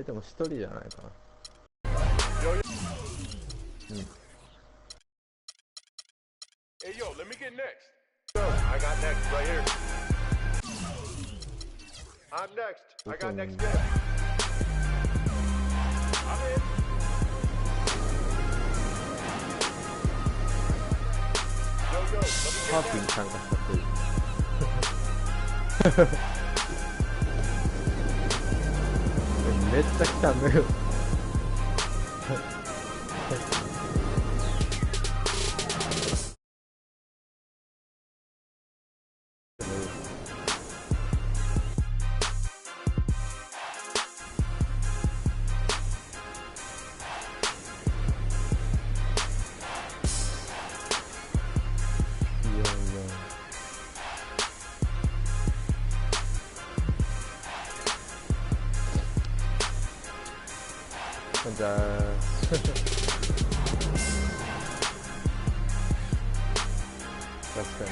でも一人じゃないかな。うん。Hey yo, let me get next. I got next right here. I'm next. I got next step. I'm in. パーティーに参加したっていうめっちゃ来たんだよじゃあ確かに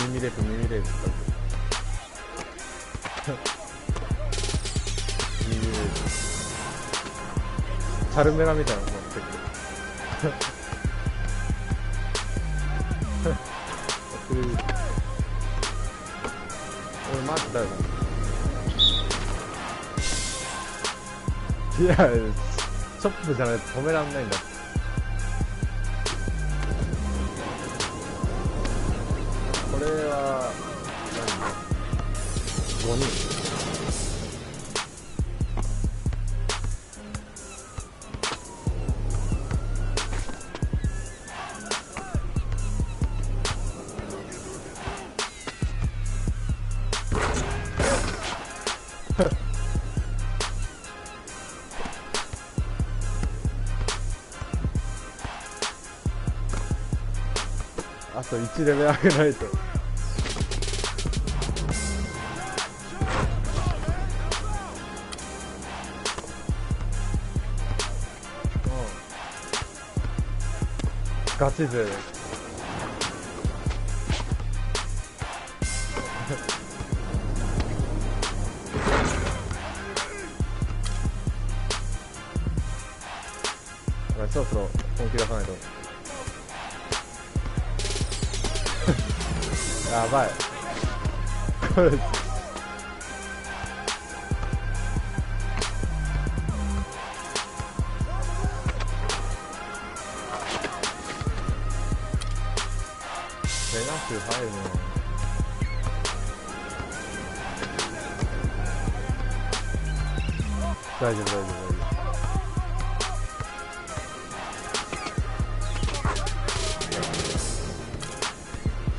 耳レープチャルメラみたいなの持ってくる俺マジだよいやチョップじゃないと止めらんないんだってこれは何5人あと1レベル上げないと。ガチ勢そろそろ本気出さないとやばいこれ手なし入るね大丈夫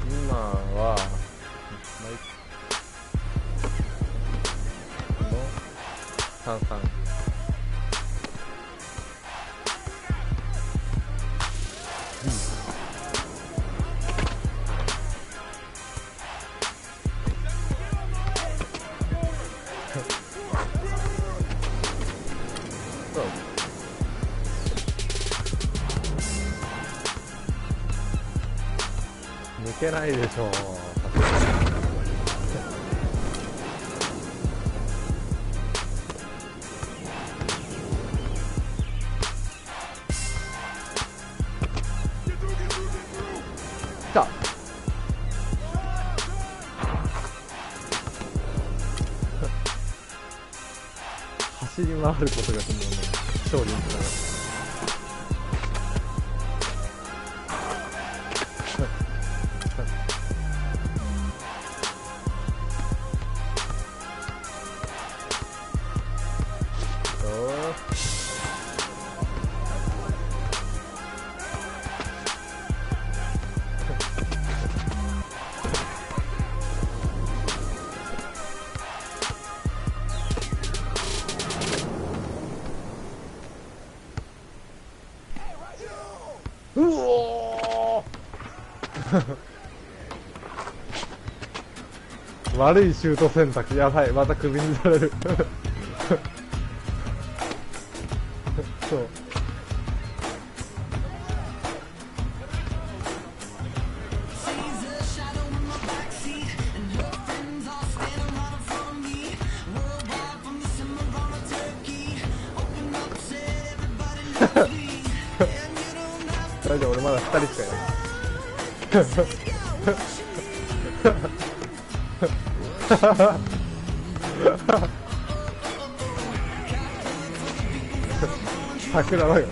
今は33抜けないでしょう。来た。走り回ることが勝利につながる。うおー悪いシュート選択。やばい、また首にされる。そう。大丈夫、俺まだ2人しかいない。桜だよ。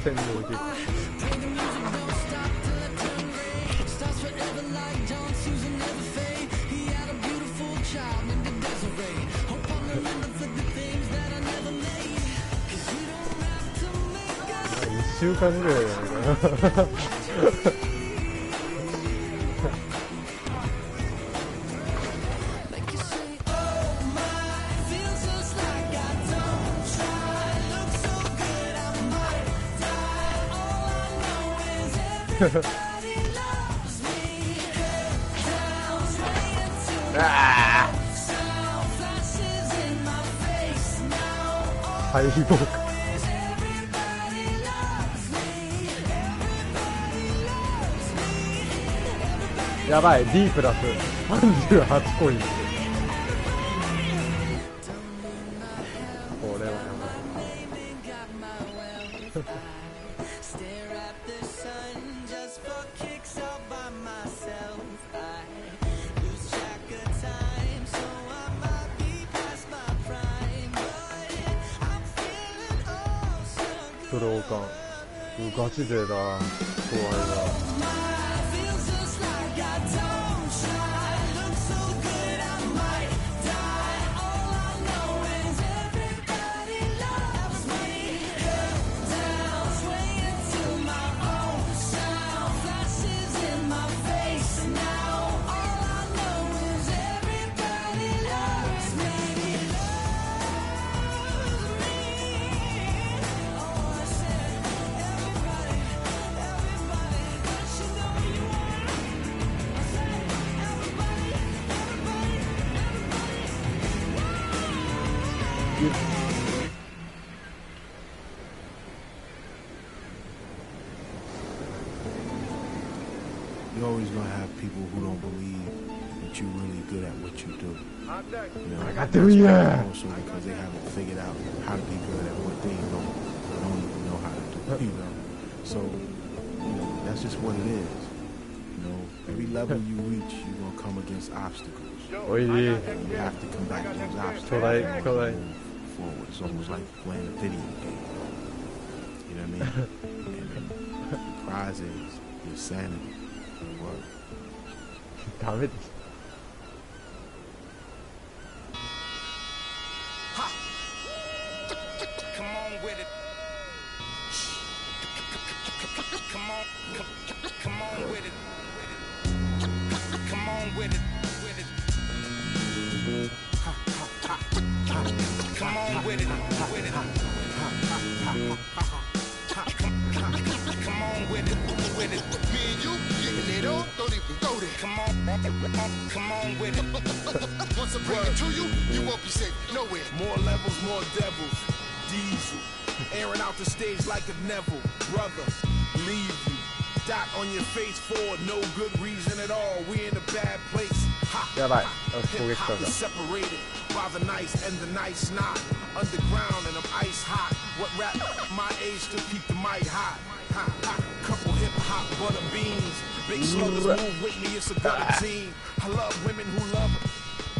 天皇的。1週間ぐらいじゃないかな。敗北。やばい、 D プラス38コイン。これはやばい。スロー感、ガチ勢だ、怖いわ。You're always gonna have people who don't believe that you're really good at what you do. You know, I got to be there. Also because they haven't figured out how to be good at what they don't even know how to do. You know, so you know that's just what it is. You know, every level you reach, you're gonna come against obstacles. You have to combat those obstacles and move forward. It's almost like playing a video game. You know what I mean? And the prize is your sanity. ダメです。Come on with it. Once I bring it to you, you won't be safe nowhere. More levels, more devils. Diesel, airing out the stage like a Neville. Brother, leave you. Dot on your face for no good reason at all. We in a bad place. Ha, ya va, hip hop is separated by the nice and the nice not. underground and I'm ice hot. What rap my age still keep the mic hot? Ha, ha. Couple hip hop butter beans. Big sluggers move with me, it's a gutter team. I love women who love it,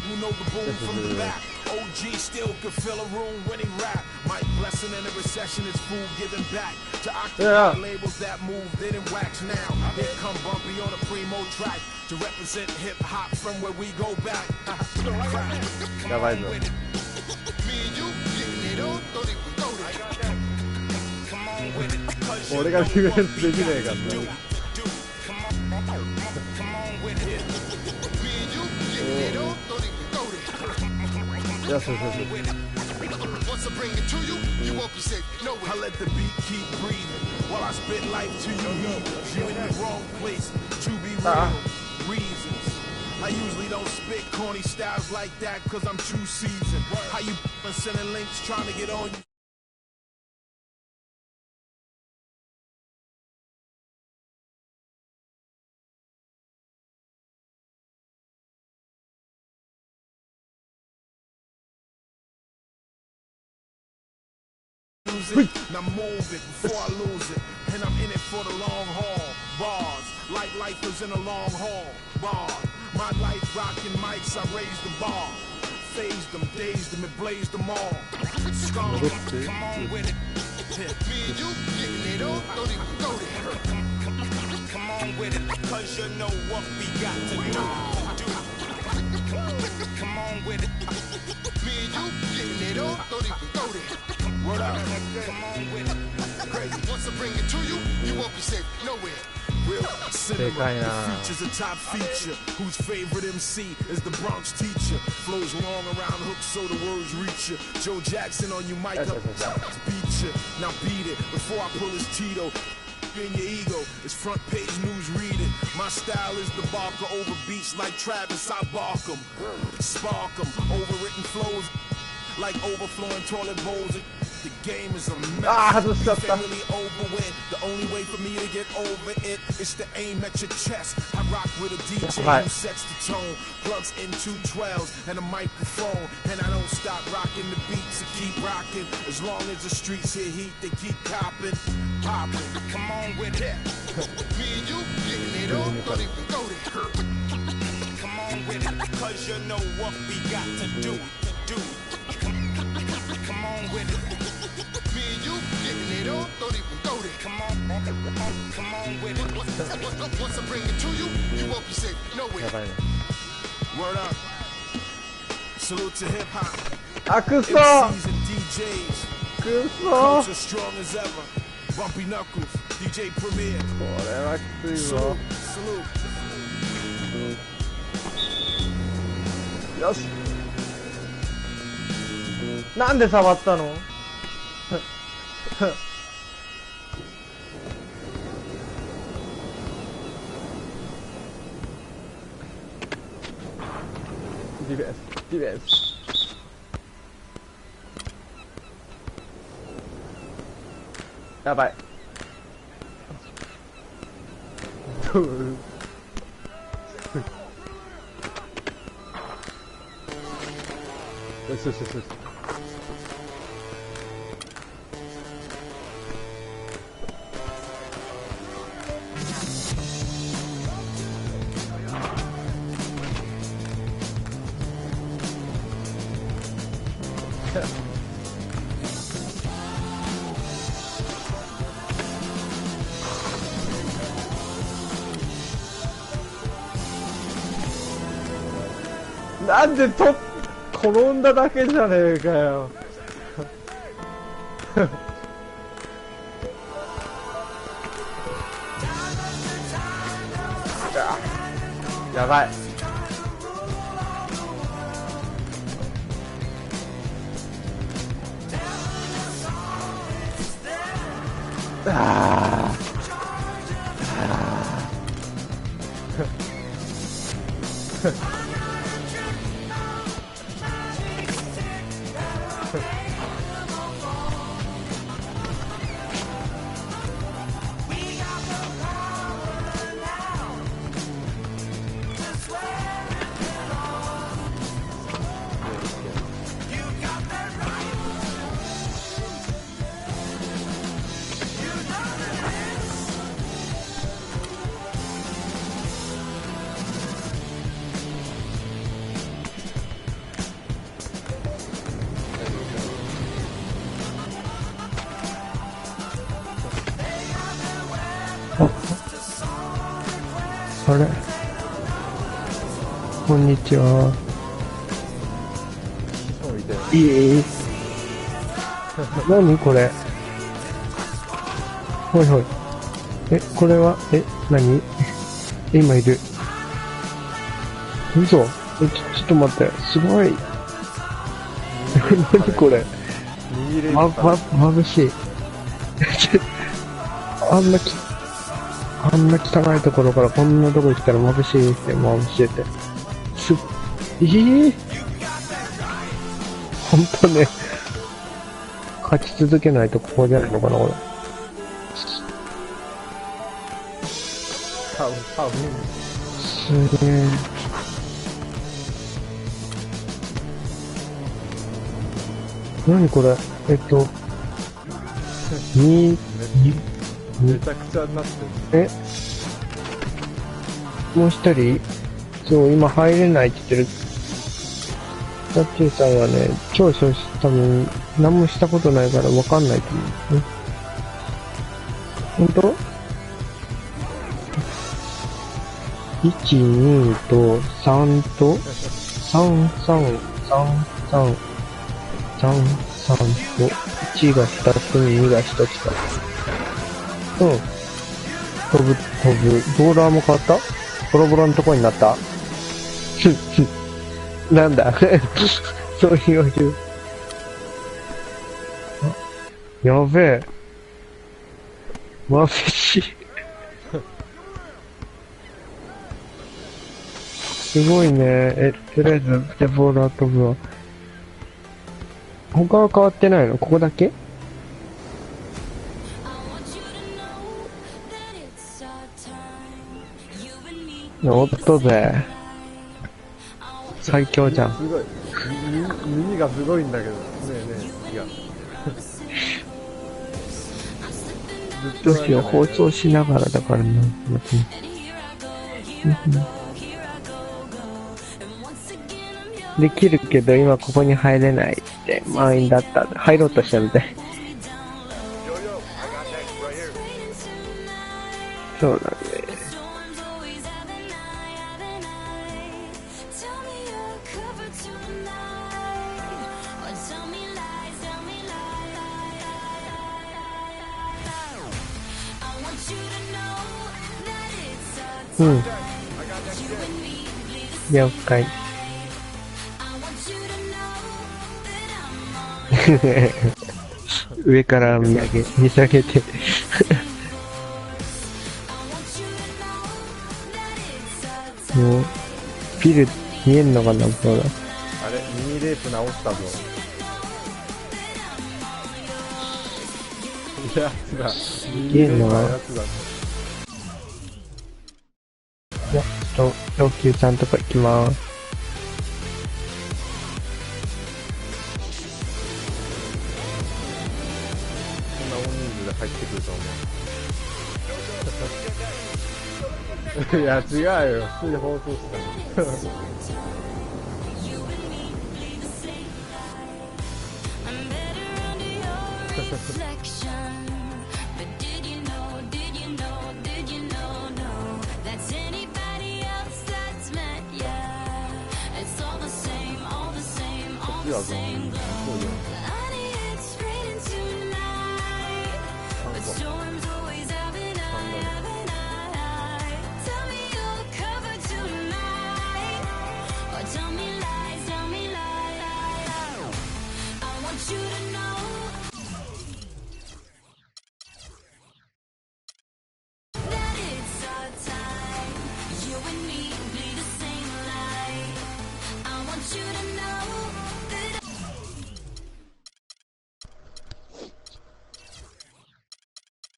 who know the boom from the back. OG still could fill a room when he rap. Mike Blessing in a recession is food giving back to occupy labels that move, didn't wax now. Here come Bumpy on a primo track to represent hip hop from where we go back. やばいぞ。 Me and you getting it on, don't even go there. Come on with it, 'cause you 俺がディフェンスできねえからな。 do. Come on with it. Me and you getting it on, don't even go there. よしよしよし。 Once I bring it to you, you won't be safe nowhere. I let the beat keep breathing while I spit life to you. You in the wrong place to be real. Reasons. I usually don't spit corny styles like that cause I'm too seasoned. How you sending links trying to get on you? Now move it before I lose it. And I'm in it for the long haul. Bars, like lifers in a long haul. Bar, my life rocking mics, I raised the bar. Phased them, dazed them, and blazed them all. Scum, come on with it. Me and you getting it on, don't even go there. Come on with it, cause you know what we got to do. Come on with it. Me and you getting it on, don't even go there. Word up, come on with it. Crazy. Once I bring it to you, you won't be safe nowhere. Real cinema, Dekai na. the feature's a top feature. Whose favorite MC is the Bronx teacher? Flows long around hooks so the words reach you. Joe Jackson on you, mic up, beat you. Now beat it before I pull his Tito. In your ego, it's front page news, read it. My style is the barker over beats like Travis, I bark 'em. Spark 'em, overwritten flows like overflowing toilet bowls. The game is a mess. just got Beef ain't really over with. The only way for me to get over it is to aim at your chest. I rock with a DJ who sets the tone, plugs in 212s and a microphone, and I don't stop rocking the beats and keep rocking. As long as the streets hear heat, they keep copping, popping. Come on with it. Me and you getting it on, don't even go there. Come on with it, cause you know what we got to do. Come on with it. Me and you getting it on, don't even go there. Come on with it. Once I bring it to you, you won't be safe nowhere. やばいね。 Word up. Salute to hip hop. あ、くそ MCs and DJs. くそ Culture strong as ever. Bumpy Knuckles. DJ Premier. これはきついぞ。 Salute. よし。なんで触ったの？ディフェンス、ディフェンス。やばい。よしよしよしよし。なんで転んだだけじゃねえかよ。やばい。あ、あれ、こんにちは。そういて。いい何これ。ほいほい。これは、何今いる。嘘。ちょっと待って。すごい。何これ。右レースから眩しい。あんな汚いところからこんなとこ来たら眩しいって眩しいって。ほんとね、勝ち続けないとここじゃないのかな、これ。多分すげえ。何これめちゃくちゃになってる。もう一人そう、今入れないって言ってる。タッチーさんはね、長所多分、何もしたことないから分かんないと思う。ほんと ?1、2と3と、3、3、3、3、3、3と、1が2つ、2が1つか。うん。飛ぶ。ボーラーも変わった？ボロボロのとこになったなんだそう言われる。やべえ。眩しい。すごいね。とりあえず、じゃあボーラー飛ぶわ。他は変わってないの？ここだけ？おっとぜ。最強じゃん。すごい。耳がすごいんだけど。ねえ、いや。どうしよう、放送しながらだからな。できるけど、今ここに入れないって、満員だった。入ろうとしたみたい。そうだね。うん。了解。上から見下げてもう、ビル見えんのかな、これ。あれ、ミニレープ直したぞ。やつだ。見えんのかな。やつだね。じゃあ、上級さんとか行きまーす。そんな大人数で入ってくると思う。いや、違うよ。普通に放送したの。こっちはゾンビ。そうよ。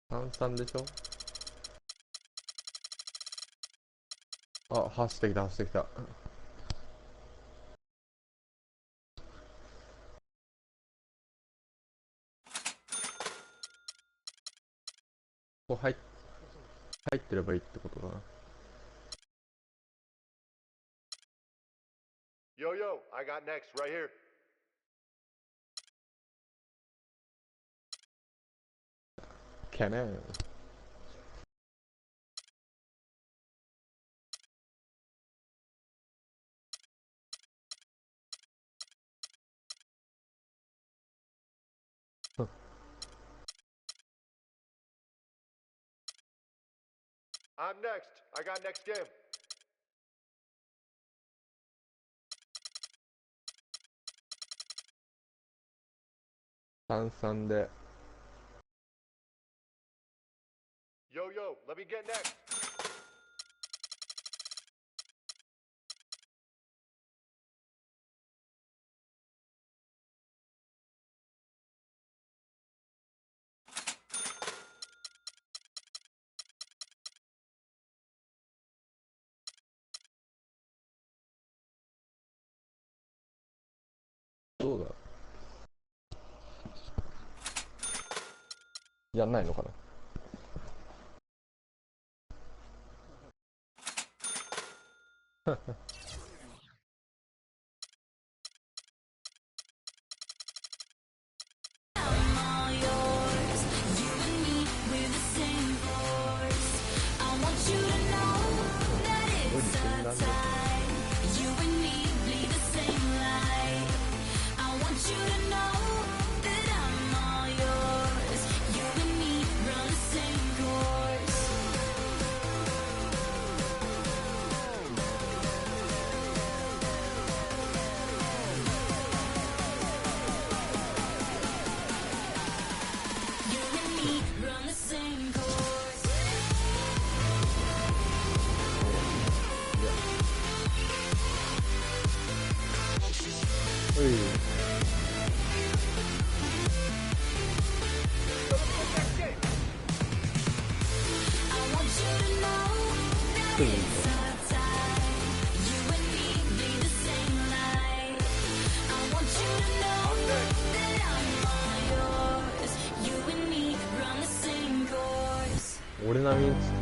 33でしょ。あ、走ってきた。ここ入ってればいいってことだな。Yo, yo, I got next, right here. Cannon. I'm next. I got next game. 3-3で Yo, yo, let me get next. どうだ、やんないのかな。俺並みに作っ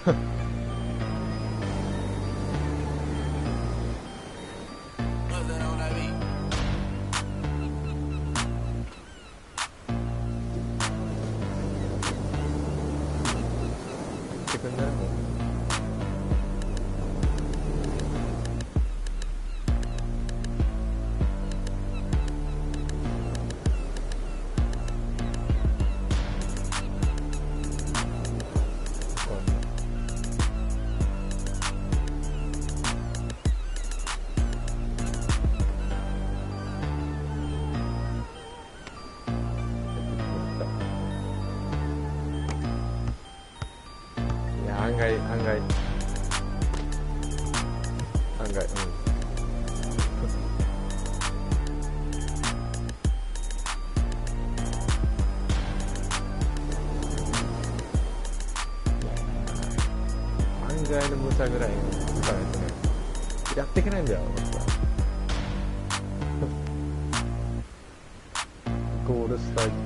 ちゃう。言ってくんないもん。案外、案外の無茶ぐらい打たないとね、やっていけないんだよ、ゴールしたいけどな。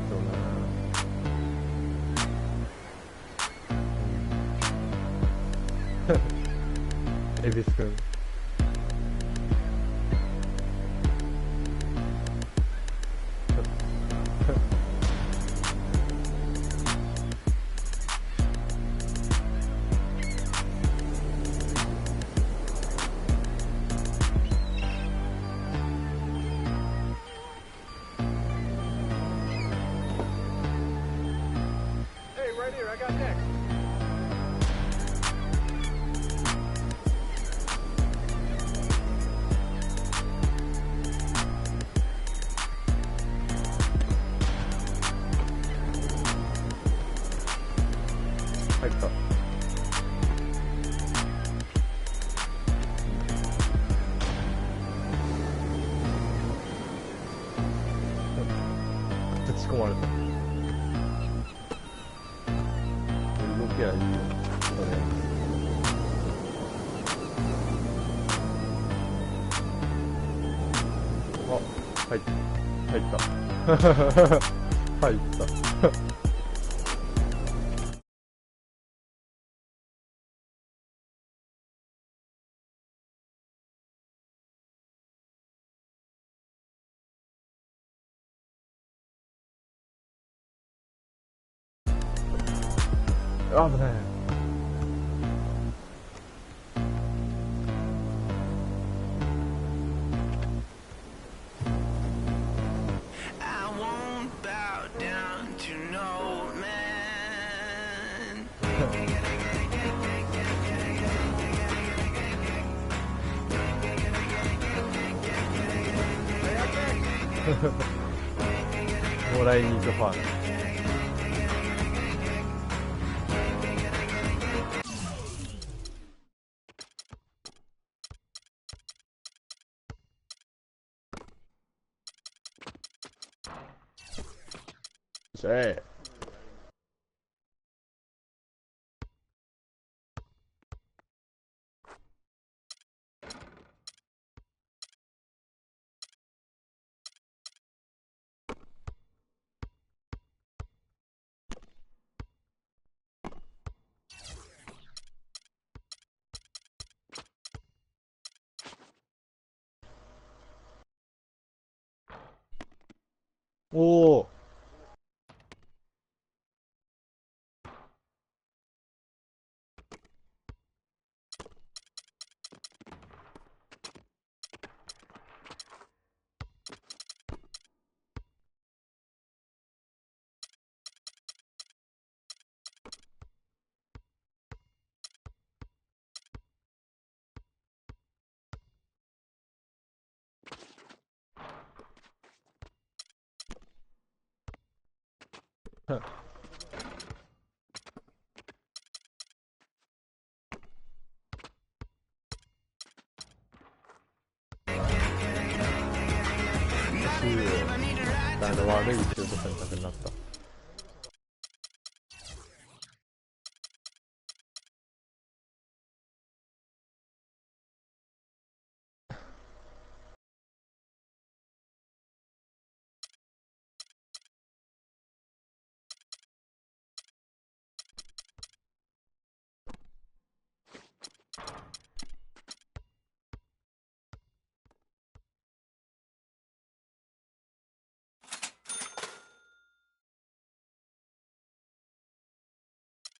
恵比寿くん。Hey, right here. I got next. 入った。ぶち込まれた。動きはいいよ。それ。あ、入った。入った。危ない。I won't bow down to no man. もらいに行くファン。しゃい。おお。悪いシュート選択になった。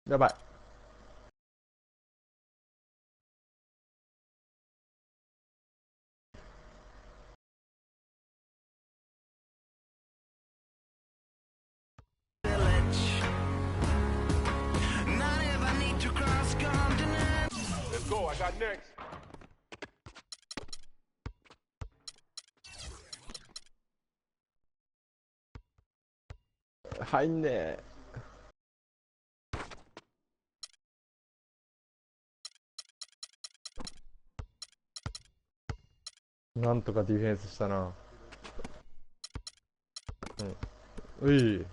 やばい。Let's go. I got next. 入んねえ。なんとかディフェンスしたな。うん。うい。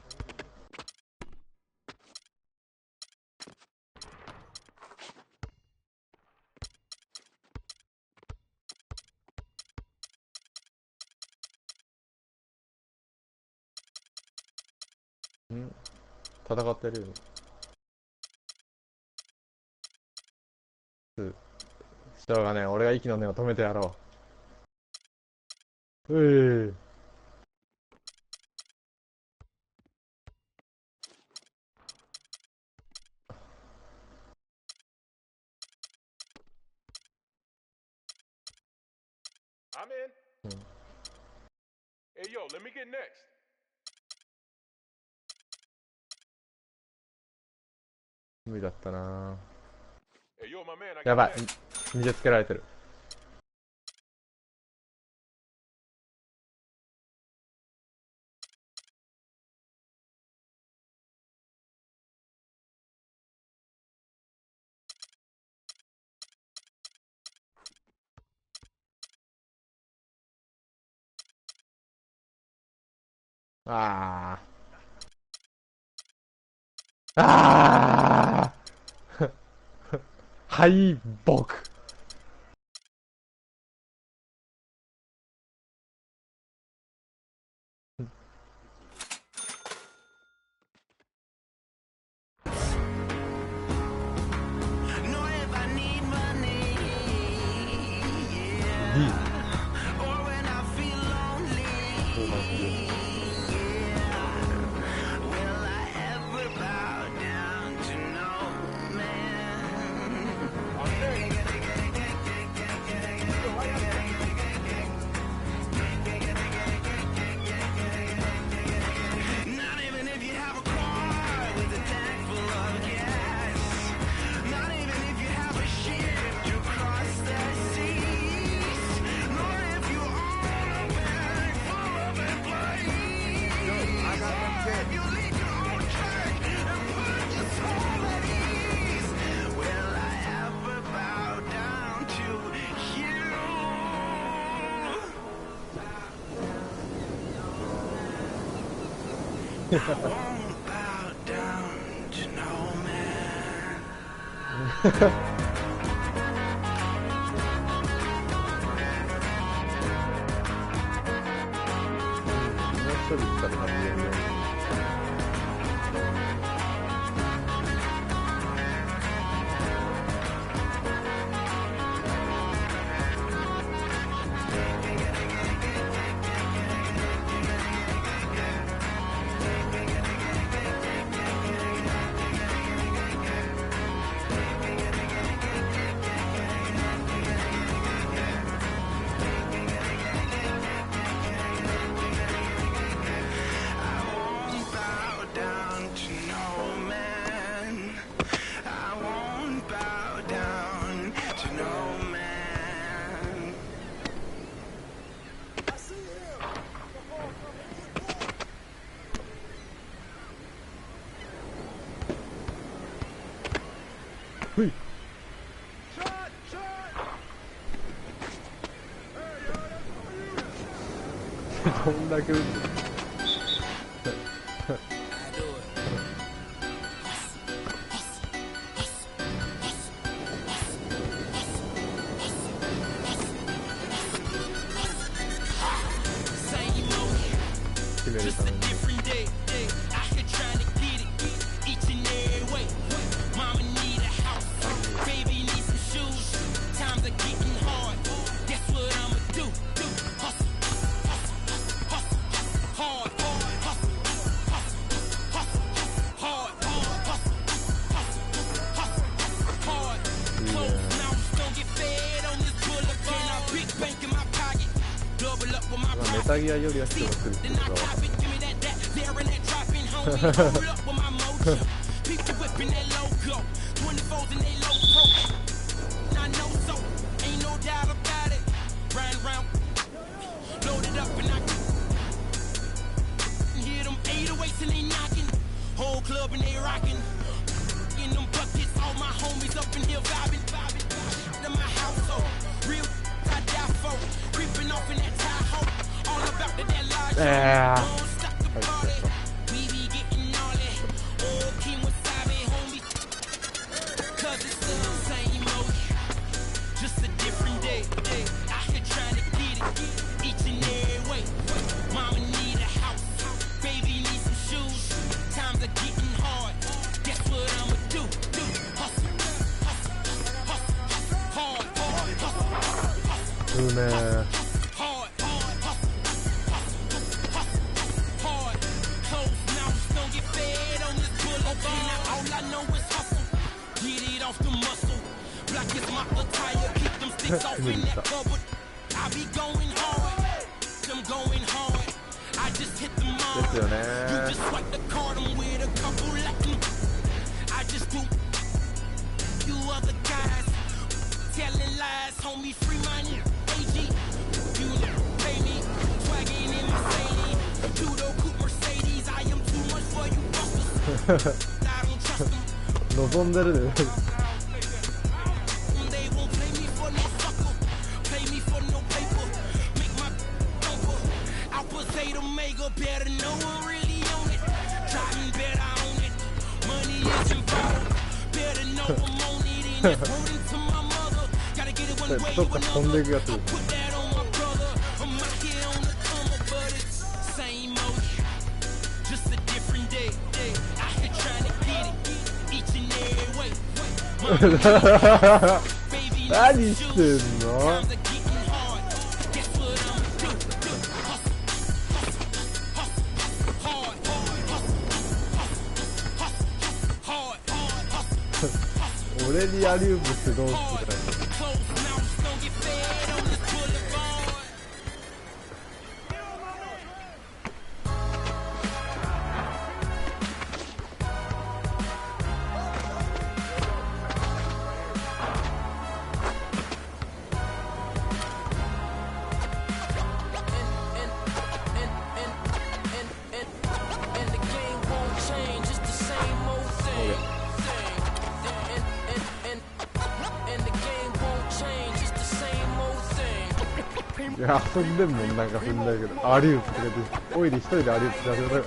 ん、戦ってるよ。しょうがねえ、俺が息の根を止めてやろう。うい。I'm in. Hey, yo, let me get next. 無理だったな。 Hey, yo, my man, I や got ばい。 next. 見せつけられてる。ああ。ああ。敗北。D。そうなんですよ。処理したらなってるね。ふい。どんだけ打ってる。決めれたのに。メタギアよりは人が来るっていうことはですよね。望んでるね。どっか飛んでいくやつ。何してんの？俺にアリウムってどうする？いや、遊んでんもん、なんか踏んだけど、アリウムって言って、オイリ一人でアリウムってやってる。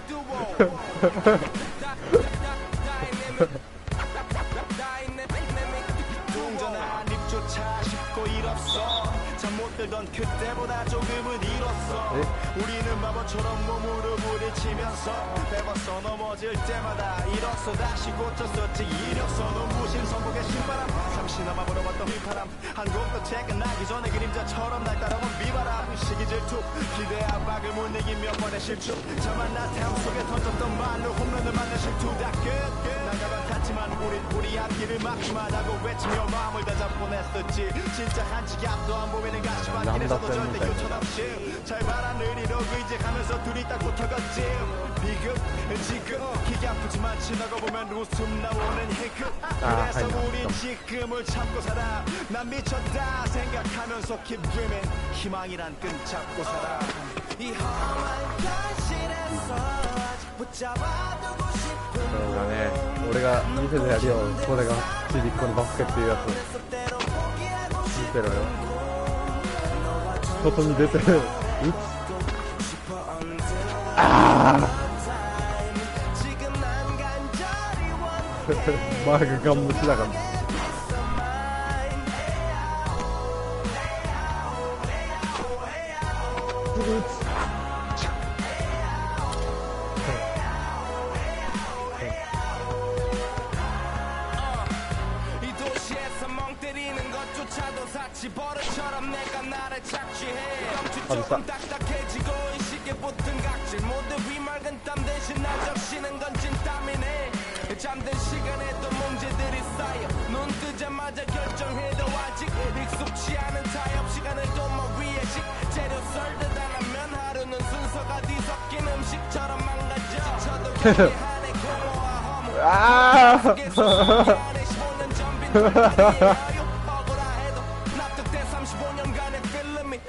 동전한 입조차 쉽고 일 없어 잠 못 들던 그때보다 조금은 일었어 우리는 바보처럼 몸으로 부딪히면서 배웠어 넘어질 때마다 일었어 다시 고쳤었지 이력서 눈부신 선곡의 신바람 잠시나마 불어봤던 휘파람 한 곡도 체크 나기 전에 그림자처럼 날 따라온 비바람 시기 질투 기대 압박을 못 이긴 몇 번의 실축 저만 나태함 속에 던졌던 말로 홈런을 맞는 실투 다 끝 나가만 탔지만 우리 앞길을 막지만 하고 외치며 마음을 다잡곤 했었지 진짜 한치 앞도 안 보이는 가시밭길에서도 절대 유턴 없이 잘 바라느리로 의지하면서 둘이 딱 붙어갔지 비극 지금 기가 아프지만 지나고 보면 웃음 나오는 희극 그래서 우린 지금을 참고 살아 난 미쳤다 생각하면서 keep dreaming 희망이란 끈 잡고 살아 이 험한 현실에서 아직 붙잡아두고 싶은 そうだね。俺が見せてやるよ。これがちびっこのバスケっていうやつ。見てろよ。外に出て、打つ。マークガン無視だから。すぐ打つ。 사치 버릇처럼 내가 나를 착취해 조금 딱딱해지고 의식에 붙은 각질 모두 위맑은 땀 대신 날 적시는 건 찐땀이네 잠든 시간에도 문제들이 쌓여 눈 뜨자마자 결정해도 아직 익숙치 않은 타협 시간을 도모 위에 식재료 썰듯 안 하면 하루는 순서가 뒤섞인 음식처럼 망가져 저도 경계하네 공허와 허무 속에 15년 전빈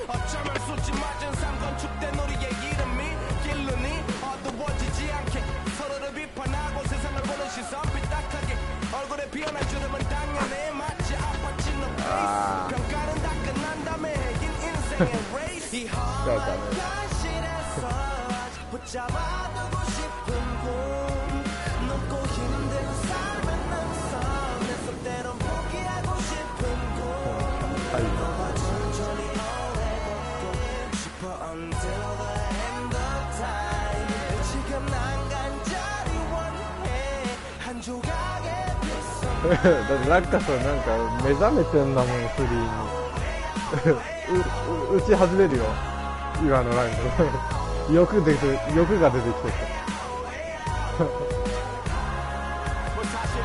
어쩌면 수치 맞은 삶 건축된 우리의 이름이 길르니 어두워지지 않게 서로를 비판하고 세상을 보는 시선 삐딱하게 얼굴에 피어난 주름은 당연해 마치 아파치 너 페이스 평가는 다 끝난 다음에 긴 인생의 레이스 이 험한 현실에서 아직 붙잡아두고 싶은 꿈 높고 힘든 삶은 능선 내 속대로 포기하고 싶은 꿈 너와 천천히 Until the end of time 지금 난 간절히 원해 한 조각의 빛 だってラッカさんなんか目覚めてんなもんスリーに打ち始めるよ今のランク欲が出てきて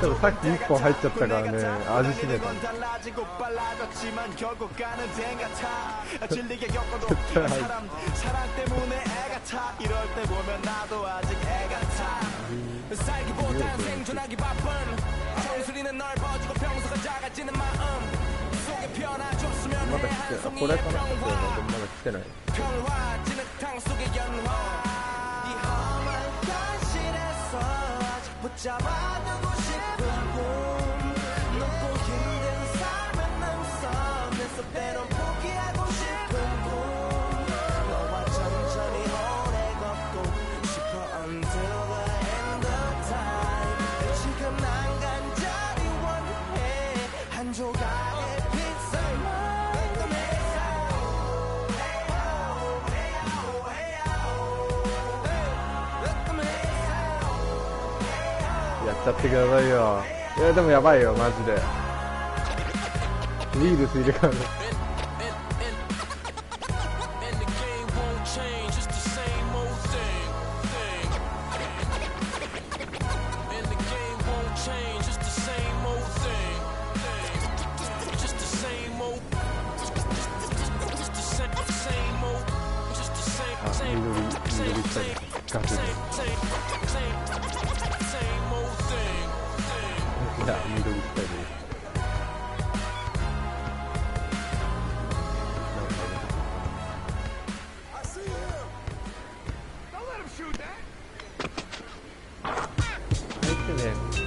でもさっき1本入っちゃったからね味しめたんだまだ来てこれかなまだ来てない붙잡아두고 싶은 꿈 높고 힘든 삶은 능선 내 속대로 포기하고 싶은 꿈 너와 천천히 오래 걷고 싶어 Until the end of time 지금 난 간절히 원해 한 조각의 빛을やっちゃってくださいよいやでもやばいよマジでウイルスいるからね緑下にガチでいや、緑下で入ってね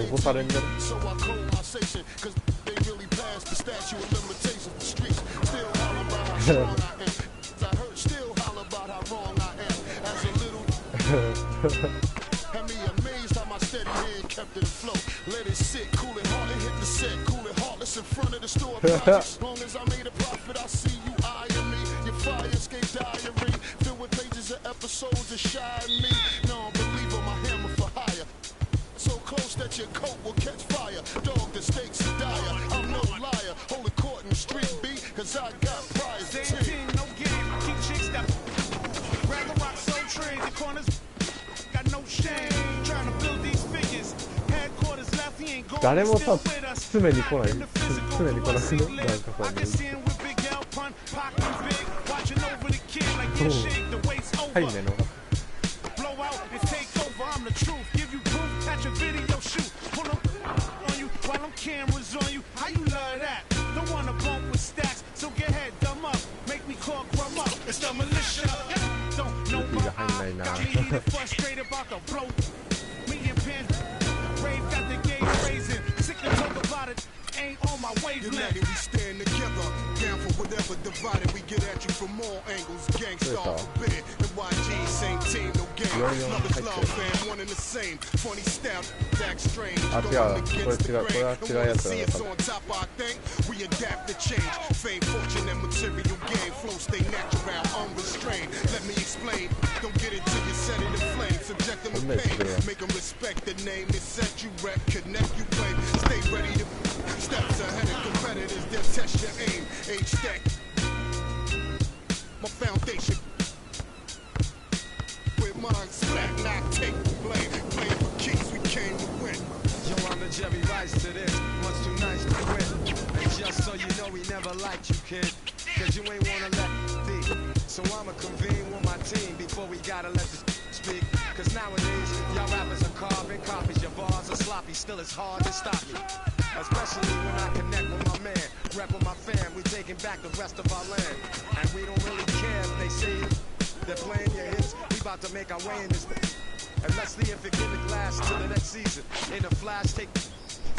same Vou parar team. ainda. So I call my station, cause they really passed the statute of limitations. The streets still holler about how strong I am. I heard still holler about how wrong I am. As a little had me amazed how my steady hand kept it afloat. Let it sit, cool it hard, and hit the set, cool it heartless in front of the store. As long as I made a profit, I see you eyeing me. Your fire escape diary, filled with pages of episodes of shy me. No, believe on my hammer for hire. So close that your coat will catch fire. Dog, the stakes are dire. I'm no liar. Hold a court in the street, B, cause I got prize. Same team, no game. Keep chicks that rather rock so trade. The corners got no shame. Trying to build these figures. Headquarters left, he ain't going. 誰も Still さ with us. 常に来ない In the physical, 常に来なくね what's なんか I can see him with Big L pun, Pac and Big, watching over the kid like you shake the waist はい over. ねの Blow out and take over. I'm the truth. Give you proof. Catch a video shoot. Pull up on you while them cameras on you. How you love that? Don't wanna bump with stacks, so get head dumb up. Make me call crumb up. It's the militia. Don't know my eye. Got me heated, frustrated about the blow. Me and Pen Rave got the game raising. Sick to talk about it. Ain't on my United wavelength. we stand together, down for whatever divided. We get at you from all angles. Gangsta forbidden. And YG, same team, no game. Love is love, fam, one and the same. Funny style, act strange. Ah, Going yeah, against theこれ違う、grain.これは違うやつだ。 See us on top, I think. We adapt to change. Fame, fortune, and material gain. Flow stay natural, unrestrained. Let me explain. Don't get it till you set it in flames. Subject them to pain. Make them respect the name that set you wreck. Connect you claim. Stay ready to steps ahead of competitors. They'll test your aim. Age stack. My foundation. With mine slack, not take the blame. Playing for keys, we came to win. Yo, I'm the Jerry Rice to this, much too nice to quit. And just so you know, we never liked you, kid. Cause you ain't wanna let be. So I'ma convene with my team before we gotta let this speak. Cause nowadays, y'all rappers are carbon copies. Your bars are sloppy, still it's hard to stop me. Especially when I connect with my man, rep with my fam, we taking back the rest of our land. And we don't really care if they say they're playing your hits, we about to make our way in this. And let's see if it can last till the next season. In a flash, take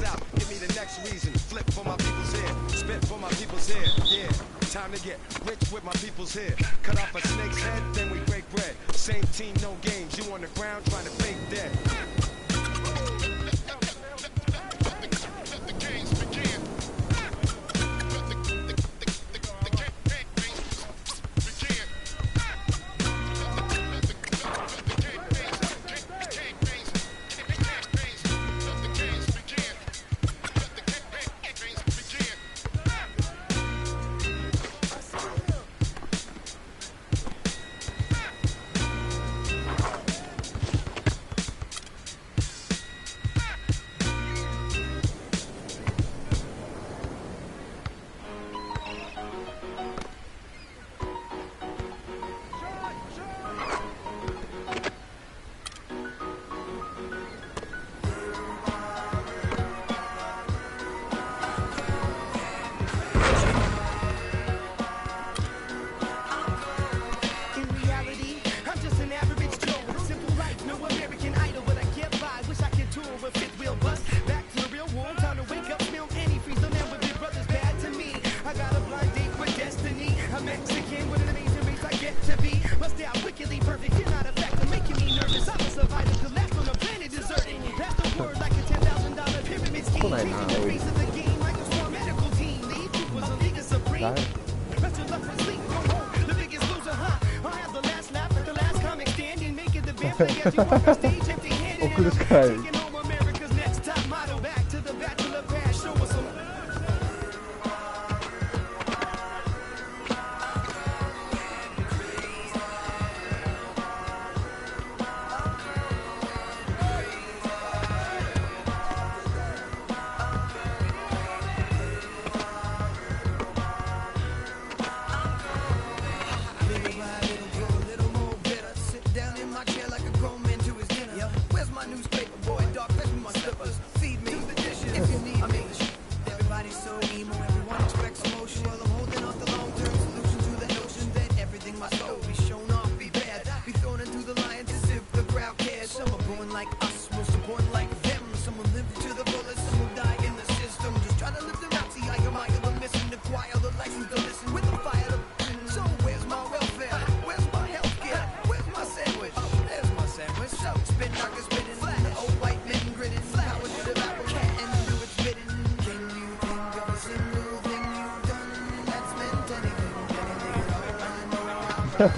out, give me the next reason. Flip for my people's head, spit for my people's head. Yeah, time to get rich with my people's head. Cut off a snake's head, then we break bread. Same team, no games. You on the ground trying to fake dead. Let the games begin. Let the games begin.送るしかない。Like us, most important like them. Someone live to the 結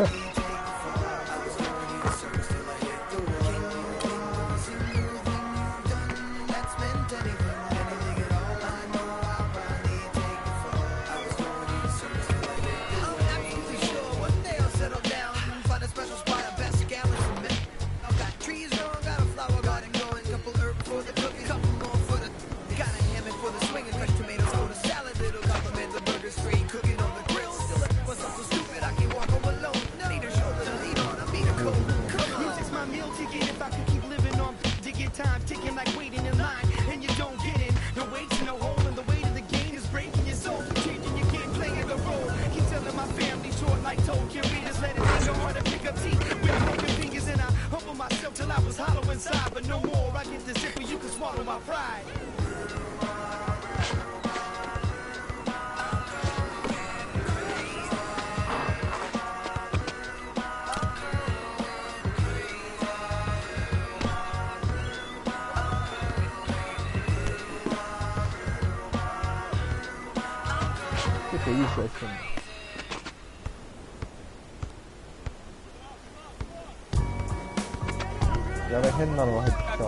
構いい試合してるんだ。やべ、変なのが入ってきた。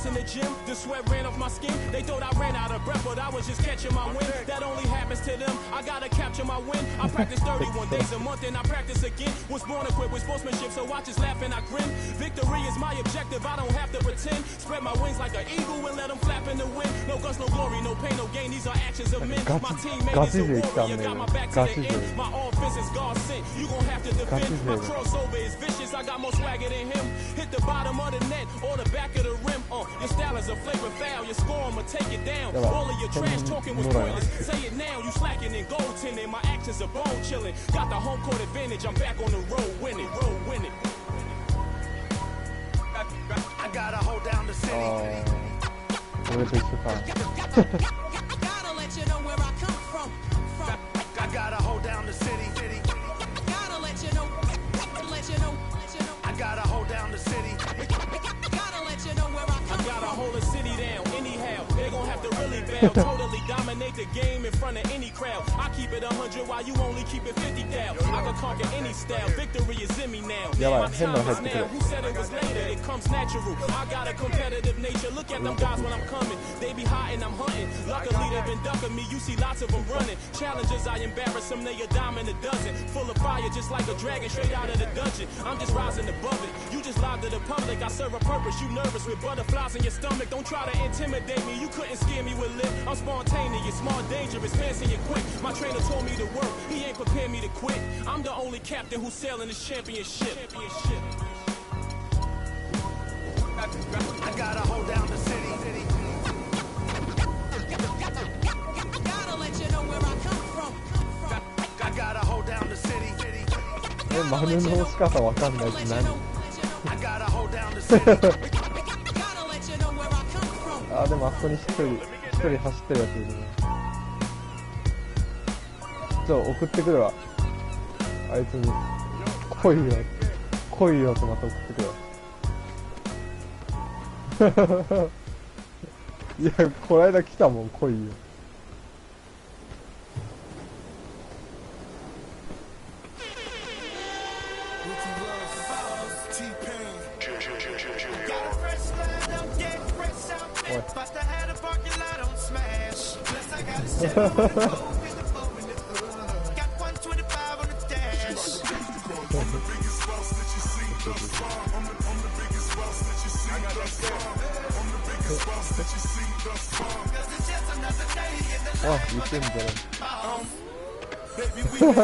In the gym, the sweat ran off my skin. They thought I ran out of breath, but I was just catching my wind. That only happens to them. I gotta capture my win. I practice 31 days a month and I practice again. Was born equipped with sportsmanship, so I just laugh and I grin. Victory is my objective, I don't have to pretend. Spread my wings like an eagle and let them flap in the wind. No guts, no glory, no pain, no gain. These are actions of men. My teammate is a warrior, got my back to the end. My offense is God sent. You gon' have to defend. My crossover is vicious. I got more swagger than him. Hit the bottom of the net or the back of the rim. Your style is a flavor foul. Your score, I'ma take it down. All of your trash talking was pointless. Say it now, you slacking in goaltending. My actions are bone chilling. Got the home court advantage. I'm back on the road winning. I gotta hold down the city. 俺と一緒か。Gotta let you know where I come from. I gotta hold down the city. Gotta let you know. I gotta hold down the city. Gotta let you know where I come from. I gotta hold the city down. Anyhow, they gon' have to really bow. Totally dominate the game in front of any crowd. I keep it 100 while you only keep it 50 down. I can conquer any style. Victory is in me now. My time is now. Who said it was later? It comes natural. I got a competitive nature. Look at them guys when I'm coming. They be hot and I'm hunting. Luckily they've been ducking me. You see lots of them running. Challenges, I embarrass them. They a dime in a dozen. Full of fire just like a dragon straight out of the dungeon. I'm just rising above it. You just lied to the public. I serve a purpose. You nervous with butterflies in your stomach. Don't try to intimidate me. You couldn't scare me with lip. I'm spontaneous, smart, dangerous, fancy and quick. My trainer told me to work. He ain't prepared me to quit. I'm the only captain who's sailing this championship. I gotta hold down the city. Gotta let you know where I come from. I gotta hold down the city. 丸の押し方わかんないし何？あ、でもあそこに一人走ってるやついるね。送ってくるわ。あいつに来いよってまた送ってくるわ。いや、こないだ来たもん、来いよ。Oh, you shouldn't get it. Baby, we can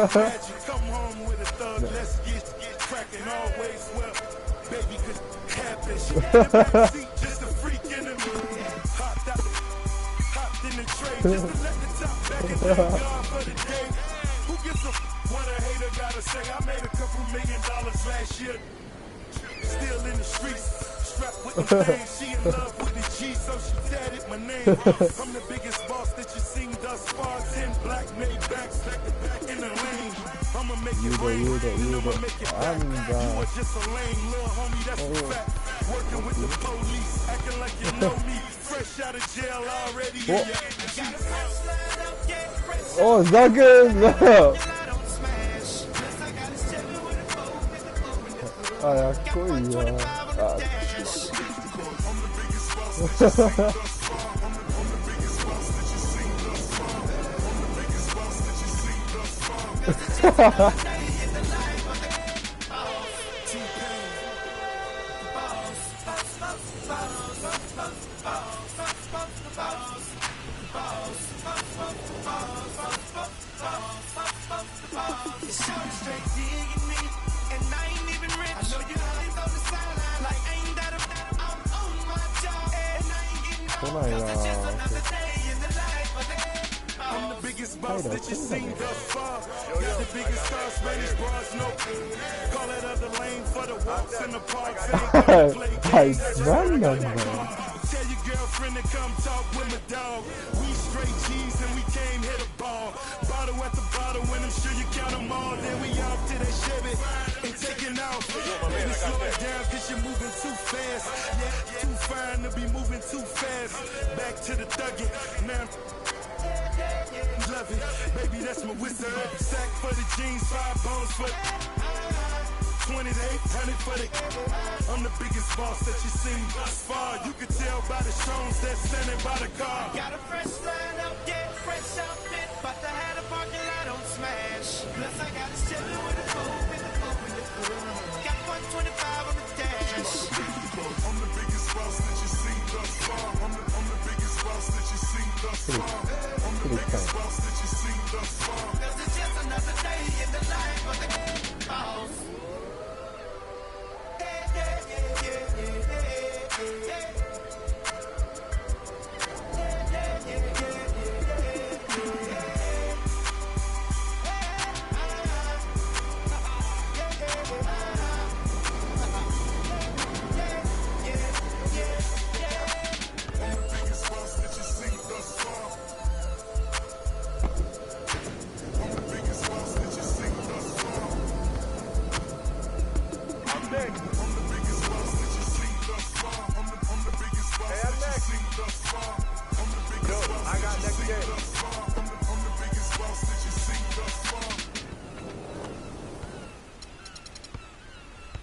come home with a thug. Let's get cracking always well. Baby, cause happen. She had a backseat, just a freak in the mood. Hopped in the tray, just to let the top back and thank God for the day. Who gives a what a hater gotta say? I made a couple $1 million last year. Still in the streets. Strapped with the things, she in love with the G, so she tatted my name. I'm the biggest boss that you've seen thus far. 10 black made backs back to back in the lane. make it Yudo, rain, Yudo, you never Yudo. make it I'm back. You done. are just a lame little homie, that's a fact. Working with the police, acting like you know me. Fresh out of jail already. Oh, Zaken! あ、やっこいいわ。あ、来ないなぁ。I'm the biggest boss that you've seen thus far. Got the biggest star, Spanish bras, no. Call it up the lane for the walks in the parks. Hey,何なんだよ。Tell your girlfriend to come talk with my dog. We straight G's and we came hit a ball. Bottle at the bottle when I'm sure you count them all. Then we off to that Chevy and taking off. Baby, slow it down cause you're moving too fast. Yeah, too fine to be moving too fast. Back to the thuggin'. Now love it, baby, that's my whistle. Sack for the jeans, 5 bones for 20 to 800 for the. I'm the biggest boss that you've seen thus far. You can tell by the shows that's standing by the car. Got a fresh line up, yeah, fresh outfit, but to have a parking lot on smash. Plus I got a Chevy with a got 125 on the dash. I'm the biggest boss that you've seen thus far. I'm the biggest boss that you've seen thus far. I'm the biggest boss that you've seen thus far. Cause it's just another day in the life of the boss.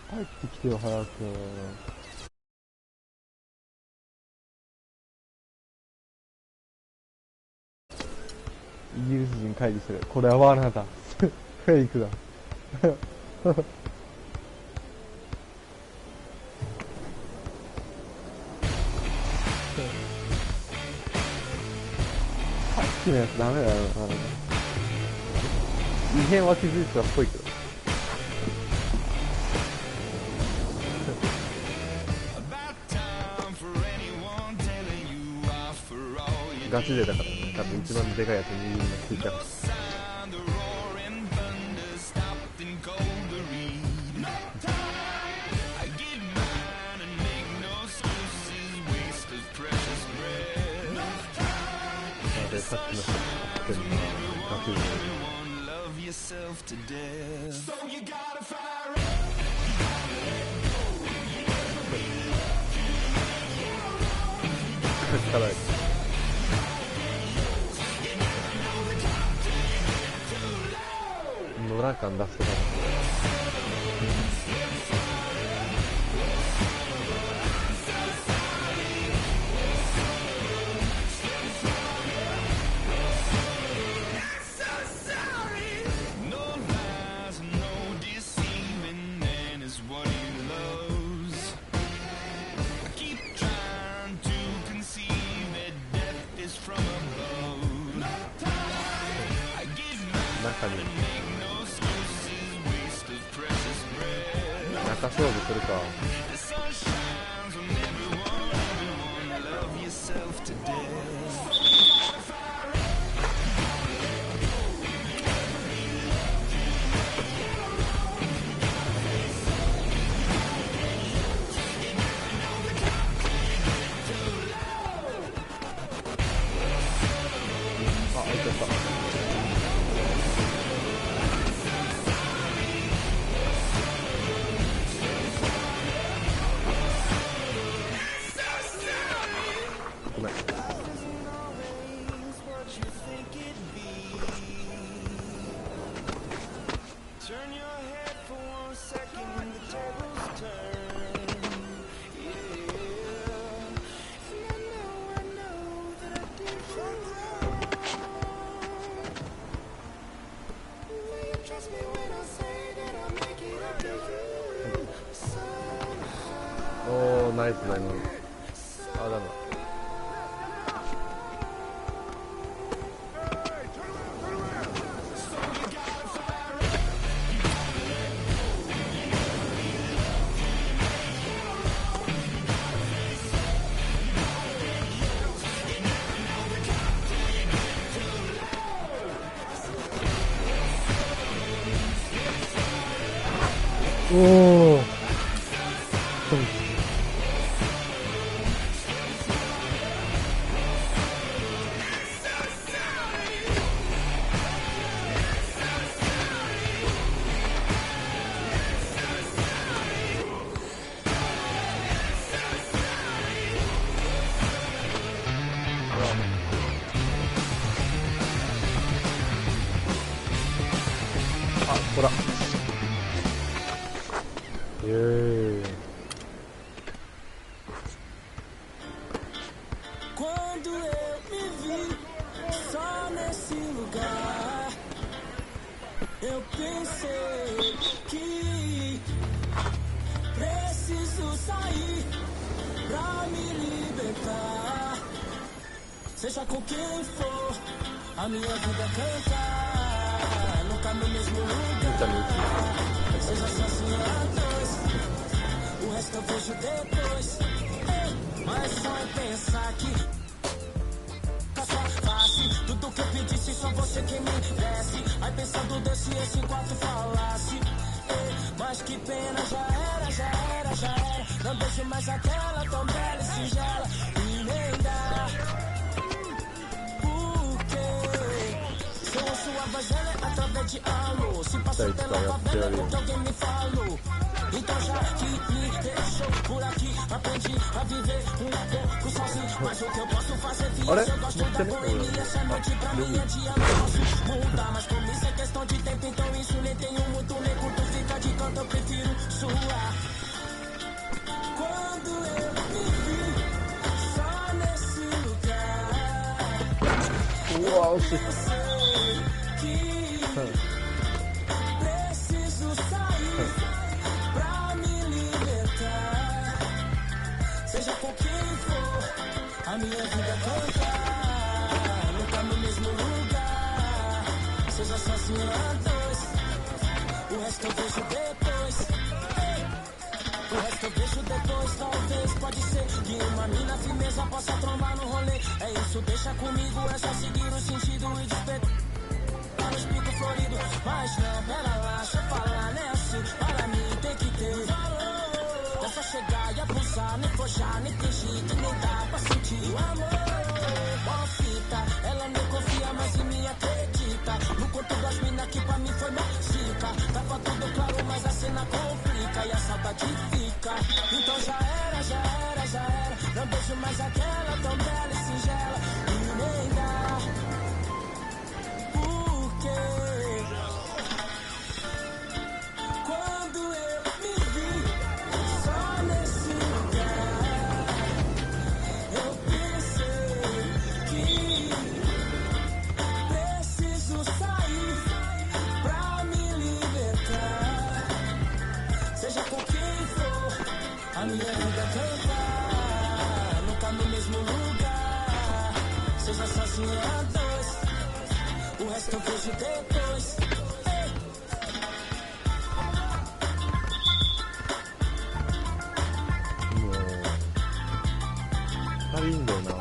帰ってきてよ、早く。イギリス人会議してる。これは罠だ。フェイクだ。さっきのやつダメだよ。異変は気づいてたっぽいけど。ガチ勢だからね、多分一番でかいやつにみんな聞いちゃう。で、さっきの人が来てるのはガチ勢。辛い。野良感出すとか中に中勝負するか。あ、開いちゃった。ごめん。Turn your head for 1 second and the tables turn. Yeah. And I know that I did wrong. Will you trust me when I say that I'll make it up to you somehow? おー、ナイスだ、今の。あ、ダメだ。おー。あ、ほら。イエーイ。Quando eu me vi só nesse lugar, eu pensei que preciso sair pra me libertar. Seja com quem for, a minha vida cantar. Nunca no mesmo lugar, seja sozinho a dois. O resto eu vejo depois. Mas só em pensar que com a sua face, tudo que eu pedisse só você quem me desse. Aí pensando desse esse enquanto falasse. Mas que pena, já era, já era, já era. Não deixo mais aquela tão bela e singela. E nem dá. Porque sou a sua voz através de alô. Se passou pela favela porque alguém me falou. Então já que me deixou por aqui, aprendi a viver pouco sozinho. Mas o que eu posso fazer, filho, eu gosto da boemia. Essa noite pra mim é dia, não posso mudar. Mas como isso é questão de tempo, então isso nem tenho muito nem curto. Fica de canto, eu prefiro suar. Quando eu me vi só nesse lugar, Uau, eu pensei que preciso sair pra me libertar. Seja com quem for, a minha vida cantar. Nunca no mesmo lugar, seja sozinho a dois. O resto eu vejo depois. O resto eu vejo depois, talvez. Pode ser que uma mina firmeza possa trombar no rolê. É isso, deixa comigo, é só seguir o sentido e despertar nos picos floridos. Mas não, pera lá, deixa eu falar, né assim. Para mim tem que ter valor. É só chegar e abusar, nem forjar, nem fingir que nem dá pra sentir o amor. Ó fita, ela nem confia mais em mim, acredita. No conto das minas que pra mim foi mágica. Tava tudo claro, mas a cena complica e a saudade fica. Então já era, já era, já era. Não vejo mais aquela tão bela e singela. E nem dá. Porque quando eu me vi só nesse lugar, eu pensei que preciso sair pra me libertar. Seja com quem for, a minha vida cantar. Nunca no mesmo lugar, seja sozinho a dois. O resto eu vejo depois. Tá lindo, não.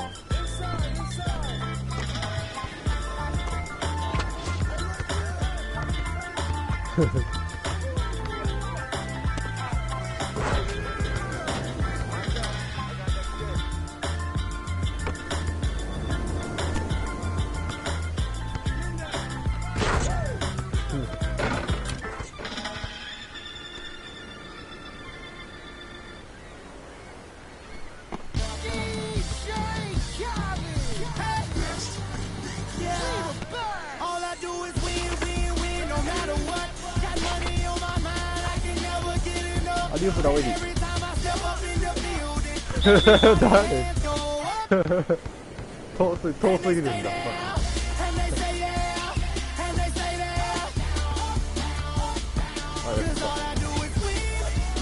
リウープだおいり Every time I step up in the building, 誰 go up. 遠すぎるんだ And they say yeah, and they say that. あやっ Cause all I do is win,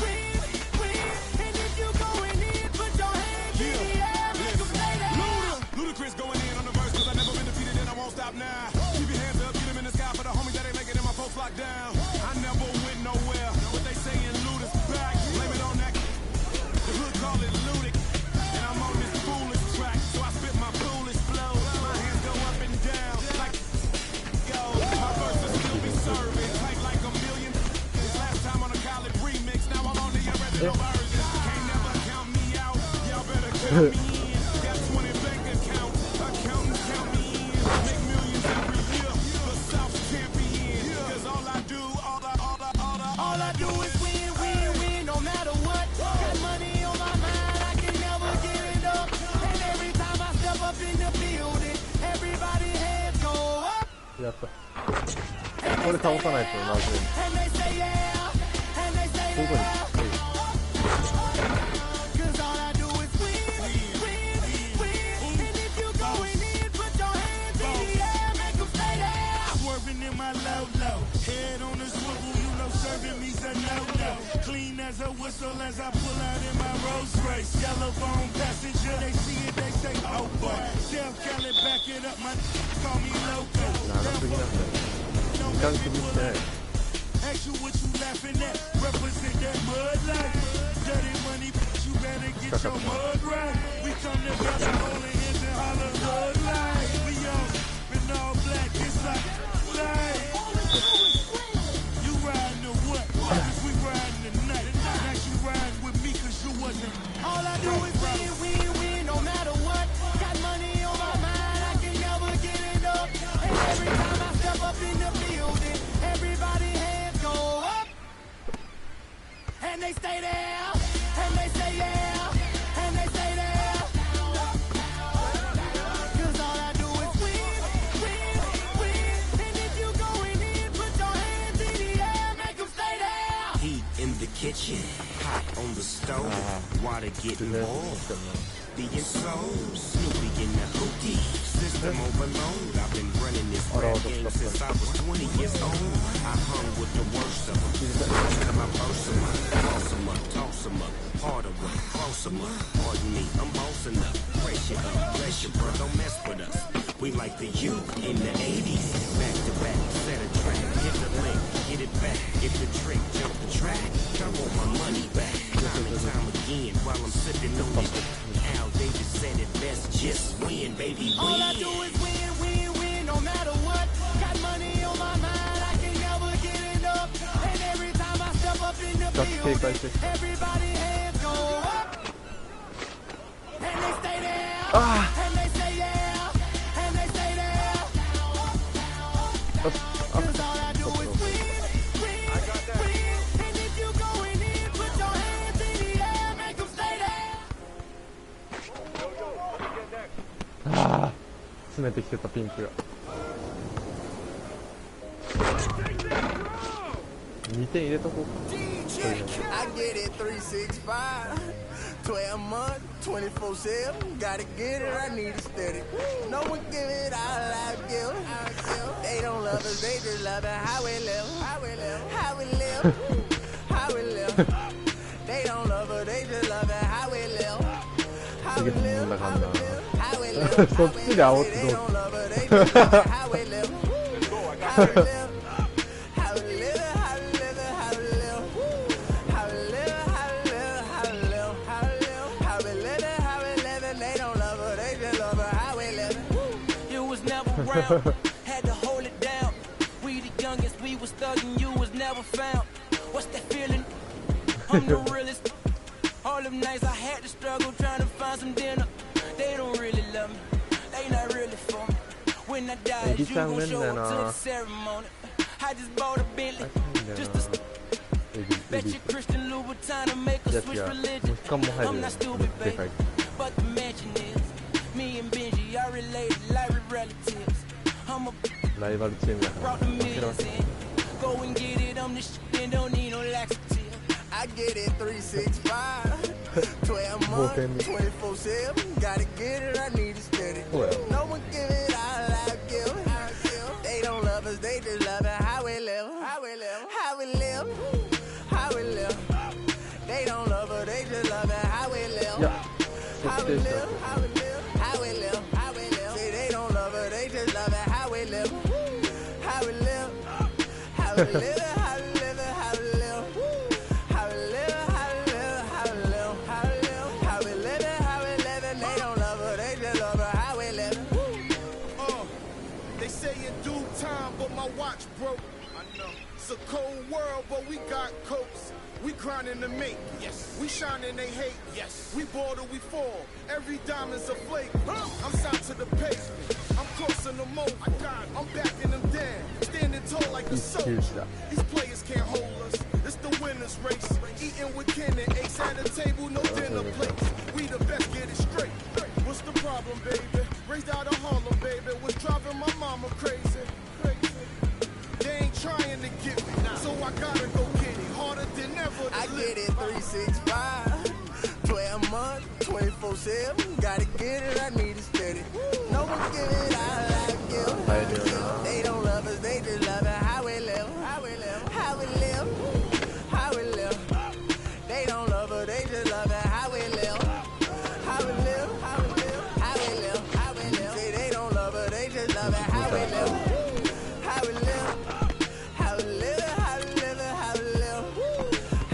win, win. And if you going in, put your hands in the air, make 'em say that. Ludacris going in on the verse, cause I never been defeated and I won't stop now. Keep your hands up, get them in the sky for the homies that ain't making it, my folks locked down. I never went nowhere, what they saying Luda's back. Blame it on that, the hood call it Ludic. And I'm on this foolish track, so I spit my foolish flow. My hands go up and down, like yo. My verses still be serving, tight like a million. This last time on a college remix, now I'm on the original version. Can't never count me out, y'all better count me in. Got 20 bank accounts, accountants count me in. Make millions every year, the South's champion. Cause all I do is win, win, win, no matter what. Got money on my mind, I can never get it up. And every time I step up in the building, everybody heads go up. やったこれ倒さないとまずい And they say yeah, and they say どこに that. Cause all I do is win, win, win. And if you going in, put your hands in the air, make 'em say that. Swerving in my low, head on the swivel, you know serving me's a no-no. Clean as a whistle as I pull out in my Rolls Royce. Yellow bone passenger, they see it, they say, oh boy. Tell Kelly, back it up, my call me loco. 長すぎなんだよ時間気にしてない Ask you what you laughing at, represent that mud life. Dirty money, you better get your mud right. We come together, holding hands and holler hood life. We all in all black, it's like life. You riding or what? Cause we riding tonight. Now you riding with me cause you wasn't. All I do is win, win, win, no matter what. Got money on my mind, I can never get it up. And every time I step up in the building, everybody hands go up. And they stay there, and they say yeah, and they say that. Cause all I do is win, win, win. And if you going in, put your hands in the air, make 'em stay there. Heat in the kitchen, hot on the stove, water getting warm. Being so Snoopy in the hootie, system overload. I've been running this rap game since I was 20 years old. I hung with the worst of them. First time I burst them up, toss them up, toss them up, harder one, close them up. Pardon me, I'm bossing up. Pressure up, pressure, bro, don't mess with us. We like the U in the 80s. Back to back, set a track, hit the link, get it back, get the trick, jump the track. I want my money back, time and time again, while I'm sipping on it. Al Davis said it best, just win, baby, win. All I do is win, win, win, no matter what. Got money on my mind, I can never get it up. And every time I step up in the building, everybody hands go up. And they stay there, and they say yeah, and they say that. Cause all I do is win, win, win. And if you going in, put your hands in the air, make 'em stay there. ああ詰めてきてたピンクが2点入れとこうか I get it 365 12 months 24/7 gotta get it I need it steady no one give it all I give they don't love us they just love it how we live how we live how we live how we live they don't love us they just love it how we live how we live how we live そっちで煽ってどう they don't love us they just love it how we live how we live Had to hold it down. We the youngest, we was thuggin', you was never found. What's that feeling? I'm the realest. All them nights I had to struggle trying to find some dinner. They don't really love me. They not really for me. When I die, you gon' show up to the ceremony. I just bought a Bentley. Just to bet you Christian Louboutin to make a switch religion. I'm not stupid, baby. But the mention is me and Benji are related like relatives. I'm a ライバルチームだから brought the millions in. Go and get it, I'm the shit and don't need no laxative. I I get it 365. 12 months, 24/7. Gotta get it, I need it steady. No one give it all I give. They don't love us, they just love it how we live. How we live. How we live. How we live. They don't love us, they just love it how we live. How we live. How we live. How we live. How we live. Say they don't love us, they just love it how we live. How we live. How we live. How we live. How we live. How we live. How we live. How we live. How we live. How we live. How we live. They don't love us, they just love it how we live. They say in due time, but my watch broke. I know. It's a cold world, but we got coats. We grinding to make. Yes. We shining, they hate. Yes. We ball till we fall. Every diamond's a flake. I'm signed to the pavement. I'm crossing them over. I'm backing them down. Standing tall like a soldier. These players can't hold us. It's the winner's race. Eating with kin and ace at a table, no dinner plates. We the best, get it straight. What's the problem, baby? Raised out of Harlem, baby. What's driving my mama crazy? They ain't trying to get me, so I gotta go get it. Harder than ever. I get it 365. 12 months, 24/7. Gotta get it, I need it steady. No one give it all I give. They don't love us, they just love it how we live. How we live. How we live. How we live. They don't love us, they just love it how we live. How we live. How we live. How we live. How we live. Say they don't love us, they just love it how we live. How we live. How we live. How we live. How we live. How we live.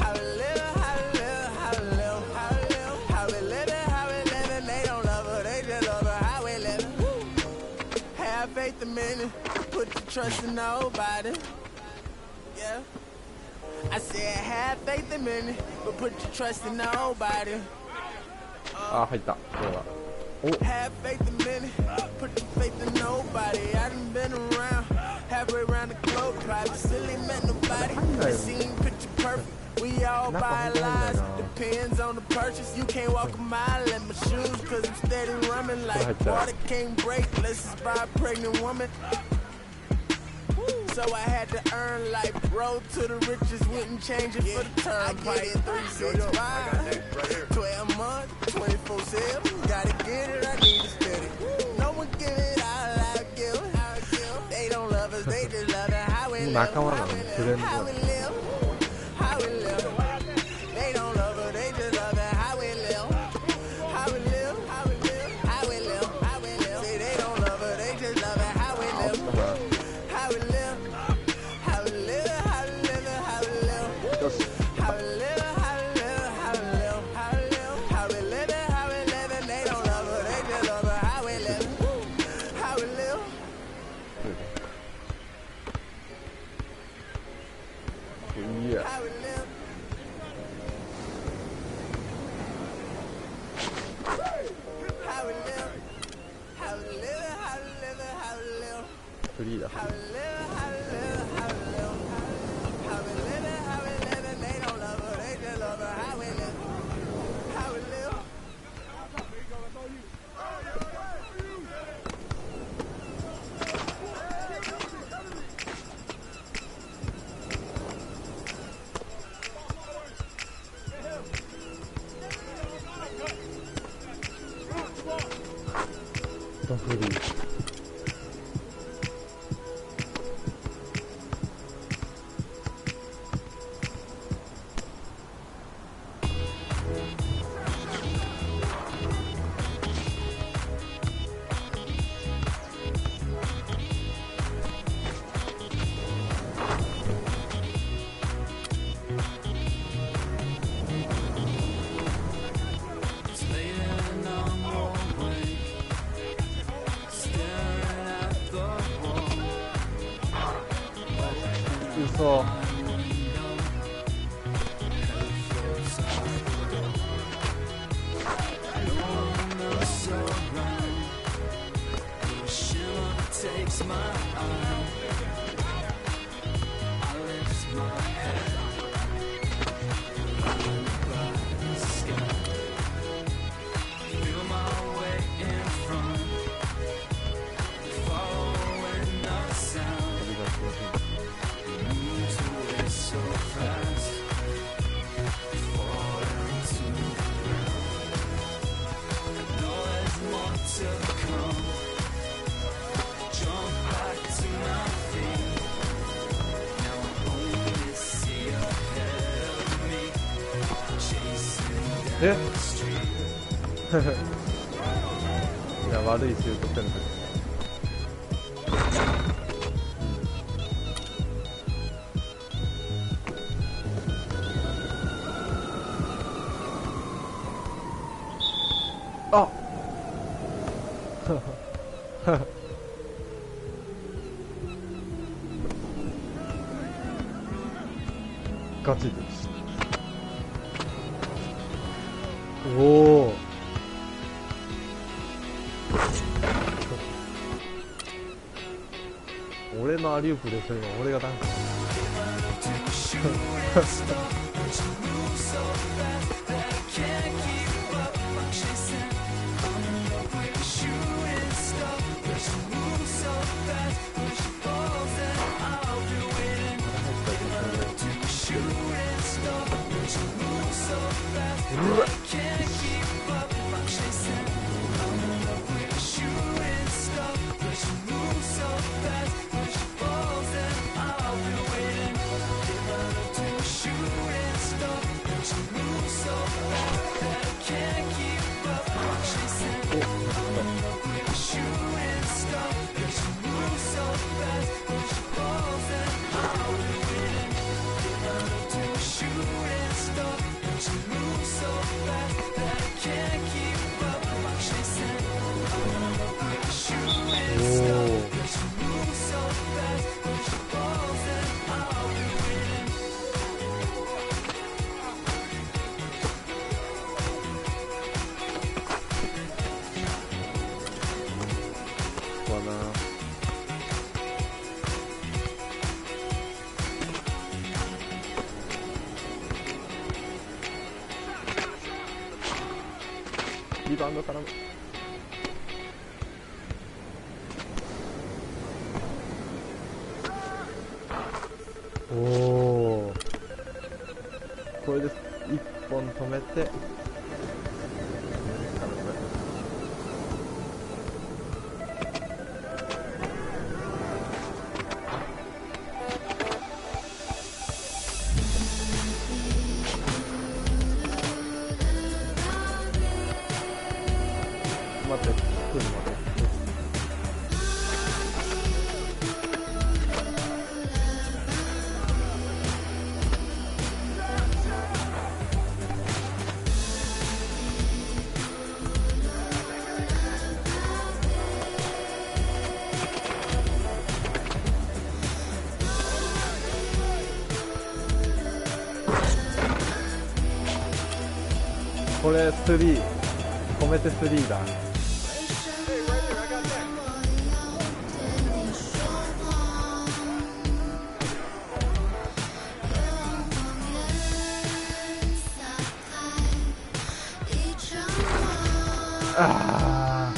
How we live. How we live. How we live. How we live. How we live. They don't love us, they just love it how we live. Have faith a minute. Put your trust in nobody. Yeah. I said have faith a minute, but put your trust in nobody. あ、入った。これは。 Have faith a minute, put your faith in nobody. I done been around, halfway around the globe, probably still ain't met nobody. The scene picture perfect, we all buy lies, depends on the purchase. You can't walk a mile in my shoes, cause I'm steady running like water can't break, unless it's by a pregnant woman. So I had to earn life, road to the riches, wouldn't change it for the turnpike. I get it 365, 12 months, 24/7. Gotta get it, I need it steady. No one give it all I give. They don't love us, they just love it how we live. How we live, how we live. They don't love us, they just love it how we live. How we live, how we live, how we live, how we live. Say they don't love us, they just love it how we live. How we live, how we live, how we live, how we live. How we live, how we live, how we live, how we live. How we live, how we live, and they don't love us, they just love it how we live. How we live. Yeah. How we live. How we live. How we live. How we live. How we live. フリーだ。 How we live. How we live. How we live. How we live. How we live. And they don't love us. They just love us. How we live. How we live.フリー。嘘。えいや、悪いシュート選択。あガチです。おお。俺のアリウープでするの俺がダンク。うわっリバウンドからのおお、これで一本止めて待って、来るまで。これ3止めて3だ。あ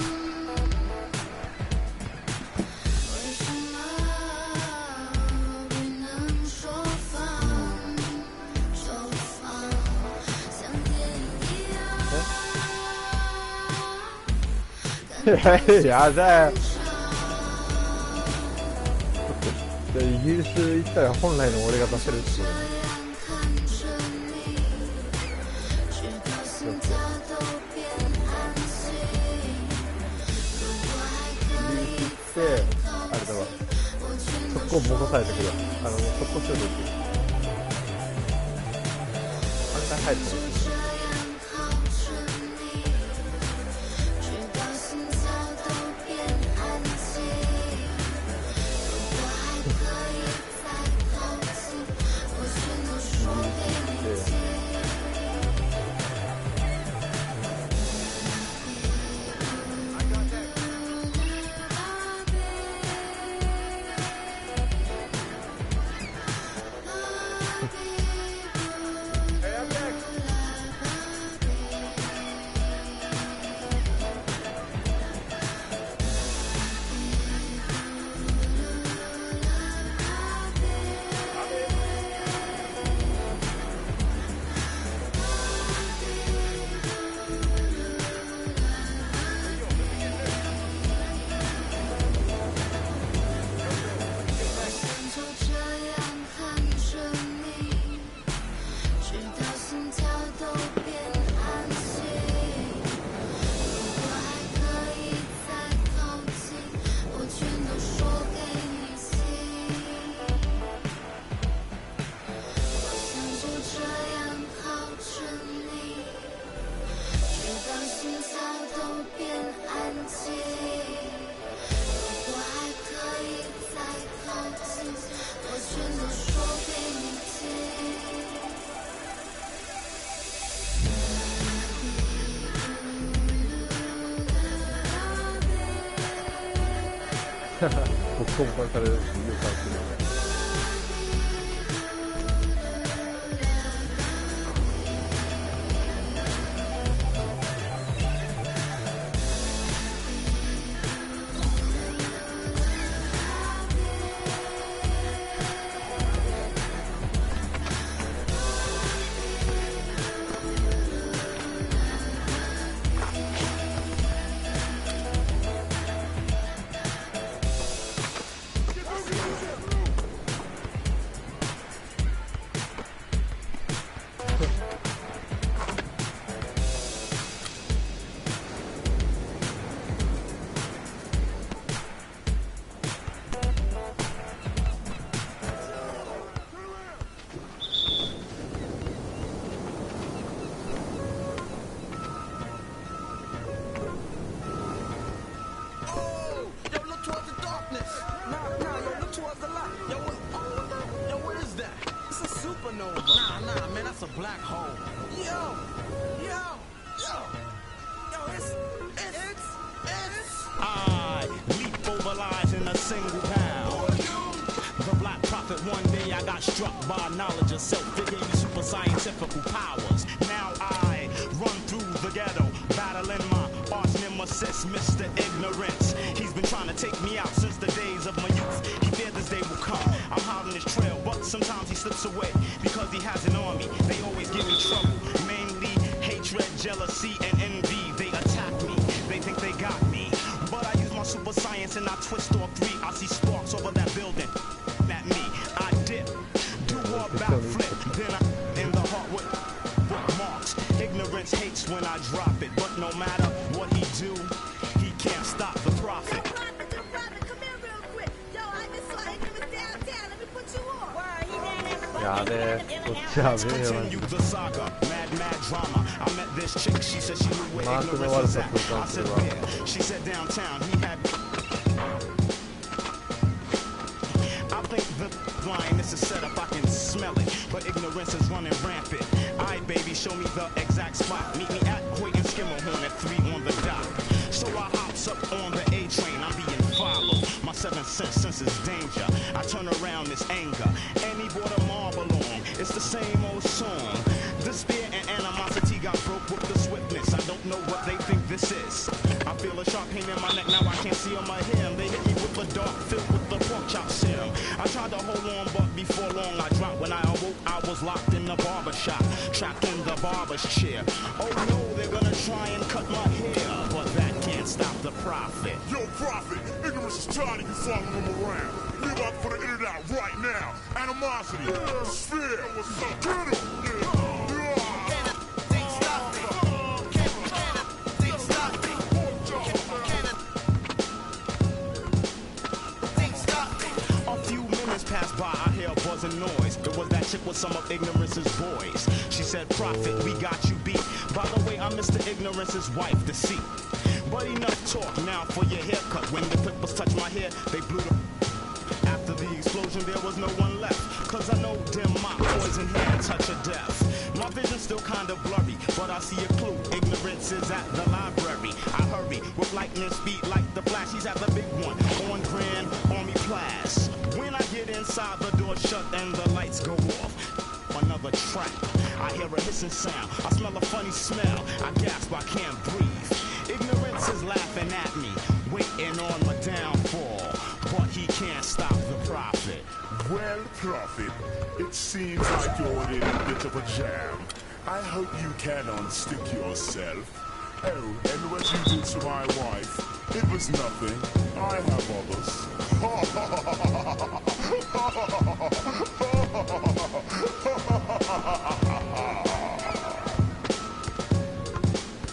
ーやだよ。イギリス行ったら本来の俺が出せるっていう。あれだわ、速攻戻されてくる。速攻しようとして案外入ると思う。ボコボコにされるっていう感じで。I leap over lies in a single bound. The black prophet, one day I got struck by knowledge of self. It gave me super scientific powers. Now I run through the ghetto, battling my arch nemesis, Mr. Ignorance. He's been trying to take me out since the days of my youth. He feared this day will come. I'm hot on his trail, but sometimes he slips away because he has an army. They always give me trouble, mainly hatred, jealousy, and envy. They attack me, they think they got me, but I use my super science and I twist off three. I see sparks over that building. At me, I dip, do a backflip, then I in the heart with bookmarks. Ignorance hates when I drop it, but no matter what he do, he can't stop the prophet. Yeah, Continue the saga, mad drama. I met this chick, she said she knew where ignorance was at. I said where? She said downtown. He had. I think the line is a setup, I can smell it, but ignorance is running rampant. I baby, show me the exact spot. Meet me at Hoyt and Skimmerhorn at 3 on the dot. So I hops up on the A train, I'm being followed. My 7th sense is danger. I turn around this anger, and he brought a marble along. It's the same old song. Despair and animosity got broke with the swiftness. I don't know what they think this is. I feel a sharp pain in my neck, now I can't see on my hem. They hit me with a dart filled with the pork chop serum. I tried to hold on, but before long I dropped. When I awoke, I was locked in the barber shop, trapped in the barber's chair. Oh no, they're gonna try and cut my hair, but that can't stop the prophet. Yo, prophet, ignorance is tired of you following him around. Live out for the internet right now. Animosity, fear, what's up? Get him! Passed by, I hear a buzzing noise. It was that chick with some of Ignorance's boys. She said, prophet, we got you beat. By the way, I'm Mr. Ignorance's wife to see. But enough talk now for your haircut. When the clippers touched my hair, they blew the... After the explosion, there was no one left. Cause I know dim my poison hair touch of death. My vision's still kind of blurry, but I see a clue. Ignorance is at the library. I hurry with lightning speed like the Flash. He's at the big one on Grand Army Place. When I get inside, the door shut and the lights go off. Another trap. I hear a hissing sound. I smell a funny smell. I gasp, I can't breathe. Ignorance is laughing at me, waiting on my downfall. But he can't stop the prophet. Well, prophet, it seems like you're in a bit of a jam. I hope you can unstick yourself. Oh, and what you did to my wife, it was nothing. I have others.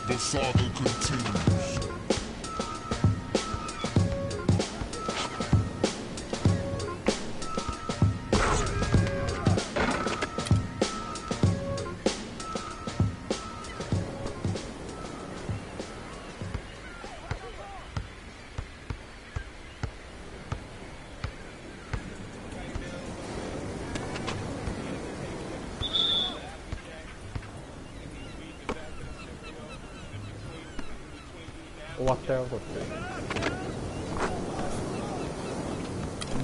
The saga continues.終わったよこっち。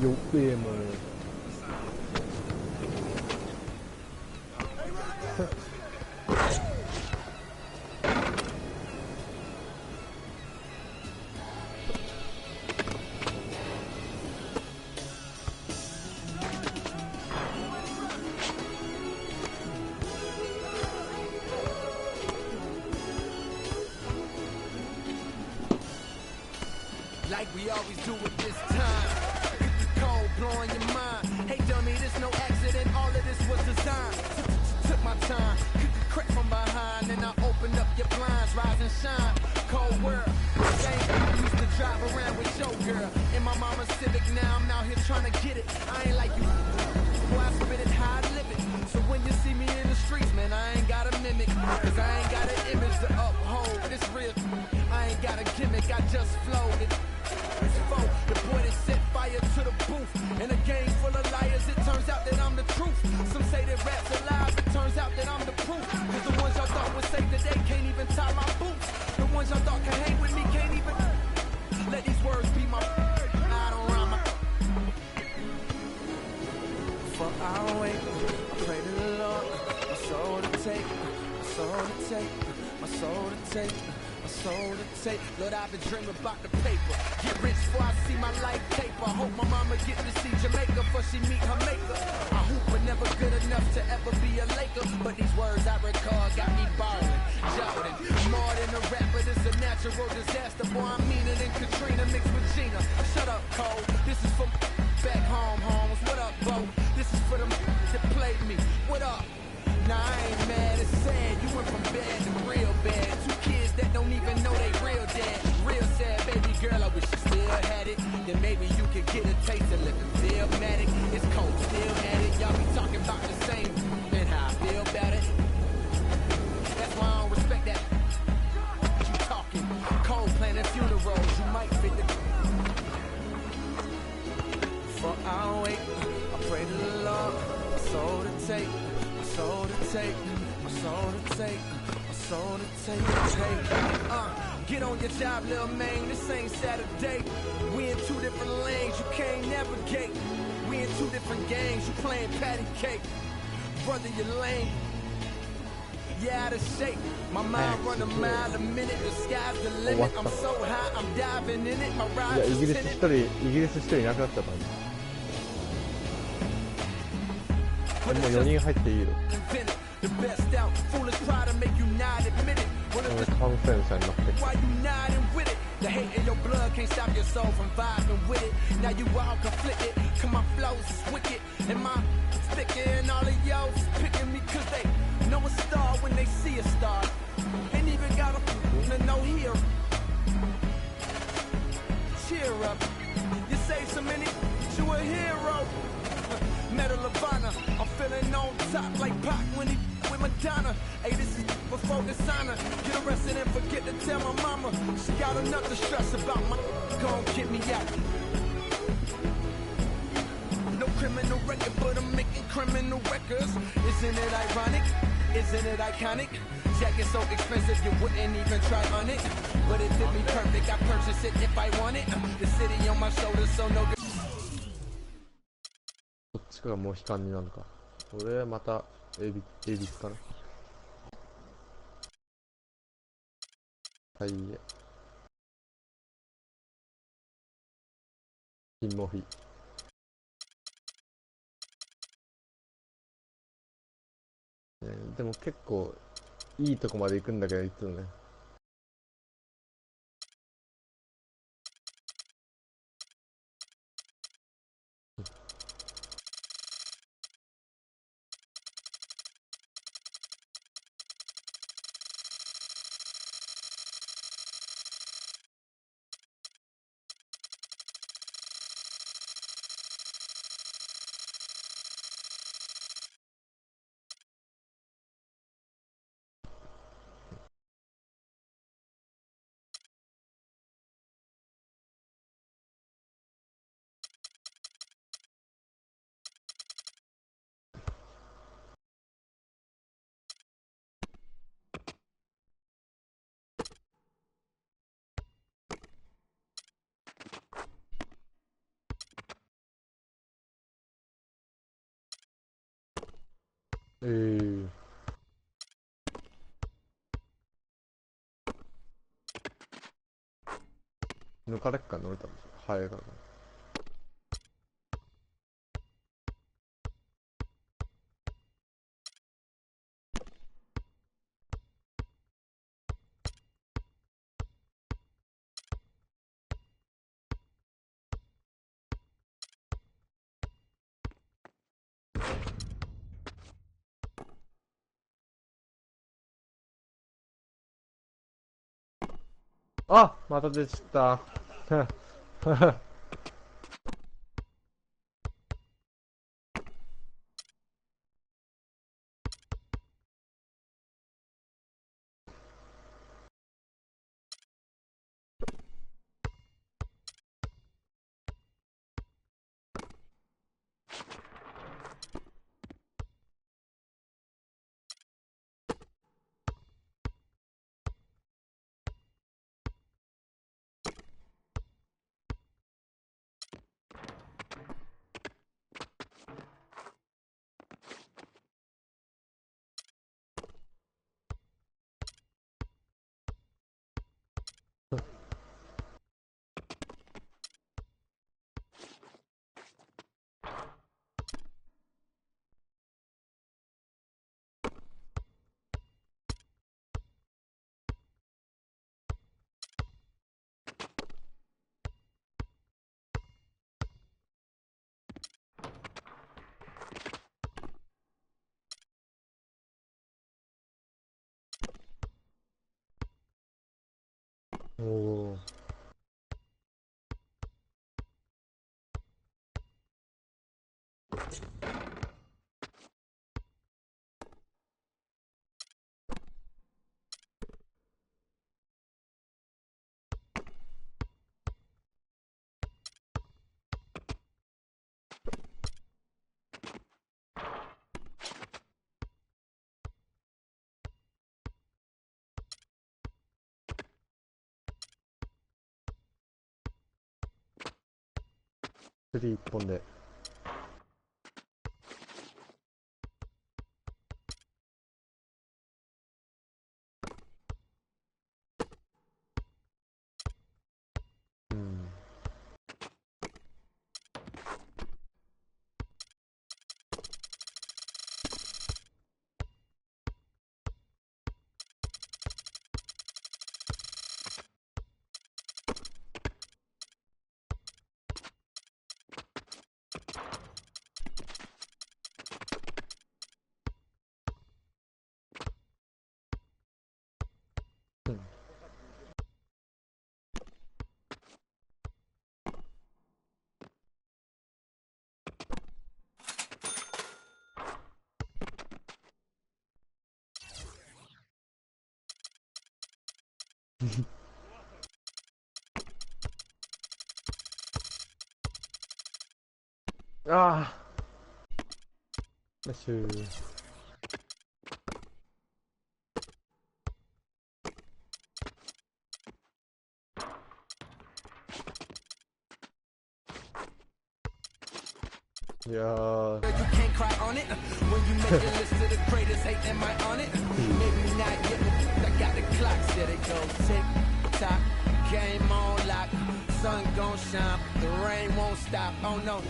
よえもう。Like we always do at this time. Cold blowing your mind. Hey dummy, this no accident. All of this was designed. Took my time. Crack from behind. And I opened up your blinds. Rise and shine. Cold world. Same used to drive around with your girl. In my mama's Civic now. I'm out here trying to get it. I ain't like you. Boy, I spit it how I live it. So when you see me in the streets, man, I ain't got a mimic. Cause I ain't got an image to uphold. It's real. I ain't got a gimmick. I just flowed it. The boy that set fire to the booth. In a game full of liars, it turns out that I'm the truth. Some say that rap's alive, it turns out that I'm the proof. Cause the ones y'all thought would save the day can't even tie my boots. The ones y'all thought can hang with me can't even let these words be my I don't rhyme my for our way. I pray to the Lord, my soul to take, my soul to take, my soul to take. Soul to take. Lord, I've been dreaming about the paper. Get rich before I see my life taper. Hope my mama get to see Jamaica before she meet her maker. I hoop but never good enough to ever be a Laker. But these words I recall got me balling. Jordan, more than a rapper, this a natural disaster. Boy, I mean it in Katrina mixed with Gina. Shut up, Cole. This is for back home, homes. What up, Bo? This is for them that played me. What up? Nah, I ain't mad, it's sad. You went from bad to real bad. Two kids that don't even know they real dad. Real sad, baby girl, I wish you still had it. Then maybe you could get a taste of living Philmatic. It's cold, still at it. Y'all be talking about the same and how I feel about it. That's why I don't respect that. You talking cold planning funerals, you might fit the for our wait. I pray to the Lord, my soul to take. Soul to take, my soul to take, my soul to take. Get on your job, little man. This ain't Saturday. We in two different lanes. You can't navigate. We in two different games. You playing patty cake, brother. You lame. Yeah, out of shape. My mind run a mile a minute. The sky's the limit. I'm so high. I'm diving in it. My いや、 ride イギ is リス一人、イギリス一人いなくなっちゃったんで。もう4人入っていいよ。The best out, foolish pride to make you not admit it. Why you nodding with it? The hate in your blood can't stop your soul from vibing with it. Now you all conflicted, cause my flows is wicked. And my sticker and all of y'all picking me cause they know a star when they see a star. Ain't even got a no here. Cheer up, you saved so many, you a hero. Medal of Honor, I'm feeling on top like Pac when he with Madonna. Hey, this is before dishonor. Get arrested and forget to tell my mama. She got enough to stress about my gon' get me out. No criminal record, but I'm making criminal records. Isn't it ironic? Isn't it iconic? Jacket so expensive you wouldn't even try on it. But it did me perfect, I purchased it if I want it. The city on my shoulders, so no good. こっちがもう悲観になるのか。俺はまたエビスかな。はいえ。金モフィ。でも結構いいとこまで行くんだけどいつもね。抜かれっか乗れたんですよ。ハエが。あ、また出ちゃった。おお。スリー1本で。うん。ああ。よしゅー。いやー。You can't cry on it when you make a list of the greatest. Hate am I on it? Maybe not yet, but I got the clock set. It goes tick tock, game on lock. Sun gon' shine, the rain won't stop. Oh no.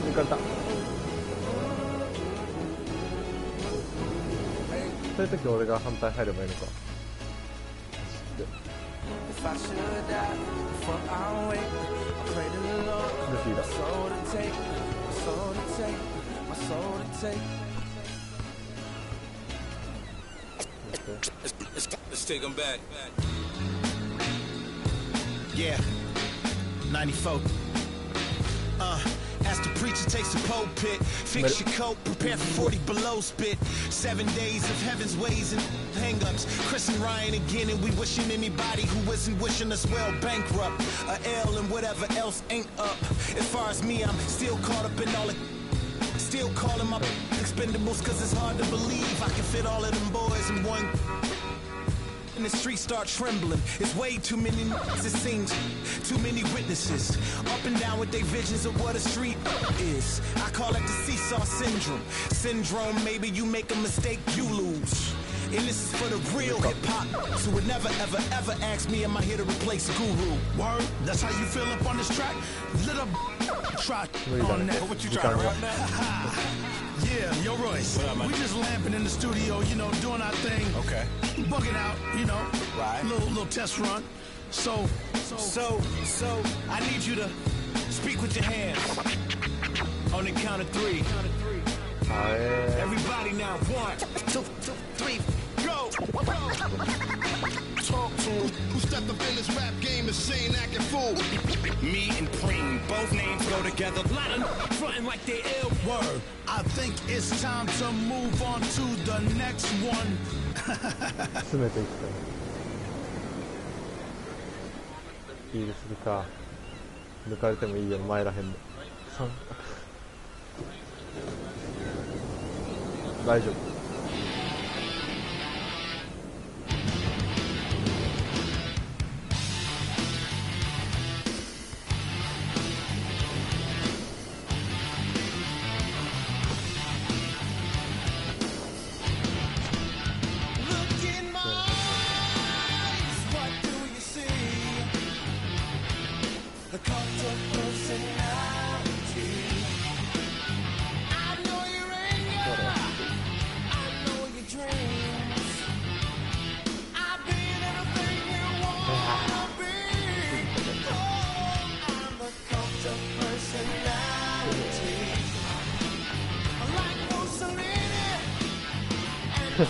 抜かれた。そういう時俺が反対入ればいいのか。If I should die before I wake, I pray to the Lord. My soul to take, my soul to take, my soul to take. Let's take them back. Yeah, 94. As the preacher takes the pulpit, fix your coat, prepare for 40 below spit. 7 days of heaven's ways and hang-ups. Chris and Ryan again, and we wishing anybody who isn't wishing us well bankrupt. A L and whatever else ain't up. As far as me, I'm still caught up in all the... Still calling my expendables, cause it's hard to believe I can fit all of them boys in one... and the streets start trembling. It's way too many it seems. Too many witnesses. Up and down with their visions of what a street is. I call it the seesaw syndrome. Syndrome, maybe you make a mistake, you lose. And this is for the real hip-hop. So would never, ever, ever ask me, am I here to replace Guru? Word, that's how you feel up on this track? Little try on that. What you trying to rap now? Yeah, yo Royce, we just lamping in the studio, you know, doing our thing. Okay. Bugging out, you know. Right. Little test run. So I need you to speak with your hands. On the count of 3. Everybody now, 1, 2, 3, go! talk to him. Who stepped up in this rap game and saying acting fool? Me and Preem, both names go together. Lot of frontin' like they ill. Word. I think it's time to move on to the next one. 詰めていくといいでするか抜かれてもいいよ前らへんで大丈夫身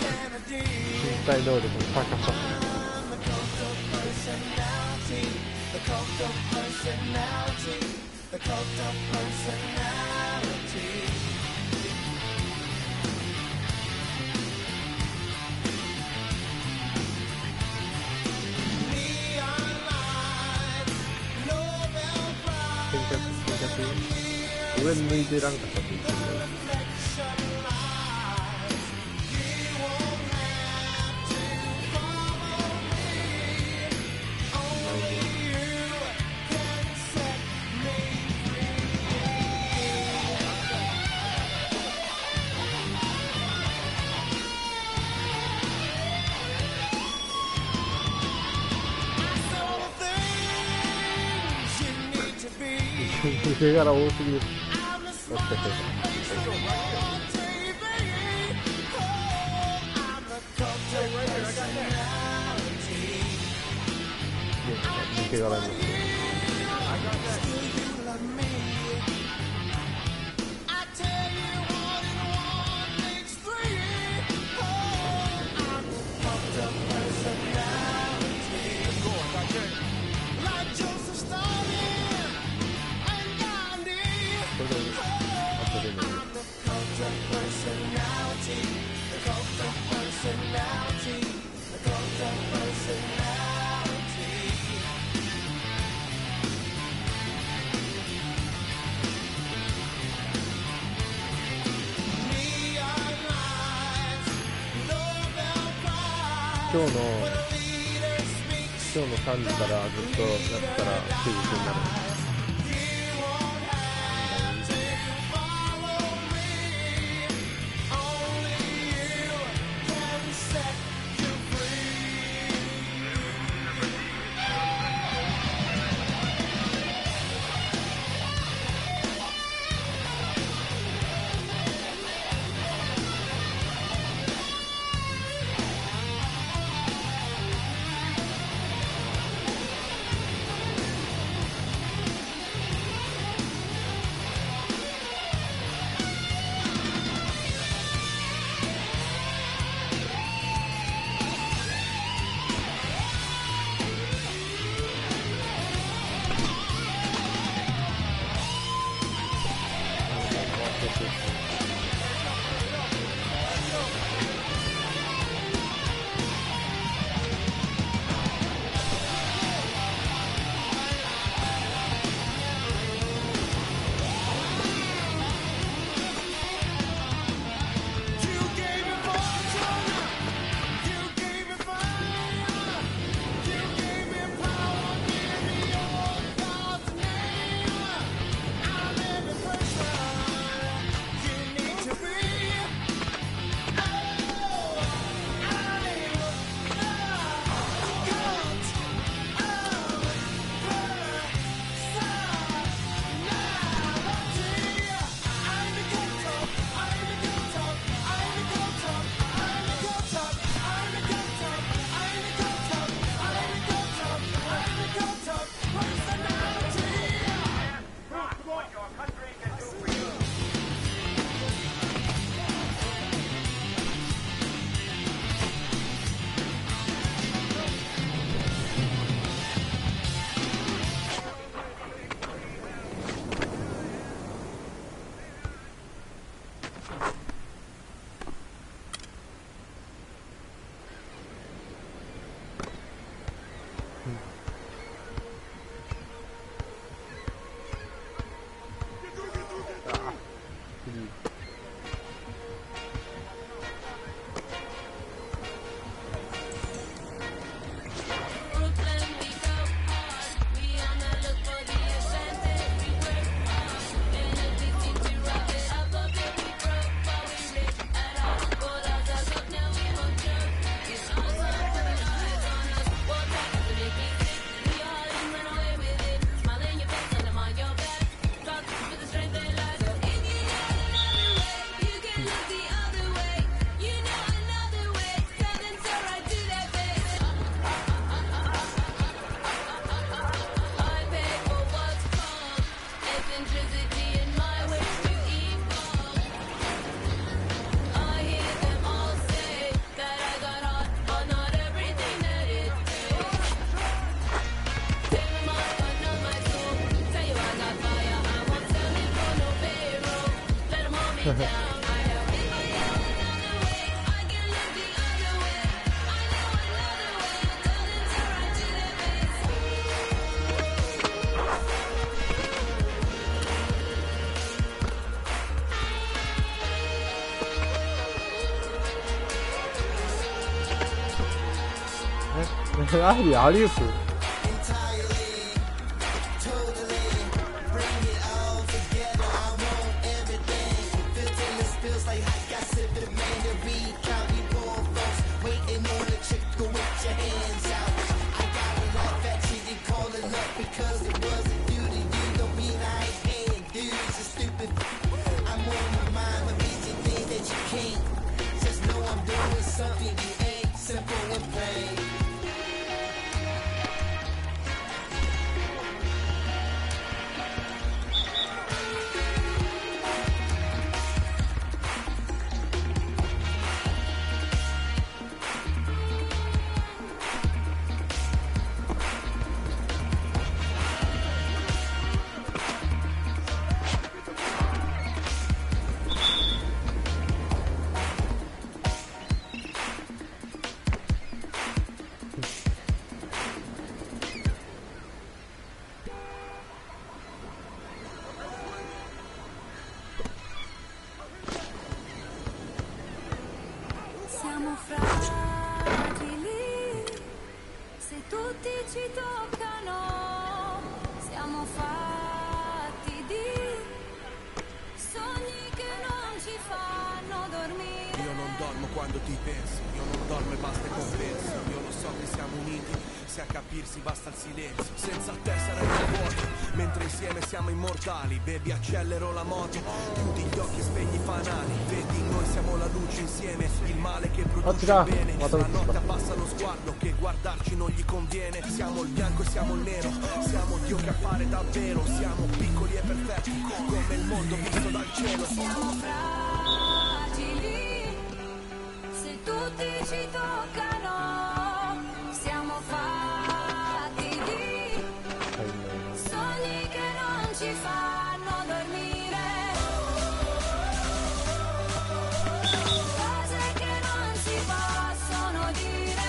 体能力の高さ上に抜いてなんかさって言ってる抜け殻多すぎです抜け殻に今日の3時からずっとやったら休日になるアリアリウープSiamo fragili, se tutti ci toccano, siamo fatti di sogni che non ci fanno dormire. Io non dormo quando ti penso, io non dormo e basta e compenso. Io lo so che siamo uniti, se a capirsi basta il silenzio. Senza te sarei un vuoto, mentre insieme siamo immortali. Baby, accelero la moto, chiudi gli occhi e spegni i fanali. Vedi, noi siamo la luce insieme, il male che produce il bene. La notte abbassa lo sguardo, che guardarci non gli conviene. Siamo il bianco e siamo il nero, siamo Dio che appare davvero. Siamo piccoli e perfetti, come il mondo visto dal cielo. Siamo fragili, se tutti ci toccano, siamo fatti di sogni che non ci fanno dormire, cose che non si possono dire.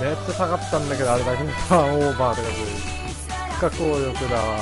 めっちゃ下がったんだけど、あれだけのターンオーバーとかで不可抗力だわ。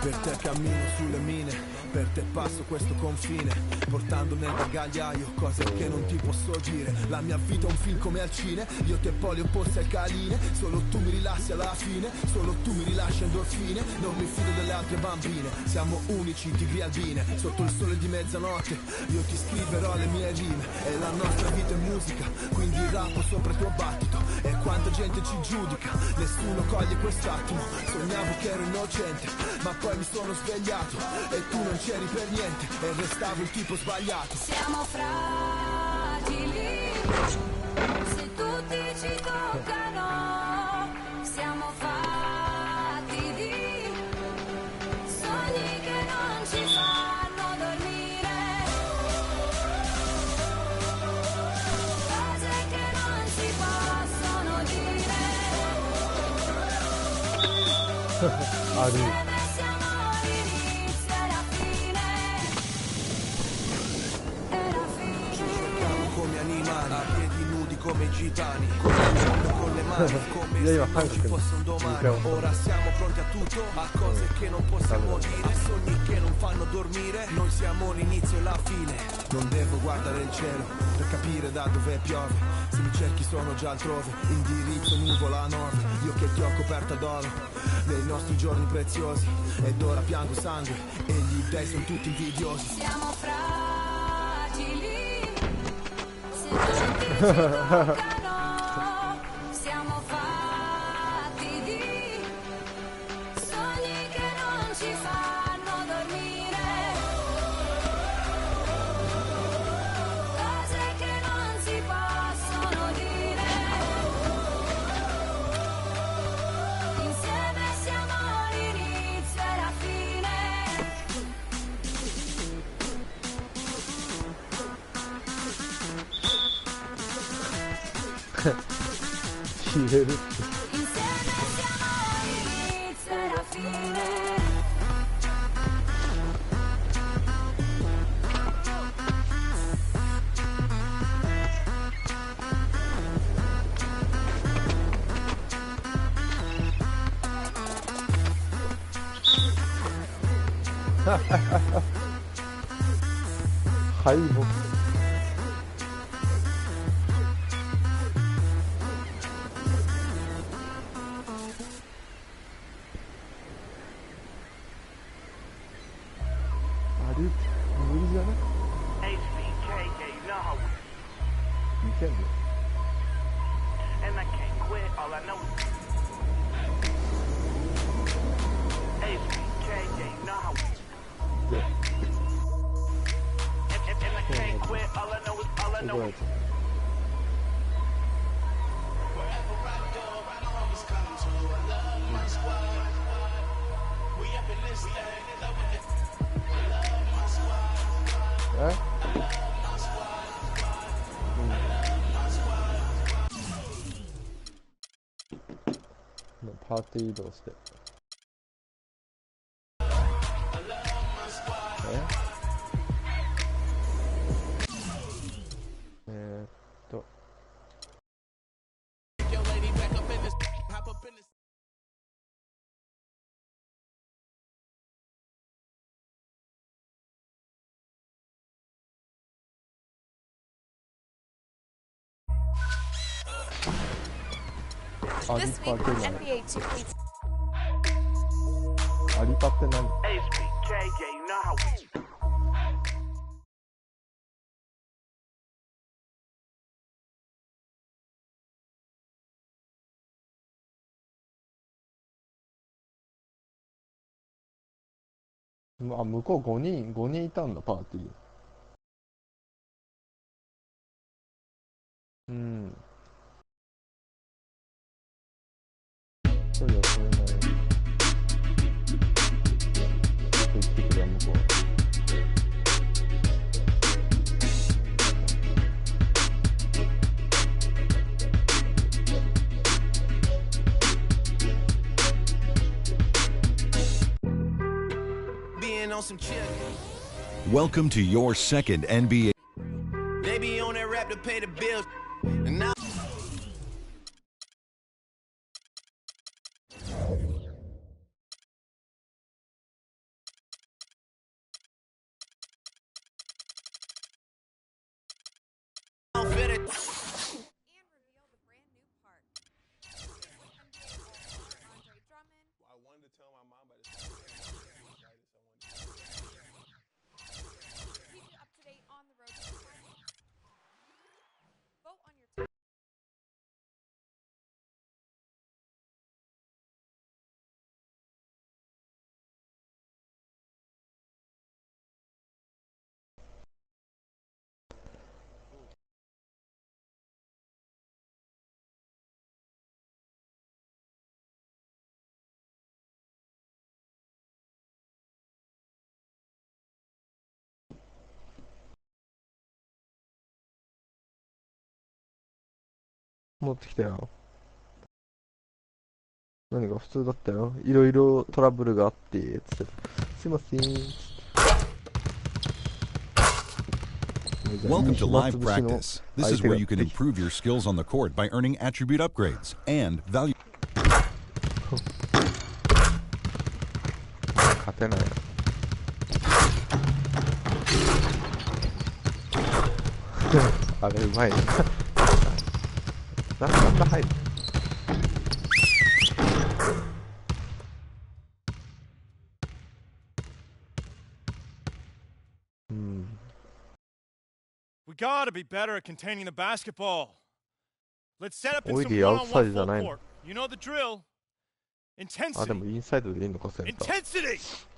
Per te cammino sulle mine, per te passo questo confine, portando nel bagagliaio cose che non ti posso dire. La mia vita è un film come al cine, io te poi opposti al caline. Solo tu mi rilassi alla fine, solo tu mi rilasci endorfine. Non mi fido delle altre bambine, siamo unici, tigri albine. Sotto il sole di mezzanotte, io ti scriverò le mie rime. E la nostra vita è musica, quindi rappo sopra il tuo battito. E quanta gente ci giudica, nessuno coglie quest'attimo. Sognavo che ero innocente, ma poi mi sono svegliato e tu non c'eri per niente e restavo il tipo sbagliato. Siamo fragili, se tutti ci toccano, siamo fatti di sogni che non ci fanno dormire, cose che non si possono dire. Ari come gitani, con le mani, come se non ci fosse un domani. Ora siamo pronti a tutto, a cose che non possiamo dire, a sogni che non fanno dormire. Noi siamo l'inizio e la fine. Non devo guardare il cielo per capire da dove piove. Se mi cerchi sono già altrove, indirizzo nuvola 9. Io che ti ho coperta d'oro nei nostri giorni preziosi, ed ora piango sangue e gli dei sono tutti invidiosi. Siamo fragili, se tutti ci toccano, siamo fatti di sogni che non ci fanno dormire, cose che non si possono dire. Insieme siamo l'inizio e la fine. 入れるって。敗北。あれ無理じゃね？いけんの？覚えて。パーティー移動して。アリパって何？アリパって何？あ、向こう5人いたんだ、パーティー。うん。一人はそれなりに。言ってくれよ、向こう。Welcome to your second NBA. They be on that rap to pay the bills. And now持ってきたよ。何が普通だったよ。いろいろトラブルがあって、つって。すいません。Welcome to live practice. This is where you can improve your skills on the court by earning attribute upgrades and value. 勝てない。あれうまいな。なんだ入る。We gotta be better at containing the basketball. Let's set up in some Oily outside one-on-one じゃ full ないの。 court. You know the drill. あ、でも Intensity. インサイドでいいのか、センター。 Intensity.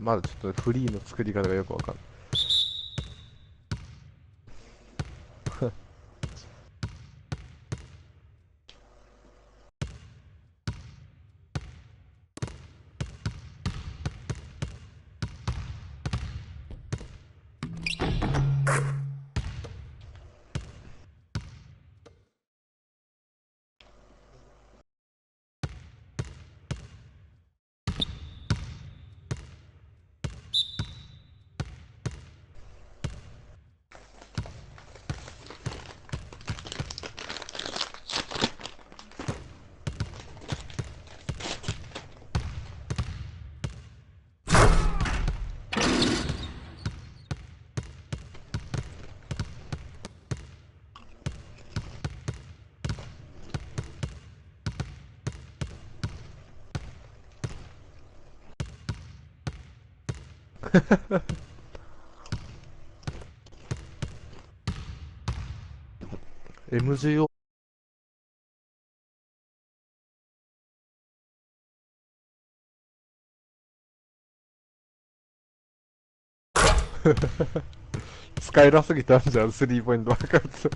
まだちょっとフリーの作り方がよくわかんない。MGO 使えなすぎたんじゃん、スリーポイントばっかつ。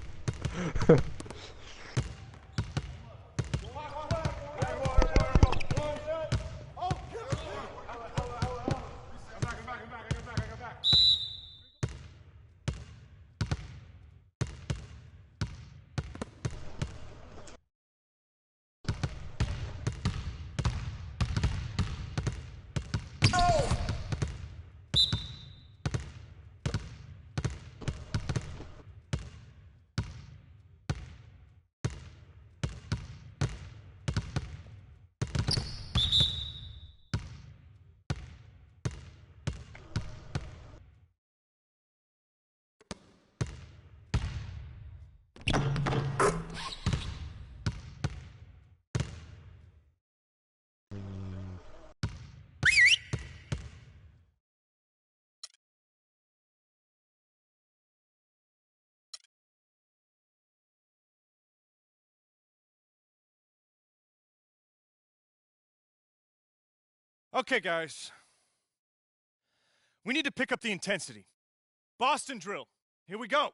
Okay, guys. We need to pick up the intensity. Boston drill. Here we go.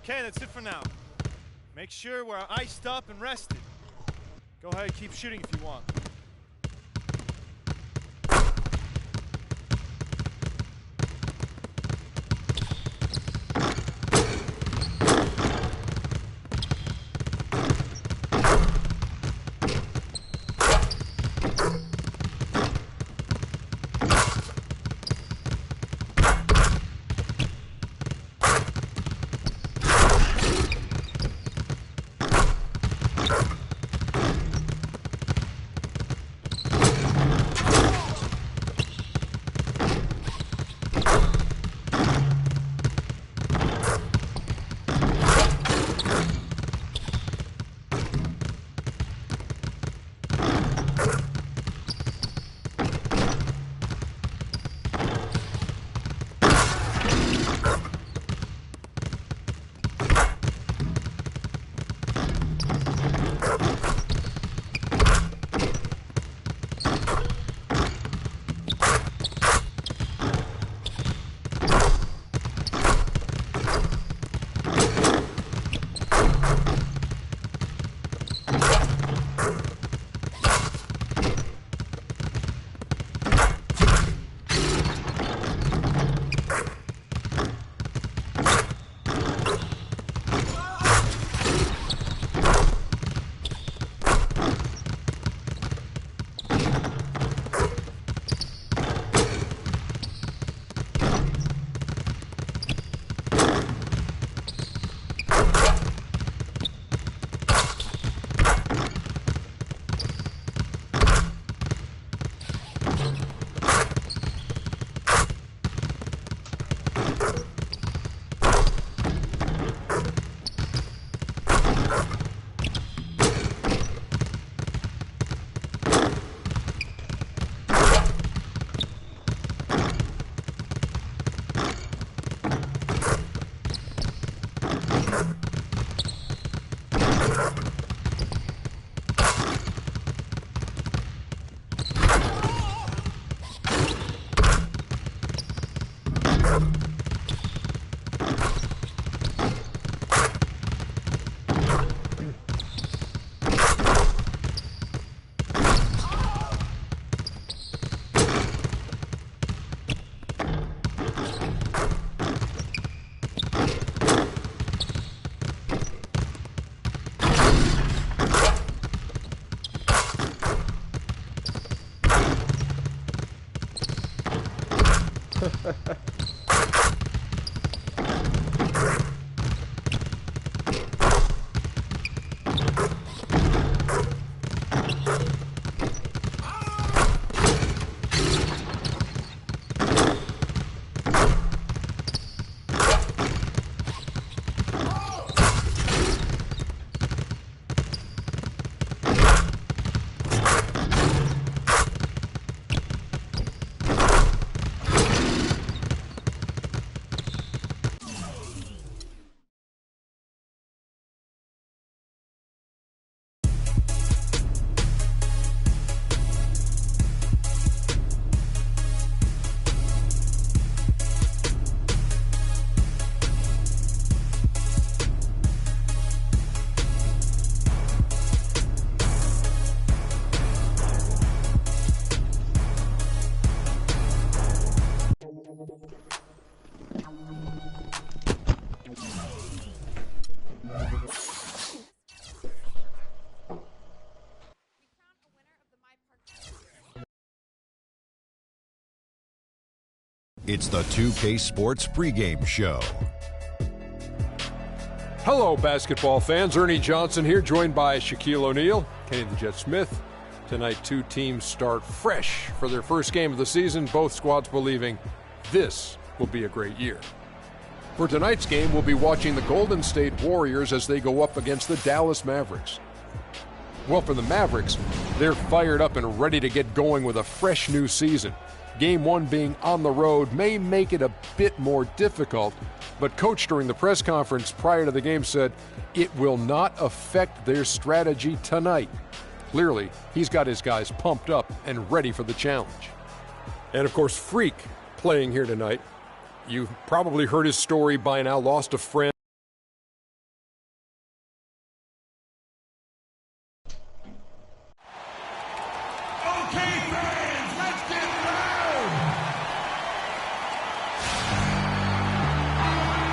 Okay, that's it for now. Make sure we're iced up and rested. Go ahead, keep shooting if you want. It's the 2K Sports pregame show. Hello, basketball fans. Ernie Johnson here, joined by Shaquille O'Neal, Kenny the Jet Smith. Tonight, two teams start fresh for their first game of the season, both squads believing this will be a great year. For tonight's game, we'll be watching the Golden State Warriors as they go up against the Dallas Mavericks. Well, for the Mavericks, they're fired up and ready to get going with a fresh new season. Game one being on the road may make it a bit more difficult, but Coach during the press conference prior to the game said it will not affect their strategy tonight. Clearly, he's got his guys pumped up and ready for the challenge. And of course, Freak playing here tonight. You've probably heard his story by now, lost a friend.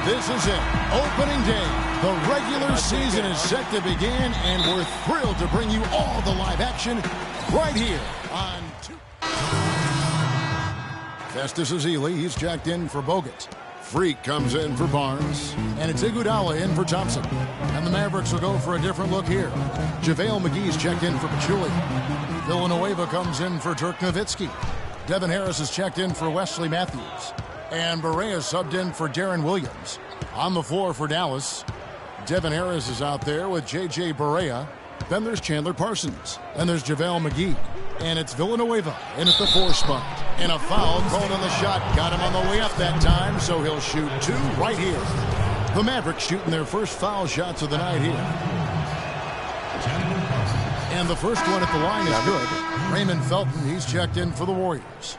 This is it. Opening day. The regular season is set to begin, and we're thrilled to bring you all the live action right here on Festus Ezeli. He's checked in for Bogut. Freak comes in for Barnes. And it's Iguodala in for Thompson. And the Mavericks will go for a different look here. JaVale McGee's checked in for Pachulia. Villanueva comes in for Dirk Nowitzki. Devin Harris is checked in for Wesley Matthews. And Barea subbed in for Darren Williams. On the floor for Dallas, Devin Harris is out there with J.J. Barea. Then there's Chandler Parsons. And there's JaVale McGee. And it's Villanueva in at the 4 spot. And a foul called on the shot. Got him on the way up that time, so he'll shoot 2 right here. The Mavericks shooting their first foul shots of the night here. And the first one at the line is good. Raymond Felton, he's checked in for the Warriors.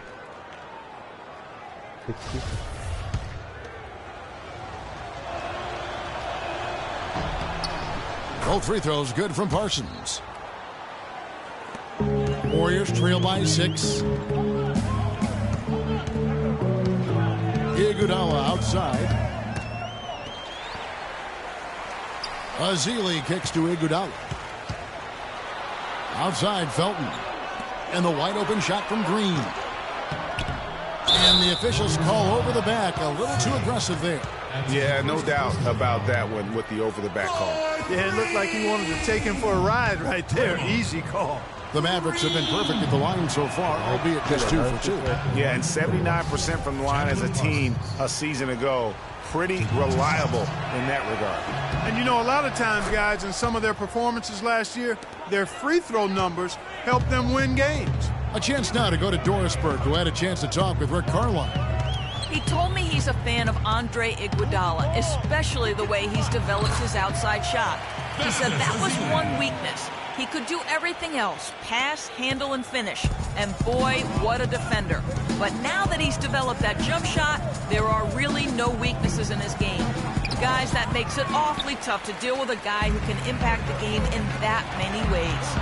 Both free throws good from Parsons. Warriors trail by 6. Iguodala outside. Ezeli kicks to Iguodala. Outside Felton. And the wide open shot from Green. And the officials call over the back. A little too aggressive there. Yeah, no doubt about that one with the over-the-back call. Yeah, it looked like he wanted to take him for a ride right there. Easy call. The Mavericks have been perfect at the line so far, albeit just 2 for 2. Yeah, and 79% from the line as a team a season ago. Pretty reliable in that regard. And you know, a lot of times, guys, in some of their performances last year, their free throw numbers helped them win games. A chance now to go to Dorisburg, who had a chance to talk with Rick Carlisle. He told me he's a fan of Andre Iguodala, especially the way he's developed his outside shot. He said that was one weakness. He could do everything else, pass, handle, and finish. And boy, what a defender. But now that he's developed that jump shot, there are really no weaknesses in his game. Guys, that makes it awfully tough to deal with a guy who can impact the game in that many ways.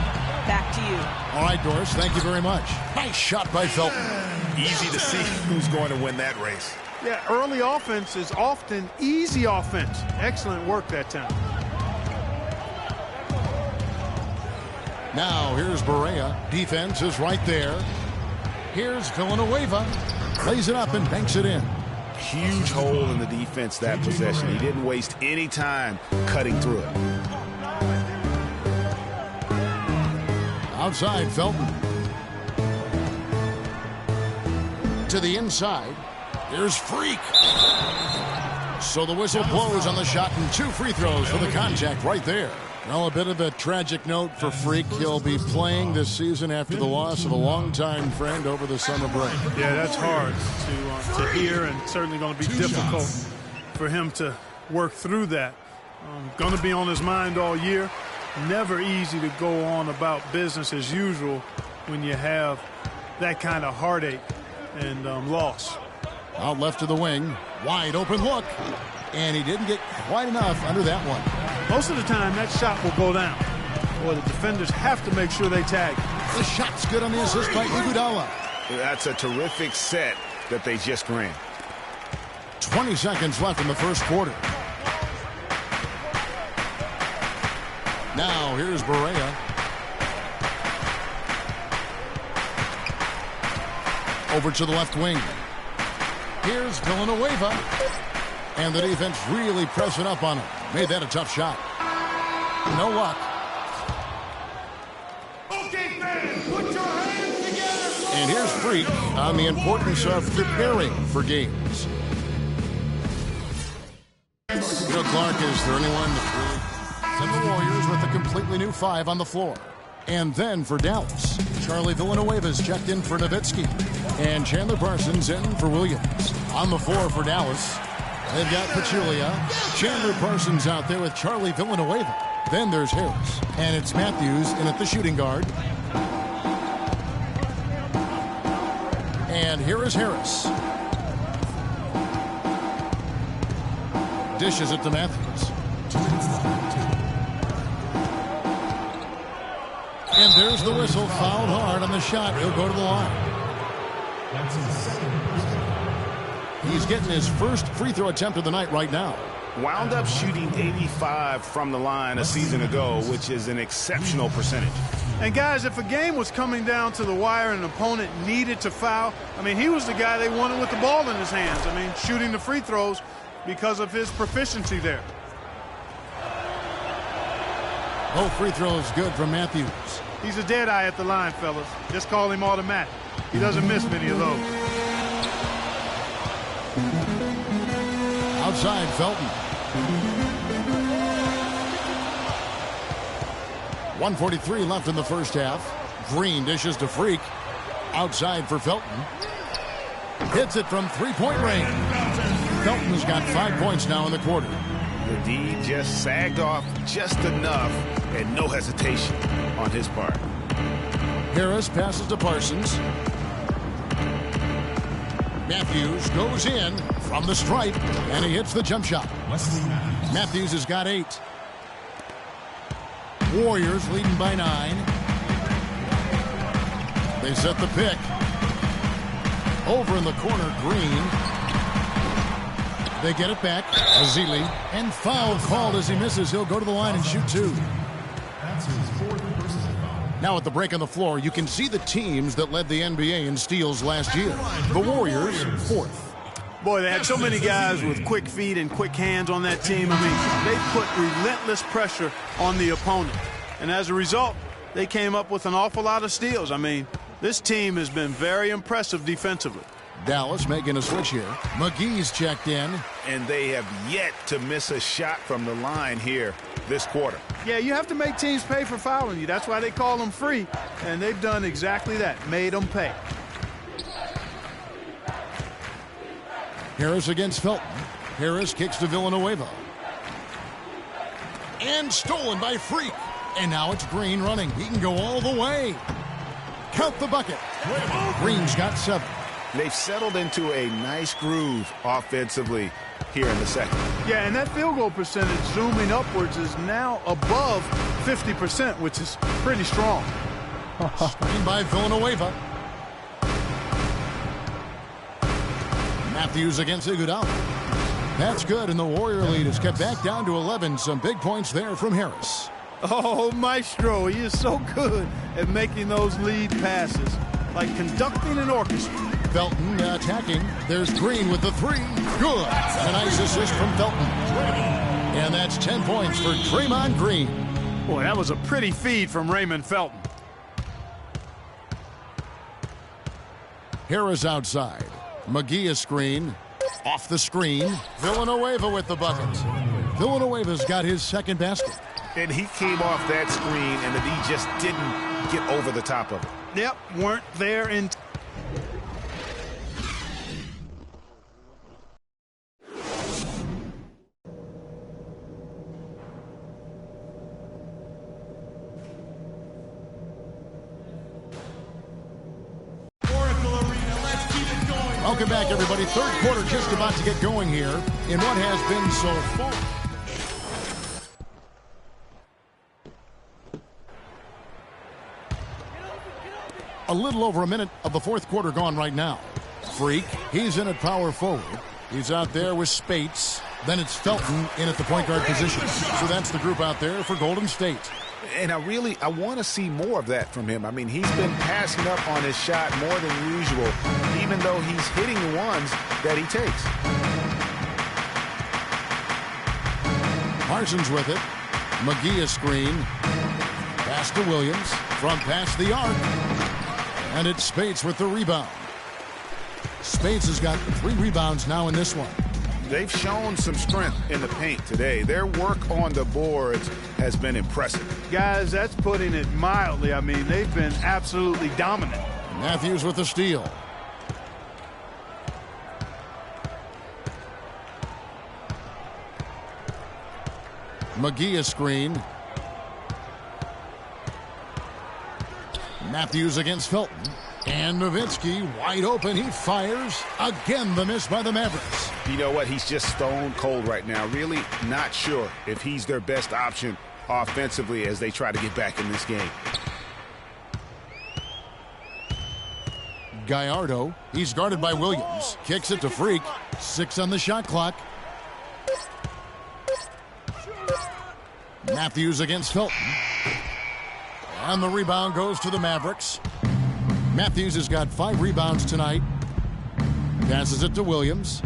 Back to you. All right, Doris, thank you very much. Nice shot by Felton. Easy to see who's going to win that race. Yeah, early offense is often easy offense. Excellent work that time. Now, here's Barea. Defense is right there. Here's Villanueva. Lays it up and banks it in. Huge hole in the defense that possession. He didn't waste any time cutting through it. Outside, Felton. To the inside. Here's Freak. So the whistle blows on the shot and 2 free throws for the contact right there. Well, a bit of a tragic note for Freak. He'll be playing this season after the loss of a longtime friend over the summer break. Yeah, that's hard to hear, and certainly going to be difficult for him to work through that. Going to be on his mind all year. Never easy to go on about business as usual when you have that kind of heartache and loss. Out left to the wing. Wide open look. And he didn't get quite enough under that one. Most of the time, that shot will go down. Boy, the defenders have to make sure they tag. The shot's good on the assist by Iguodala. That's a terrific set that they just ran. 20 seconds left in the first quarter. Now, here's Barea. Over to the left wing. Here's Villanueva. And the defense really pressing up on him. Made that a tough shot. No luck. Okay, fans, put your hands together. And here's Freak on the importance of preparing for games. Joe Clark is the only one that really sent the Warriors with a completely new 5 on the floor. And then for Dallas, Charlie Villanueva's checked in for Nowitzki. And Chandler Parsons in for Williams. On the floor for Dallas, they've got Pachulia. Chandler Parsons out there with Charlie Villanueva. Then there's Harris. And it's Matthews in at the shooting guard. And here is Harris. Dishes it to Matthews. And there's the whistle. Fouled hard on the shot. He'll go to the line. He's He's getting his first free throw attempt of the night right now. Wound up shooting 85 from the line a season ago, which is an exceptional percentage. And guys, if a game was coming down to the wire and an opponent needed to foul, I mean, he was the guy they wanted with the ball in his hands. I mean, shooting the free throws because of his proficiency there. Both free throws good from Matthews. He's a dead eye at the line, fellas. Just call him automatic. He doesn't miss many of those. Outside, Felton. 1:43 left in the first half. Green dishes to Freak. Outside for Felton. Hits it from three-point range. Felton's got 5 points now in the quarter. The D just sagged off just enough and no hesitation on his part. Harris passes to Parsons. Matthews goes in from the stripe, and he hits the jump shot. Matthews has got 8. Warriors leading by 9. They set the pick. Over in the corner, Green. They get it back. Azili. And foul called as he misses. He'll go to the line and shoot 2. That's his 4th personal foul. Now at the break on the floor, you can see the teams that led the NBA in steals last year. The Warriors, 4th. Boy, they had so many guys with quick feet and quick hands on that team. I mean, they put relentless pressure on the opponent. And as a result, they came up with an awful lot of steals. I mean, this team has been very impressive defensively. Dallas making a switch here. McGee's checked in. And they have yet to miss a shot from the line here this quarter. Yeah, you have to make teams pay for fouling you. That's why they call them free. And they've done exactly that, made them pay. Harris against Felton. Harris kicks to Villanueva. And stolen by Freak. And now it's Green running. He can go all the way. Count the bucket. Green's got 7. They've settled into a nice groove offensively here in the second. Yeah, and that field goal percentage zooming upwards is now above 50%, which is pretty strong. Screen by Villanueva. Matthews against Iguodala. That's good, and the Warrior lead is kept back down to 11. Some big points there from Harris. Oh, Maestro, he is so good at making those lead passes, like conducting an orchestra. Felton attacking. There's Green with the 3. Good. A nice assist from Felton. And that's 10 points for Draymond Green. Boy, that was a pretty feed from Raymond Felton. Harris outside. McGee a screen. Off the screen. Villanueva with the bucket. Villanueva's got his second basket. And he came off that screen, and the D just didn't get over the top of it. Yep, weren't there in... Welcome back, everybody. Third quarter just about to get going here in what has been so far. A little over a minute of the fourth quarter gone right now. Freak, he's in at power forward. He's out there with Spates. Then it's Felton in at the point guard position. So that's the group out there for Golden State. And I want to see more of that from him. I mean, he's been passing up on his shot more than usual, even though he's hitting the ones that he takes. Parsons with it. McGee a screen. Pass to Williams. From past the arc. And it's Spates with the rebound. Spates has got 3 rebounds now in this one. They've shown some strength in the paint today. Their work on the boards has been impressive. Guys, that's putting it mildly. I mean, they've been absolutely dominant. Matthews with the steal. McGee a screen. Matthews against Felton. And Nowitzki wide open. He fires. Again, the miss by the Mavericks. You know what? He's just stone cold right now. Really not sure if he's their best option offensively as they try to get back in this game. Gallardo. He's guarded by Williams. Kicks it to Freak. 6 on the shot clock. Matthews against Felton. And the rebound goes to the Mavericks. Matthews has got 5 rebounds tonight. Passes it to Williams.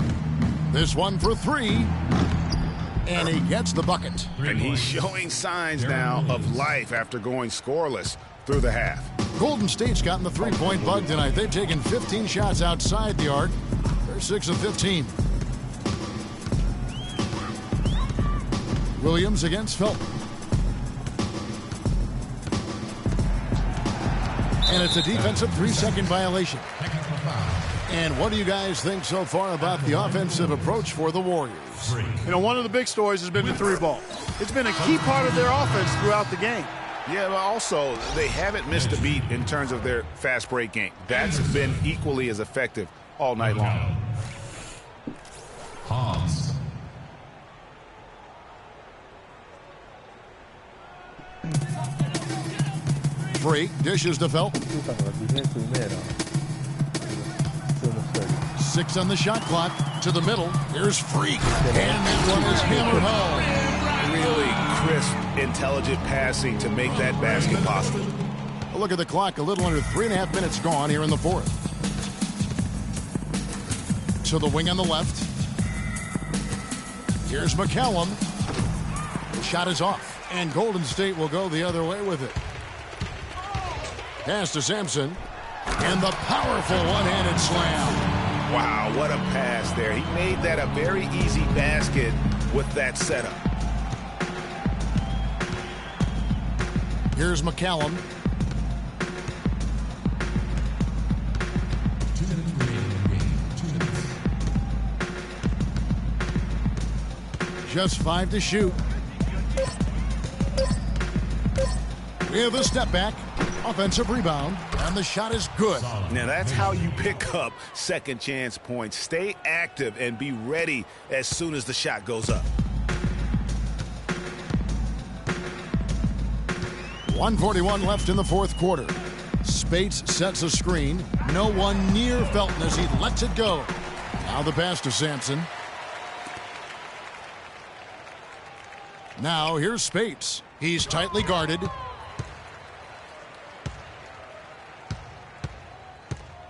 This one for 3. And he gets the bucket. And he's showing signs now of life after going scoreless through the half. Golden State's gotten the three-point bug tonight. They've taken 15 shots outside the arc. They're 6 of 15. Williams against Felton. And it's a defensive 3-second violation. And what do you guys think so far about the offensive approach for the Warriors? You know, one of the big stories has been the 3-ball. It's been a key part of their offense throughout the game. Yeah, but also they haven't missed a beat in terms of their fast break game. That's been equally as effective all night long. Hans. Free dishes to Felton. 6 on the shot clock. To the middle. Here's Freak. And that one is hammered home. Really crisp, intelligent passing to make that basket possible. A look at the clock. A little under 3.5 minutes gone here in the fourth. To the wing on the left. Here's McCallum. The shot is off. And Golden State will go the other way with it. Pass to Sampson. And the powerful one-handed slam. Wow, what a pass there. He made that a very easy basket with that setup. Here's McCallum. Just 5 to shoot. We have a step back. Offensive rebound. And the shot is good. Now that's how you pick up second chance points. Stay active and be ready as soon as the shot goes up. 1:41 left in the fourth quarter. Spates sets a screen. No one near Felton as he lets it go. Now the pass to Sampson. Now here's Spates. He's tightly guarded.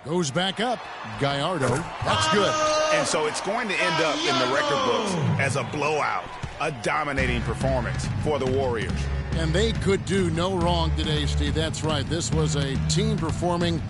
Goes back up. Gallardo. That's good. And so it's going to end up in the record books as a blowout, a dominating performance for the Warriors. And they could do no wrong today, Steve. That's right. This was a team performing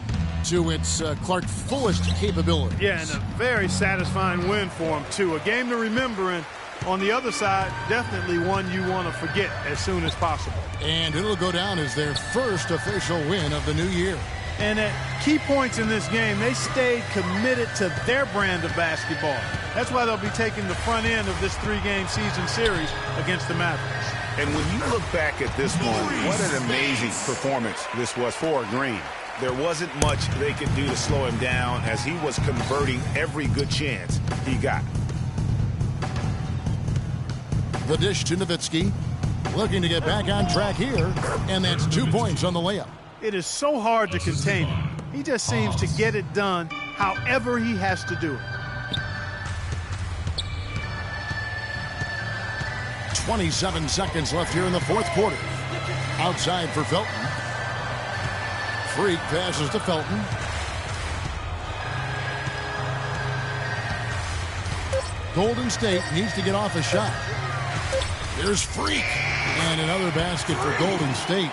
to its Clark fullest capabilities. Yeah, and a very satisfying win for them, too. A game to remember, and on the other side, definitely one you want to forget as soon as possible. And it'll go down as their first official win of the new year. And at key points in this game, they stayed committed to their brand of basketball. That's why they'll be taking the front end of this 3-game season series against the Mavericks. And when you look back at this one, what an amazing performance this was for Green. There wasn't much they could do to slow him down as he was converting every good chance he got. The dish to Nowitzki. Looking to get back on track here. And that's 2 points on the layup. It is so hard to contain him. He just seems to get it done however he has to do it. 27 seconds left here in the fourth quarter. Outside for Felton. Freak passes to Felton. Golden State needs to get off a shot. Here's Freak. And another basket for Golden State.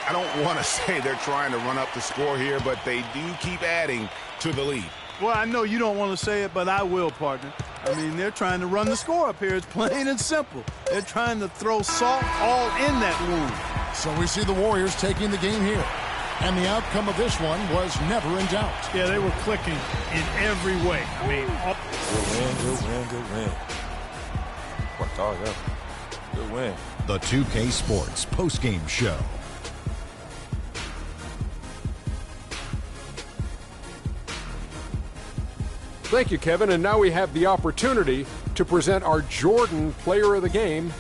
I don't want to say they're trying to run up the score here, but they do keep adding to the lead. Well, I know you don't want to say it, but I will, partner. I mean, they're trying to run the score up here. It's plain and simple. They're trying to throw salt all in that wound. So we see the Warriors taking the game here. And the outcome of this one was never in doubt. Yeah, they were clicking in every way. I mean, Good win. Worked all up. Good win. The 2K Sports postgame show. Thank you, Kevin. And now we have the opportunity to present our Jordan Player of the Game,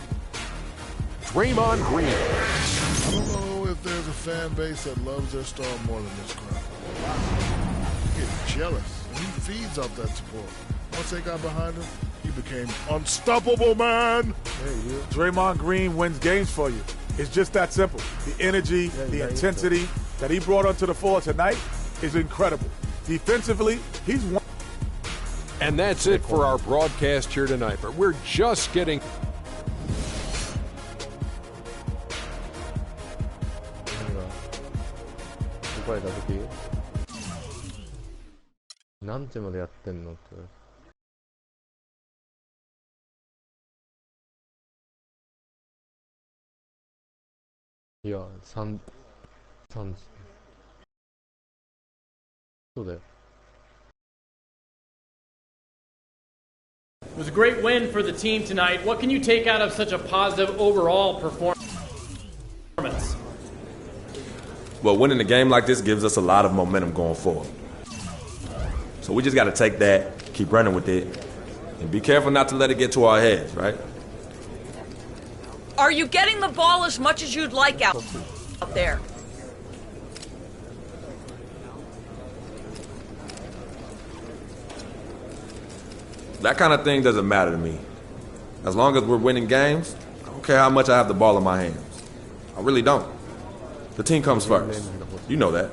Draymond Green. I don't know if there's a fan base that loves their star more than this crowd. I get jealous. When you feeds off that support. Once they got behind him, he became unstoppable, man. Draymond Green wins games for you. It's just that simple. The energy, the intensity that he brought onto the floor tonight is incredible. Defensively, he's one. And that's it for our broadcast here tonight. But we're just getting.何時までやってんのって。いや、3時。そうだよ。It was a great win for the team tonight. What can you take out of such a positive overall performance? Well, winning a game like this gives us a lot of momentum going forward. So we just got to take that, keep running with it, and be careful not to let it get to our heads, right? Are you getting the ball as much as you'd like out there? That kind of thing doesn't matter to me. As long as we're winning games, I don't care how much I have the ball in my hands. I really don't. The team comes first. You know that.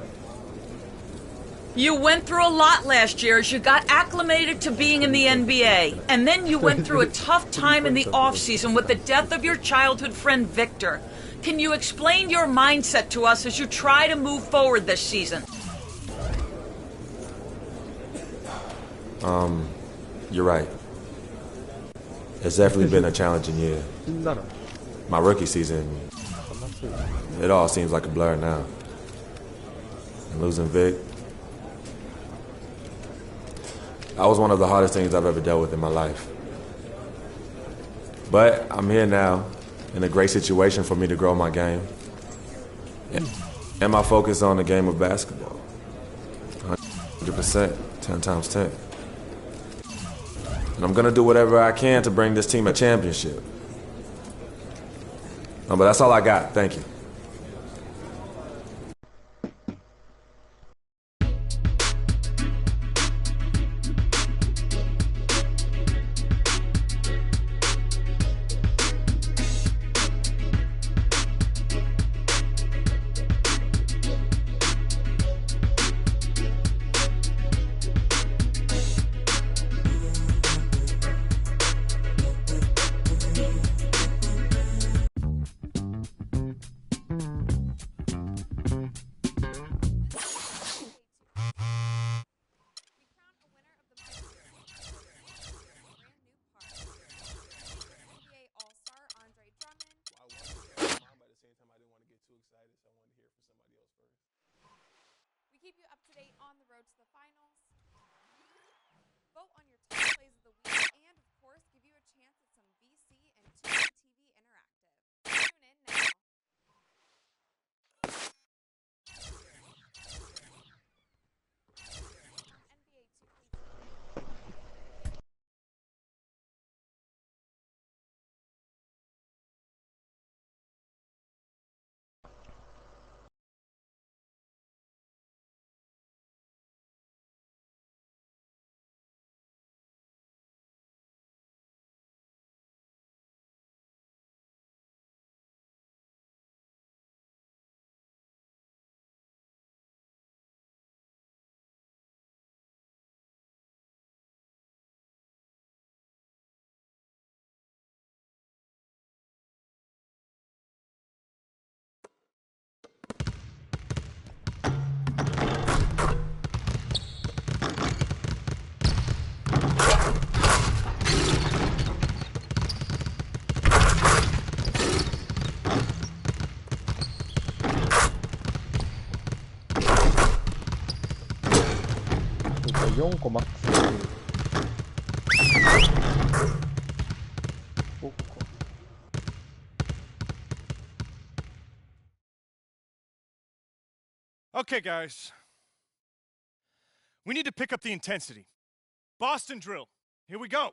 You went through a lot last year as you got acclimated to being in the NBA. And then you went through a tough time in the offseason with the death of your childhood friend Victor. Can you explain your mindset to us as you try to move forward this season? You're right. It's definitely been a challenging year. My rookie season, it all seems like a blur now. And losing Vic, that was one of the hardest things I've ever dealt with in my life. But I'm here now, in a great situation for me to grow my game. And my focus on the game of basketball. 100%, 10 times 10. And I'm going to do whatever I can to bring this team a championship. No, but that's all I got. Thank you. We keep you up to date on the road to the finals, vote on your top plays of the week, and of course give you a chance at some VC and Tubi TV Interactive. Tune in now.4個マックス。5個。Okay, guys. We need to pick up the intensity. Boston drill. Here we go.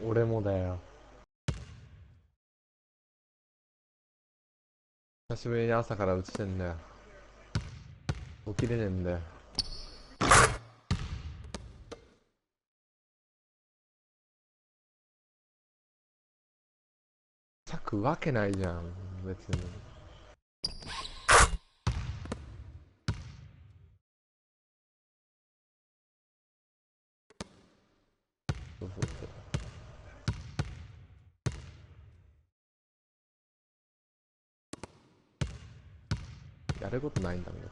俺もだよ。久しぶりに朝から打ちてんだよ。起きれねえんだよ。咲くわけないじゃん、別に。そうそうそう。やることないんだもん。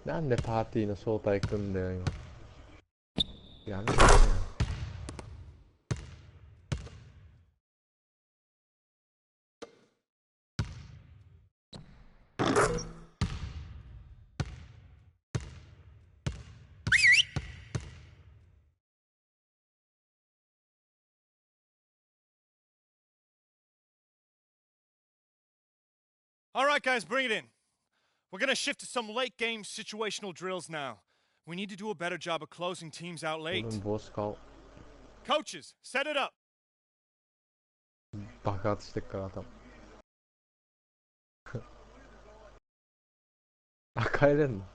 なんでパーティーの招待くんだよ今。やめてよ。All right, guys, bring it in. We're going to shift to some late game situational drills now. We need to do a better job of closing teams out late. Coaches, set it up. 爆発してっから頭。あ、帰れんの。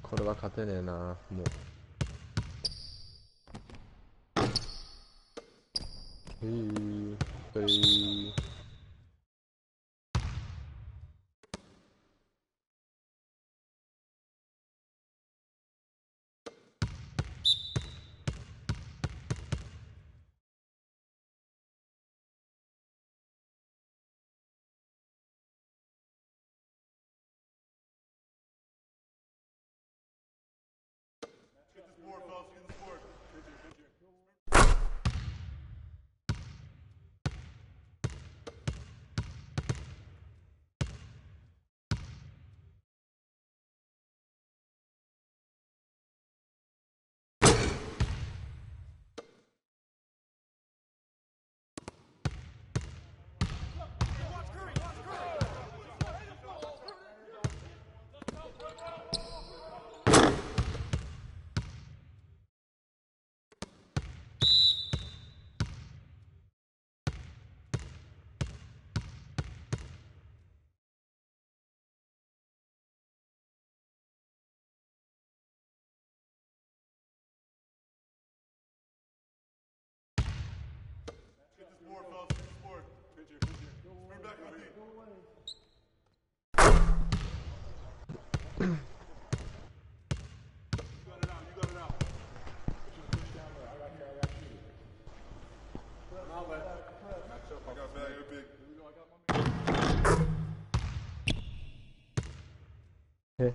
これは勝てねえな、もう。え。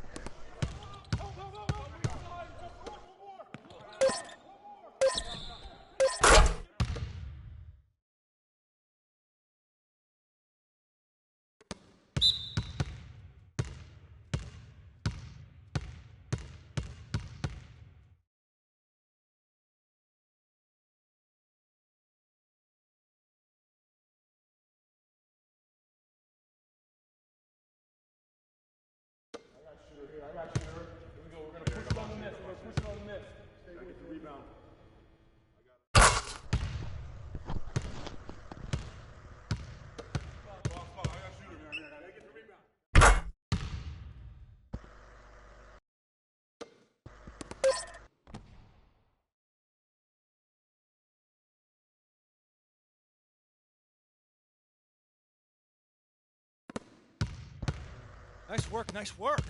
Nice work, nice work.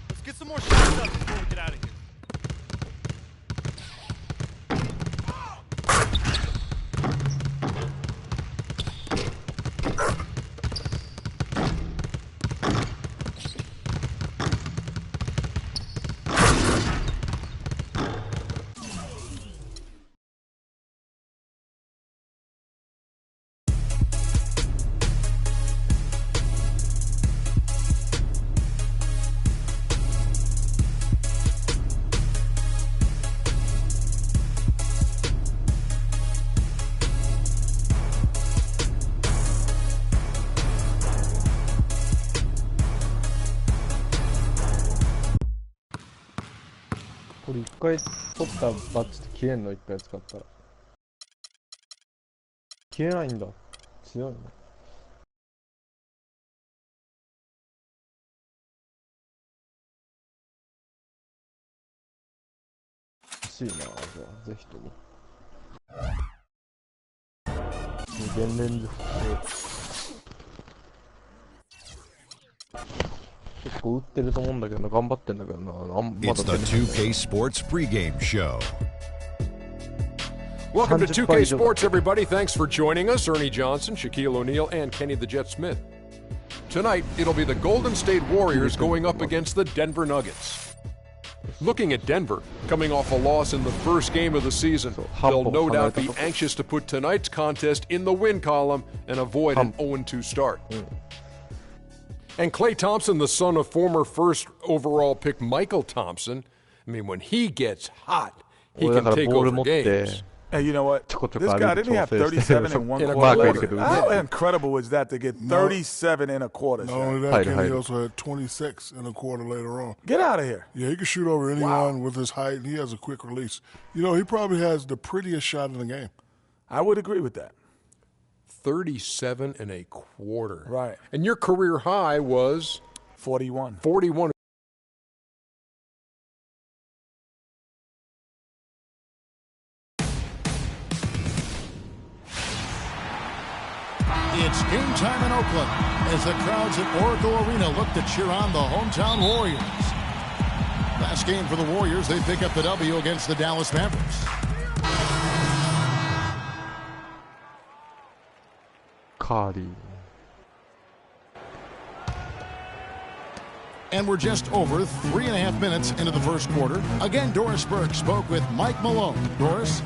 Let's get some more shots up before we get out of here. これ一回取ったバッジって消えんの？一回使ったら消えないんだ。強いね。欲しいな。じゃあぜひとも2連続結構打ってると思うんだけどな。頑張ってんだけどな。まだ It's the 2K Sports pregame show. Welcome to 2K Sports, everybody. Thanks for joining us. Ernie Johnson, Shaquille O'Neal, and Kenny the Jet Smith. Tonight, it'll be the Golden State Warriors going up against the Denver Nuggets. Looking at Denver, coming off a loss in the first game of the season, they'll no doubt be anxious to put tonight's contest in the win column and avoid an 0-2 start. And Klay Thompson, the son of former first overall pick Michael Thompson, I mean, when he gets hot, he can take over games. And you know what? This guy, didn't he have 37 in one quarter? How incredible is that to get 37 in a quarter? Not only that, Kenny also had 26 in a quarter later on. Get out of here. Yeah, he can shoot over anyone with his height, and he has a quick release. You know, he probably has the prettiest shot in the game. I would agree with that. 37 and a quarter. Right. And your career high was? 41. 41. It's game time in Oakland as the crowds at Oracle Arena look to cheer on the hometown Warriors. Last game for the Warriors, they pick up the W against the Dallas Mavericks. Cardi. And we're just over 3.5 minutes into the first quarter. Again, Doris Burke spoke with Mike Malone. Doris?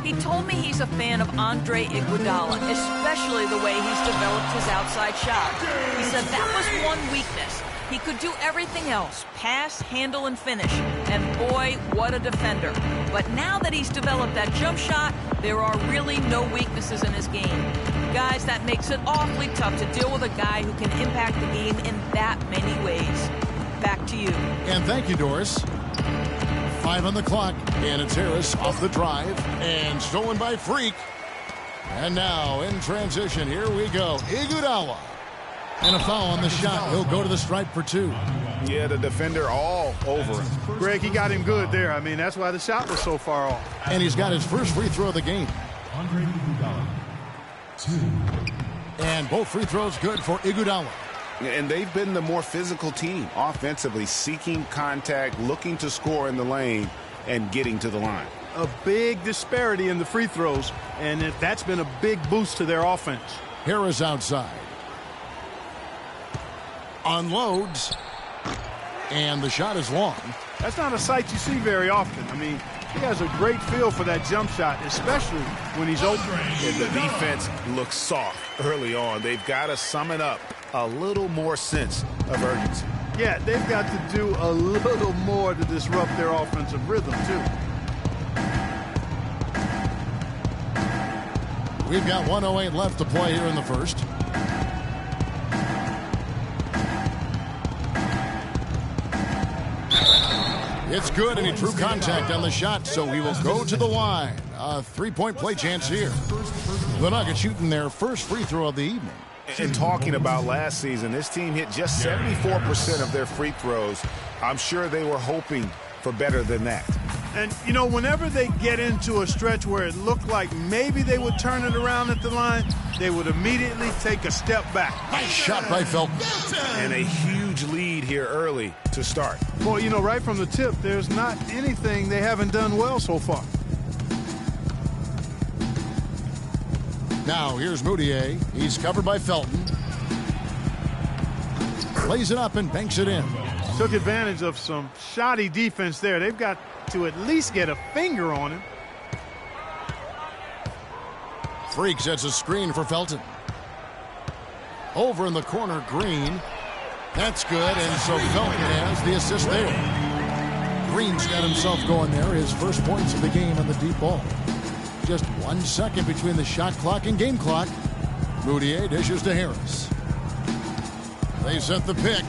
He told me he's a fan of Andre Iguodala, especially the way he's developed his outside shot. He said that was one weakness. He could do everything else, pass, handle, and finish. And boy, what a defender. But now that he's developed that jump shot, there are really no weaknesses in his game. Guys, that makes it awfully tough to deal with a guy who can impact the game in that many ways. Back to you. And thank you, Doris. 5 on the clock, and it's Harris off the drive, and stolen by Freak. And now, in transition, here we go. Iguodala. And a foul on the shot. He'll go to the stripe for 2. Yeah, the defender all over him. Greg, he got him good there. I mean, that's why the shot was so far off. And he's got his first free throw of the game. Andre Iguodala. 2. And both free throws good for Iguodala. And they've been the more physical team offensively, seeking contact, looking to score in the lane, and getting to the line. A big disparity in the free throws, and that's been a big boost to their offense. Harris outside. Unloads. And the shot is long. That's not a sight you see very often. I mean, he has a great feel for that jump shot, especially when he's open. And the defense looks soft early on. They've got to sum it up. A little more sense of urgency. Yeah, they've got to do a little more to disrupt their offensive rhythm, too. We've got 1:08 left to play here in the first. It's good, and he drew contact on the shot, so he will go to the line. A 3-point play chance here. The Nuggets shooting their first free throw of the evening. And talking about last season, this team hit just 74% of their free throws. I'm sure they were hoping for better than that. And, you know, whenever they get into a stretch where it looked like maybe they would turn it around at the line, they would immediately take a step back. Nice shot by Felton. And a huge lead here early to start. Boy, you know, right from the tip, there's not anything they haven't done well so far. Now, here's Moutier. He's covered by Felton. Plays it up and banks it in. Took advantage of some shoddy defense there. They've got to at least get a finger on him. Freak sets a screen for Felton. Over in the corner, Green. That's good, and so Felton has the assist there. Green's got himself going there. His first points of the game on the deep ball. Just 1 second between the shot clock and game clock. Moutier dishes to Harris. They set the pick.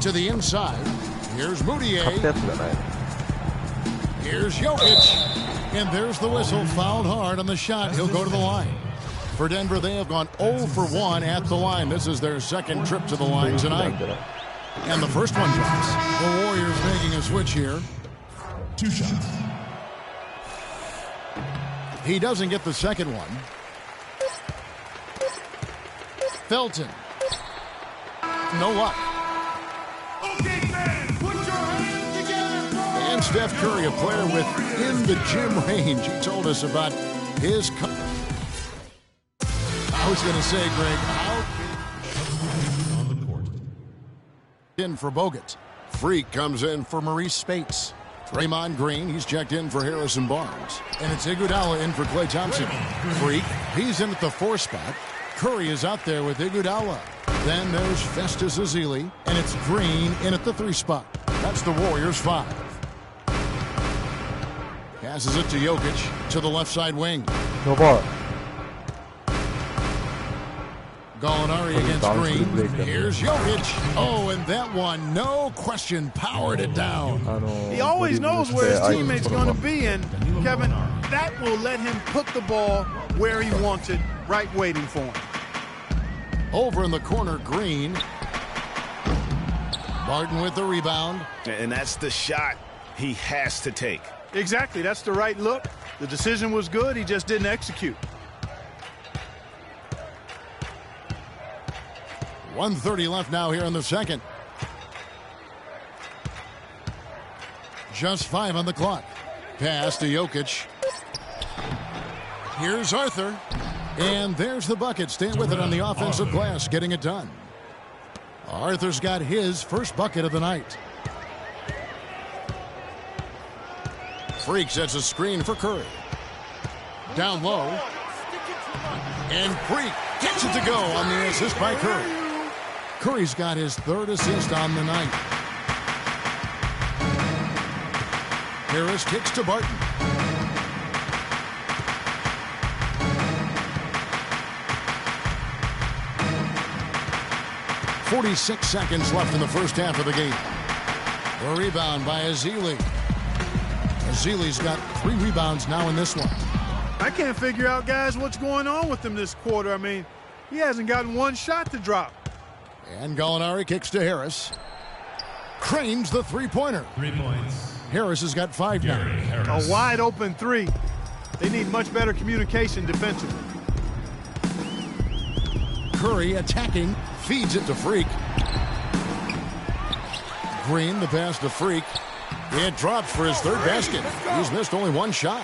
To the inside. Here's Moutier. 買ったやつじゃない。 Here's Jokic. And there's the whistle. Fouled hard on the shot. He'll go to the line. For Denver, they have gone 0 for 1 at the line. This is their second trip to the line tonight. And the first one drops. The Warriors making a switch here. 2 shots. He doesn't get the second one. Felton. No luck. And Steph Curry, a player within the gym range. He told us about his... I was going to say, Greg, On the court. in for Bogut. Freak comes in for Maurice Spates. Draymond Green, he's checked in for Harrison Barnes. And it's Iguodala in for Klay Thompson. Freak, he's in at the 4 spot. Curry is out there with Iguodala. Then there's Festus Ezeli, and it's Green in at the 3 spot. That's the Warriors 5. Passes it to Jokic to the left side wing. No ball. Gallinari against Green. Here's Jokic. Oh, and that one, no question, powered it down. He always knows where his teammate's going to be, and Kevin, that will let him put the ball where he wants it, right waiting for him. Over in the corner, Green. Barton with the rebound. And that's the shot he has to take. Exactly, that's the right look. The decision was good, he just didn't execute. 1:30 left now here in the second. Just 5 on the clock. Pass to Jokic. Here's Arthur. And there's the bucket. Staying with it on the offensive glass, getting it done. Arthur's got his first bucket of the night. Freak sets a screen for Curry. Down low. And Freak gets it to go on the assist by Curry. Curry's got his 3rd assist on the night. Harris kicks to Barton. .46 seconds left in the first half of the game. The rebound by Ezeli. Ezeli's got 3 rebounds now in this one. I can't figure out, guys, what's going on with him this quarter. I mean, he hasn't gotten one shot to drop. And Gallinari kicks to Harris. Cranes the 3-pointer. 3 points. Harris has got 5 now. A wide open 3. They need much better communication defensively. Curry attacking, feeds it to Freak. Green, the pass to Freak. It drops for his 3rd basket. He's missed only 1 shot.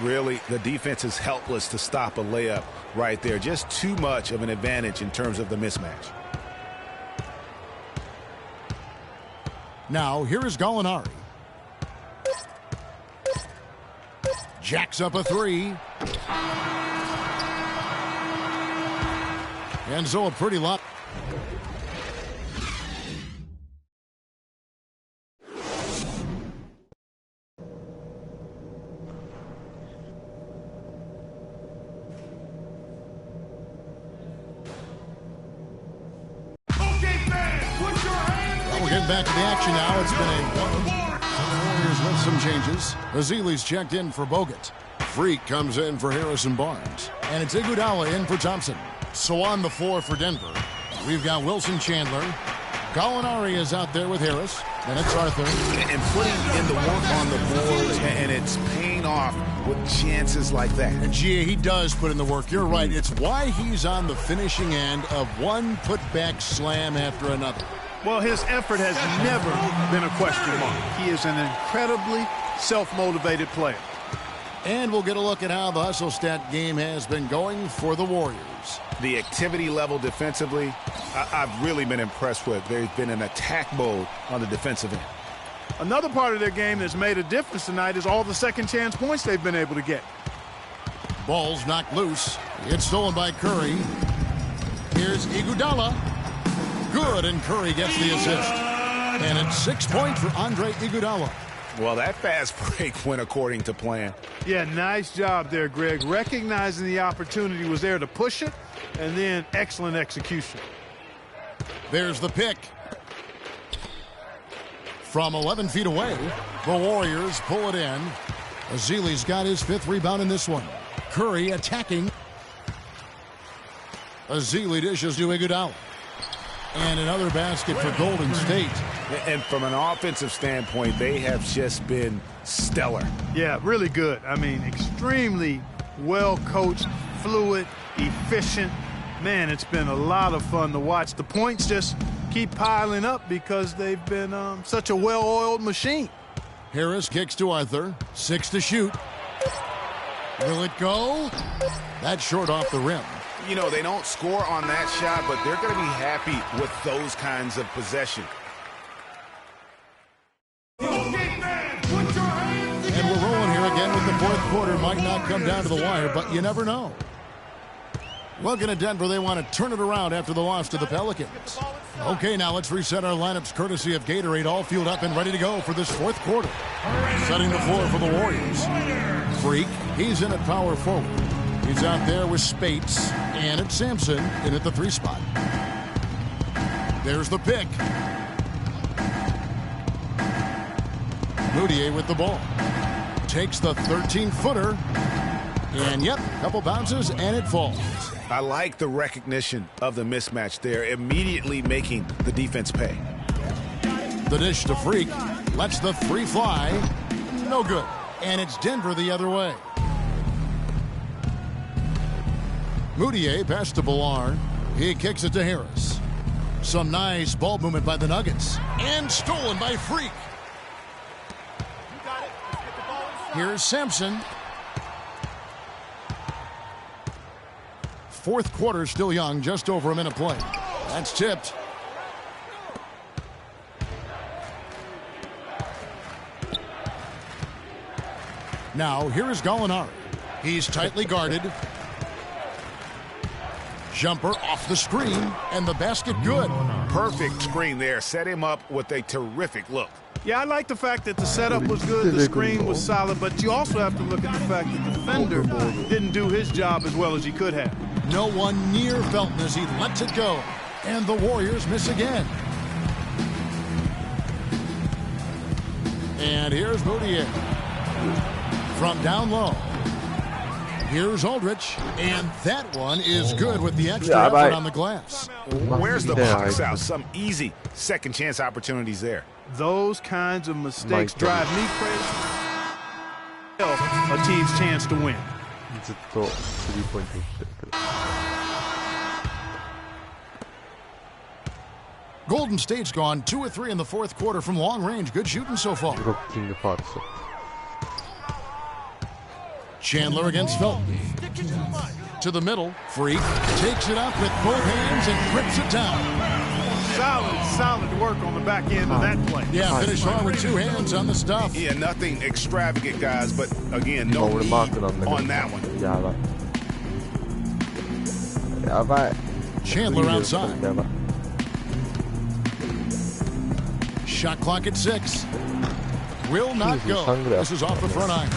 Really, the defense is helpless to stop a layup right there. Just too much of an advantage in terms of the mismatch. Now, here is Gallinari. Jacks up a 3. And so a pretty lot. We're getting back to the action now. It's been a Warriors with some changes. Ezeli's checked in for Bogut. Freak comes in for Harrison Barnes. And it's Iguodala in for Thompson. So on the floor for Denver, we've got Wilson Chandler. Gallinari is out there with Harris. And it's Arthur. And putting in the work on the boards, and it's paying off with chances like that. And Gia, he does put in the work. You're right. It's why he's on the finishing end of one putback slam after another. Well, his effort has never been a question mark. He is an incredibly self-motivated player. And we'll get a look at how the hustle stat game has been going for the Warriors. The activity level defensively, I've really been impressed with. There's been an attack mode on the defensive end. Another part of their game that's made a difference tonight is all the second chance points they've been able to get. Ball's knocked loose. It's stolen by Curry. Here's Iguodala. Good, and Curry gets the assist. And it's 6 points for Andre Iguodala. Well, that fast break went according to plan. Yeah, nice job there, Greg. Recognizing the opportunity was there to push it, and then excellent execution. There's the pick. From 11 feet away, the Warriors pull it in. Ezeli's got his 5th rebound in this one. Curry attacking. Ezeli dishes to Iguodala. And another basket for Golden State. And from an offensive standpoint, they have just been stellar. Yeah, really good. I mean, extremely well-coached, fluid, efficient. Man, it's been a lot of fun to watch. The points just keep piling up because they've been such a well-oiled machine. Harris kicks to Arthur. 6 to shoot. Will it go? That's short off the rim. You know, they don't score on that shot, but they're going to be happy with those kinds of possession. And we're rolling here again with the 4th quarter. Might not come down to the wire, but you never know. Looking at Denver, they want to turn it around after the loss to the Pelicans. Okay, now let's reset our lineups courtesy of Gatorade, all fueled up and ready to go for this 4th quarter. Setting the floor for the Warriors. Freak, he's in at power forward. He's out there with Spates, and it's Sampson in at the 3 spot. There's the pick. Moutier with the ball. Takes the 13-footer. And, yep, couple bounces, and it falls. I like the recognition of the mismatch there, immediately making the defense pay. The dish to Freak. Lets the 3 fly. No good. And it's Denver the other way. Moutier pass to Ballard. He kicks it to Harris. Some nice ball movement by the Nuggets. And stolen by Freak. Here's Sampson. 4th quarter still young, just over a minute play. That's tipped. Now, here is Gallinari. He's tightly guarded. Jumper off the screen, and the basket good. Perfect screen there. Set him up with a terrific look. Yeah, I like the fact that the setup was good, the screen was solid, but you also have to look at the fact that the defender didn't do his job as well as he could have. No one near Felton as he lets it go. And the Warriors miss again. And here's Moutier. From down low. Here's Aldrich. And that one is good with the extra effort on the glass. Where's the box out? Some easy second chance opportunities there. Those kinds of mistakes drive me crazy. A team's chance to win. Golden State's gone 2 of 3 in the 4th quarter from long range. Good shooting so far. Chandler against Felton. To the middle. Freak takes it up with both hands and grips it down. Solid work on the back end of that play. Yeah, finish on with 2 hands on the stuff. Yeah, nothing extravagant, guys, but again, no lead on that one. Chandler outside. Shot clock at 6. Will not go. This is off the front iron.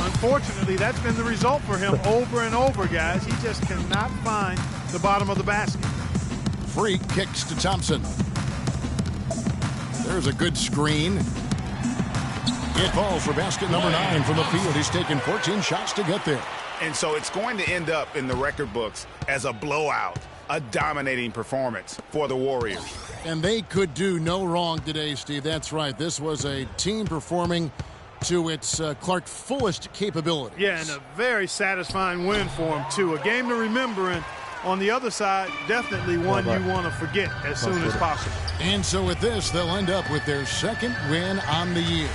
Unfortunately, that's been the result for him over and over, guys. He just cannot find the bottom of the basket. Freak kicks to Thompson. There's a good screen. It falls for basket number 9 from the field. He's taken 14 shots to get there. And so it's going to end up in the record books as a blowout, a dominating performance for the Warriors. And they could do no wrong today, Steve. That's right. This was a team performing to its Clark fullest capabilities. Yeah, and a very satisfying win for him, too. A game to remember, and on the other side, definitely one you want to forget as soon as possible. And so with this, they'll end up with their 2nd win on the year.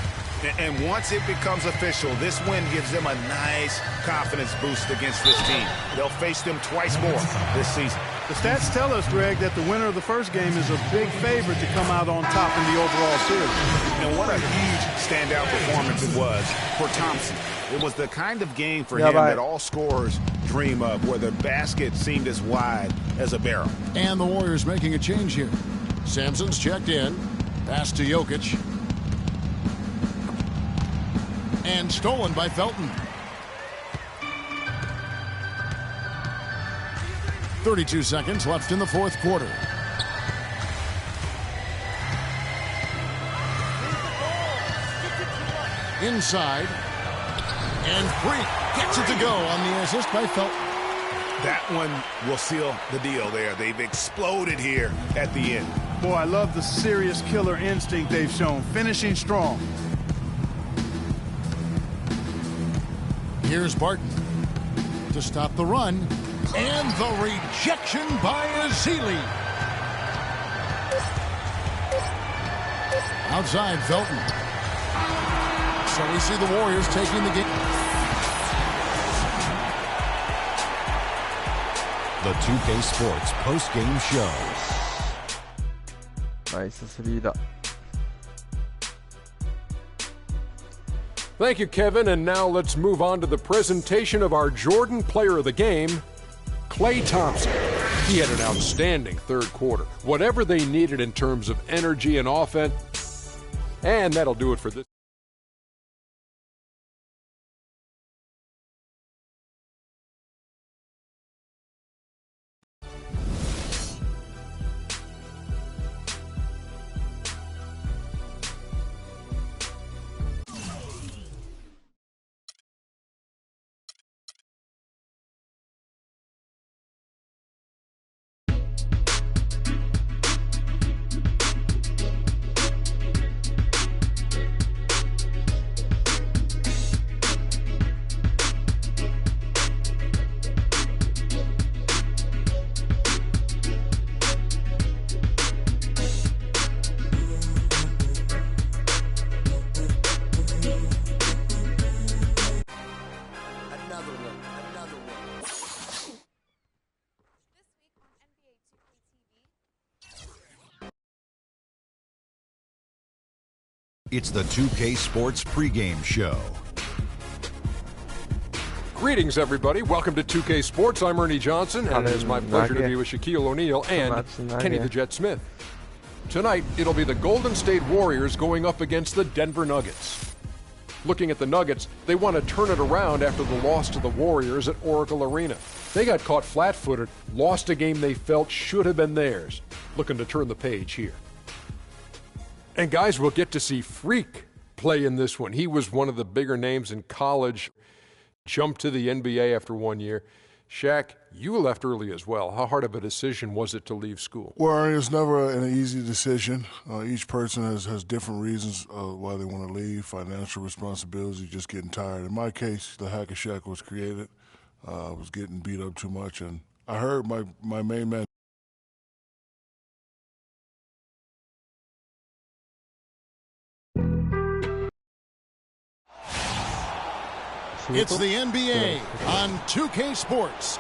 And once it becomes official, this win gives them a nice confidence boost against this team. They'll face them twice more this season. The stats tell us, Greg, that the winner of the first game is a big favorite to come out on top in the overall series. And what a huge standout performance it was for Thompson. It was the kind of game for him that all scorers dream of, where the basket seemed as wide as a barrel. And the Warriors making a change here. Sampson's checked in. Pass to Jokic. And stolen by Felton. 32 seconds left in the 4th quarter. inside. And Freak gets it to go on the assist by Felton. That one will seal the deal there. They've exploded here at the end. Boy, I love the serious killer instinct they've shown, finishing strong. Here's Barton to stop the run. And the rejection by Azili. Outside, Felton. So we see the Warriors taking the game. The 2K Sports post-game show. ナイススリーだ。 Thank you, Kevin. And now let's move on to the presentation of our Jordan Player of the Game, Klay Thompson. He had an outstanding third quarter. Whatever they needed in terms of energy and offense. And that'll do it for this. It's the 2K Sports pregame show. Greetings, everybody. Welcome to 2K Sports. I'm Ernie Johnson, and it is my pleasure to be with Shaquille O'Neal and Kenny the Jet Smith. Tonight, it'll be the Golden State Warriors going up against the Denver Nuggets. Looking at the Nuggets, they want to turn it around after the loss to the Warriors at Oracle Arena. They got caught flat-footed, lost a game they felt should have been theirs. Looking to turn the page here. And guys, we'll get to see Freak play in this one. He was one of the bigger names in college. Jumped to the NBA after 1 year. Shaq, you left early as well. How hard of a decision was it to leave school? Well, it's never an easy decision. Each person has different reasons why they want to leave. Financial responsibilities, just getting tired. In my case, the Hack of Shaq was created. I was getting beat up too much, and I heard my main man. It's the NBA on 2K Sports.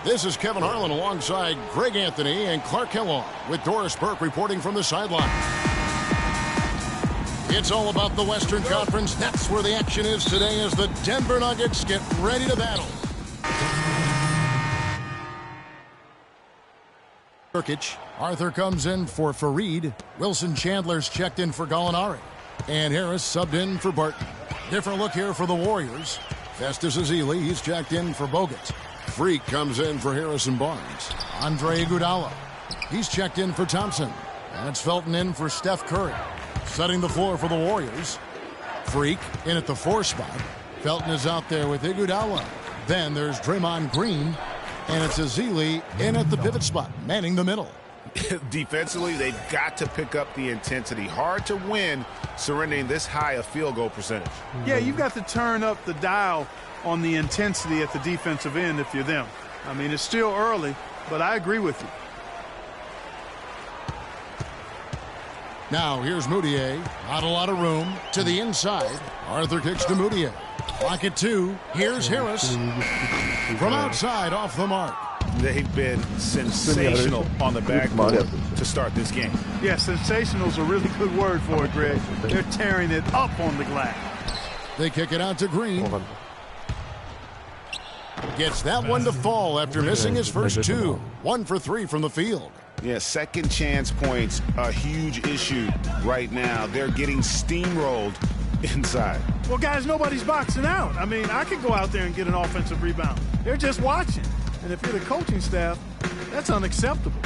This is Kevin Harlan alongside Greg Anthony and Clark Kellogg with Doris Burke reporting from the sideline. It's all about the Western Conference. That's where the action is today as the Denver Nuggets get ready to battle. Nurkic. Arthur comes in for Fareed. Wilson Chandler's checked in for Gallinari. And Harris subbed in for Barton. Different look here for the Warriors. Festus Ezeli, he's jacked in for Bogut. Freak comes in for Harrison Barnes. Andre Iguodala, he's checked in for Thompson. And it's Felton in for Steph Curry. Setting the floor for the Warriors. Freak in at the 4 spot. Felton is out there with Iguodala. Then there's Draymond Green. And it's Ezeli in at the pivot spot, manning the middle. Defensively, they've got to pick up the intensity. Hard to win surrendering this high a field goal percentage. Yeah, you've got to turn up the dial on the intensity at the defensive end if you're them. I mean, it's still early, but I agree with you. Now here's Moutier. Not a lot of room. To the inside. Arthur kicks to Moutier. Clock at 2. Here's Harris. From outside, off the mark. They've been sensational on the backboard to start this game. Yeah, sensational is a really good word for it, Greg. They're tearing it up on the glass. They kick it out to Green. Gets that one to fall after missing his first 2. 1 for 3 from the field. Yeah, second chance points, a huge issue right now. They're getting steamrolled inside. Well, guys, nobody's boxing out. I mean, I could go out there and get an offensive rebound. They're just watching. And if you're the coaching staff, that's unacceptable.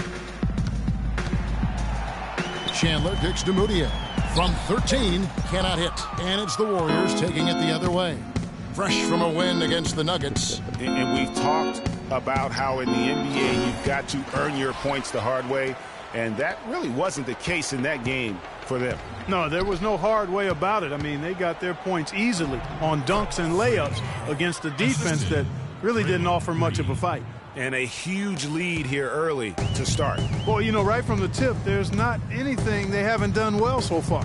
Chandler kicks to Moutier. From 13, cannot hit. And it's the Warriors taking it the other way. Fresh from a win against the Nuggets. And we've talked about how in the NBA you've got to earn your points the hard way. And that really wasn't the case in that game for them. No, there was no hard way about it. I mean, they got their points easily on dunks and layups against a defense that really didn't offer much of a fight. And a huge lead here early to start. Well, you know, right from the tip, there's not anything they haven't done well so far.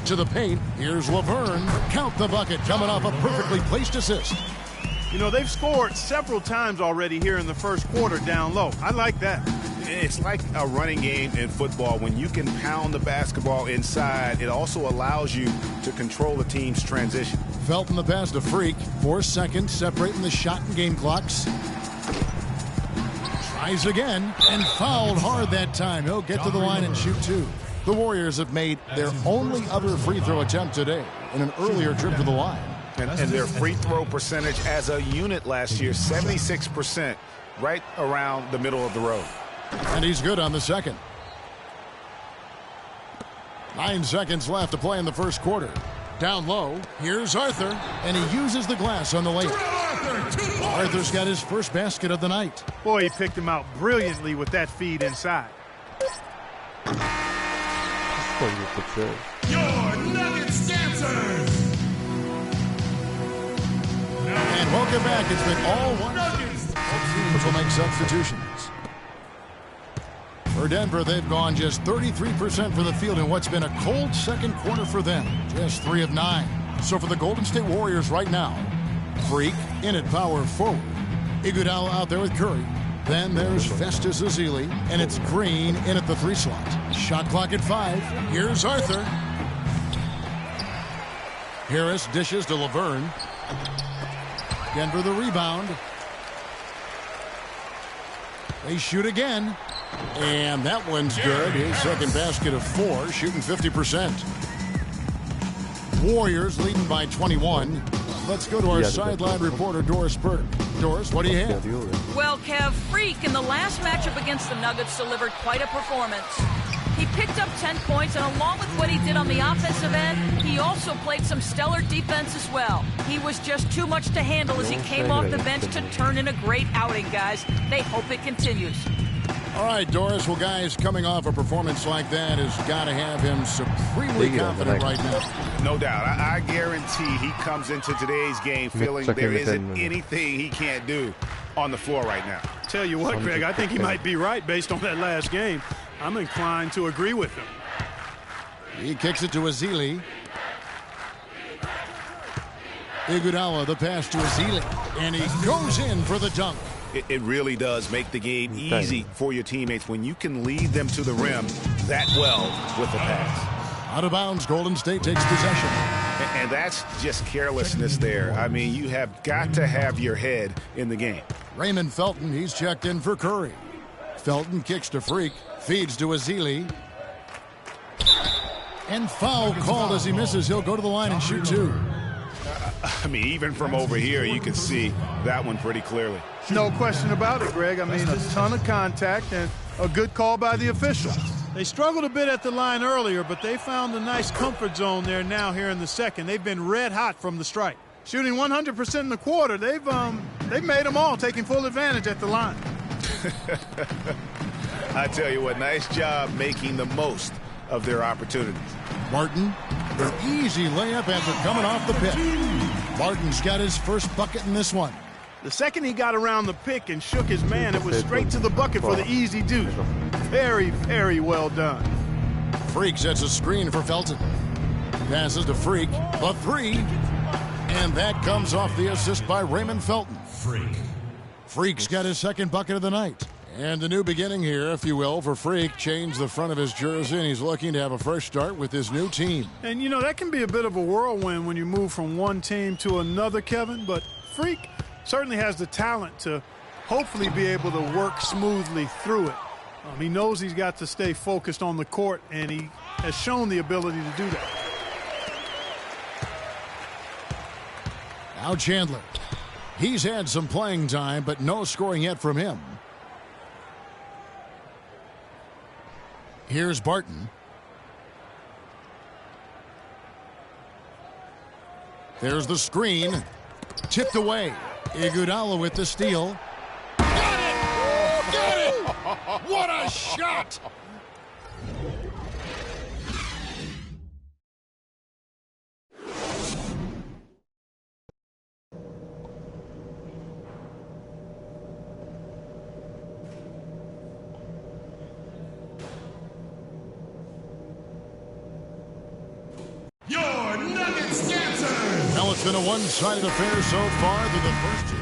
To the paint, here's Laverne. Count the bucket, coming off a perfectly placed assist. You know, they've scored several times already here in the first quarter down low. I like that. It's like a running game in football. When you can pound the basketball inside, it also allows you to control the team's transition. Felton the pass to Freak. 4 seconds separating the shot and game clocks. Tries again and fouled hard that time. He'll get to the line and shoot 2. The Warriors have made their only other free throw attempt today in an earlier trip to the line. And their free throw percentage as a unit last year, 76%, right around the middle of the road. And he's good on the second. 9 seconds left to play in the first quarter. Down low, here's Arthur, and he uses the glass on the layup. Arthur's got his first basket of the night. Boy, he picked him out brilliantly with that feed inside. Your Nuggets dancers! And welcome back. It's been all one. Teams will make substitutions. For Denver, they've gone just 33% for the field in what's been a cold second quarter for them. Just 3 of 9. So for the Golden State Warriors right now, Freak in at power forward. Iguodala out there with Curry. Then there's Festus Ezeli, and it's Green in at the 3 slot. Shot clock at 5. Here's Arthur. Harris dishes to Laverne. Denver the rebound. They shoot again. And that one's good. His second basket of 4, shooting 50%. Warriors leading by 21. Let's go to our sideline reporter, Doris Burke. Doris, what do you have? Well, Kev, Freak in the last matchup against the Nuggets delivered quite a performance. He picked up 10 points, and along with what he did on the offensive end, he also played some stellar defense as well. He was just too much to handle as he came off the bench to turn in a great outing, guys. They hope it continues. All right, Doris. Well, guys, coming off a performance like that has got to have him supremely confident right now. No doubt. I guarantee he comes into today's game feeling there isn't anything he can't do on the floor right now. Tell you what, Greg, I think he might be right based on that last game. I'm inclined to agree with him. He kicks it to Ezeli. Iguodala, the pass to Ezeli, and he goes in for the dunk. It really does make the game easy for your teammates when you can lead them to the rim that well with the pass. Out of bounds, Golden State takes possession. And that's just carelessness there. I mean, you have got to have your head in the game. Raymond Felton, he's checked in for Curry. Felton kicks to Freak, feeds to Ezeli. And foul called as he misses. He'll go to the line and shoot 2. I mean, even from over here, you can see that one pretty clearly. No question about it, Greg. I mean, a ton of contact and a good call by the official. They struggled a bit at the line earlier, but they found a nice comfort zone there now here in the second. They've been red hot from the stripe. Shooting 100% in the quarter, they've made them all, taking full advantage at the line. I tell you what, nice job making the most of their opportunities. Martin, an easy layup after coming off the pick. Martin's got his first bucket in this one. The second he got around the pick and shook his man, it was straight to the bucket for the easy deuce. Very, very well done. Freak sets a screen for Felton. Passes to Freak, the 3. And that comes off the assist by Raymond Felton. Freak's got his second bucket of the night. And a new beginning here, if you will, for Freak. Changed the front of his jersey, and he's looking to have a fresh start with his new team. And, you know, that can be a bit of a whirlwind when you move from one team to another, Kevin. But Freak certainly has the talent to hopefully be able to work smoothly through it. He knows he's got to stay focused on the court, and he has shown the ability to do that. Now Chandler. He's had some playing time, but no scoring yet from him. Here's Barton. There's the screen. Tipped away. Iguodala with the steal. Got it! Got it! What a shot! Your Nuggets dancers! Well, it's been a one-sided affair so far through the first two.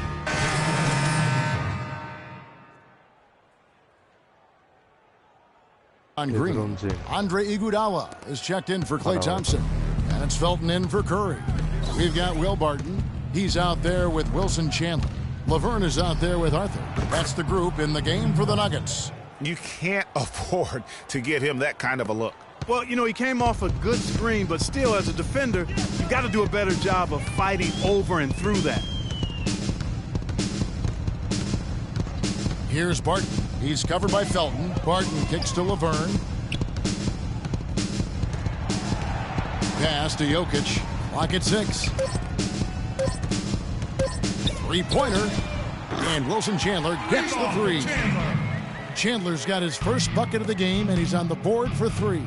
On green, Andre Iguodala is checked in for Klay Thompson. And it's Felton in for Curry. We've got Will Barton. He's out there with Wilson Chandler. Laverne is out there with Arthur. That's the group in the game for the Nuggets. You can't afford to get him that kind of a look. Well, you know, he came off a good screen, but still, as a defender, you got to do a better job of fighting over and through that. Here's Barton. He's covered by Felton. Barton kicks to Laverne. Pass to Jokic. Clock at 6. Three-pointer. And Wilson Chandler gets the three. Chandler's got his first bucket of the game, and he's on the board for 3.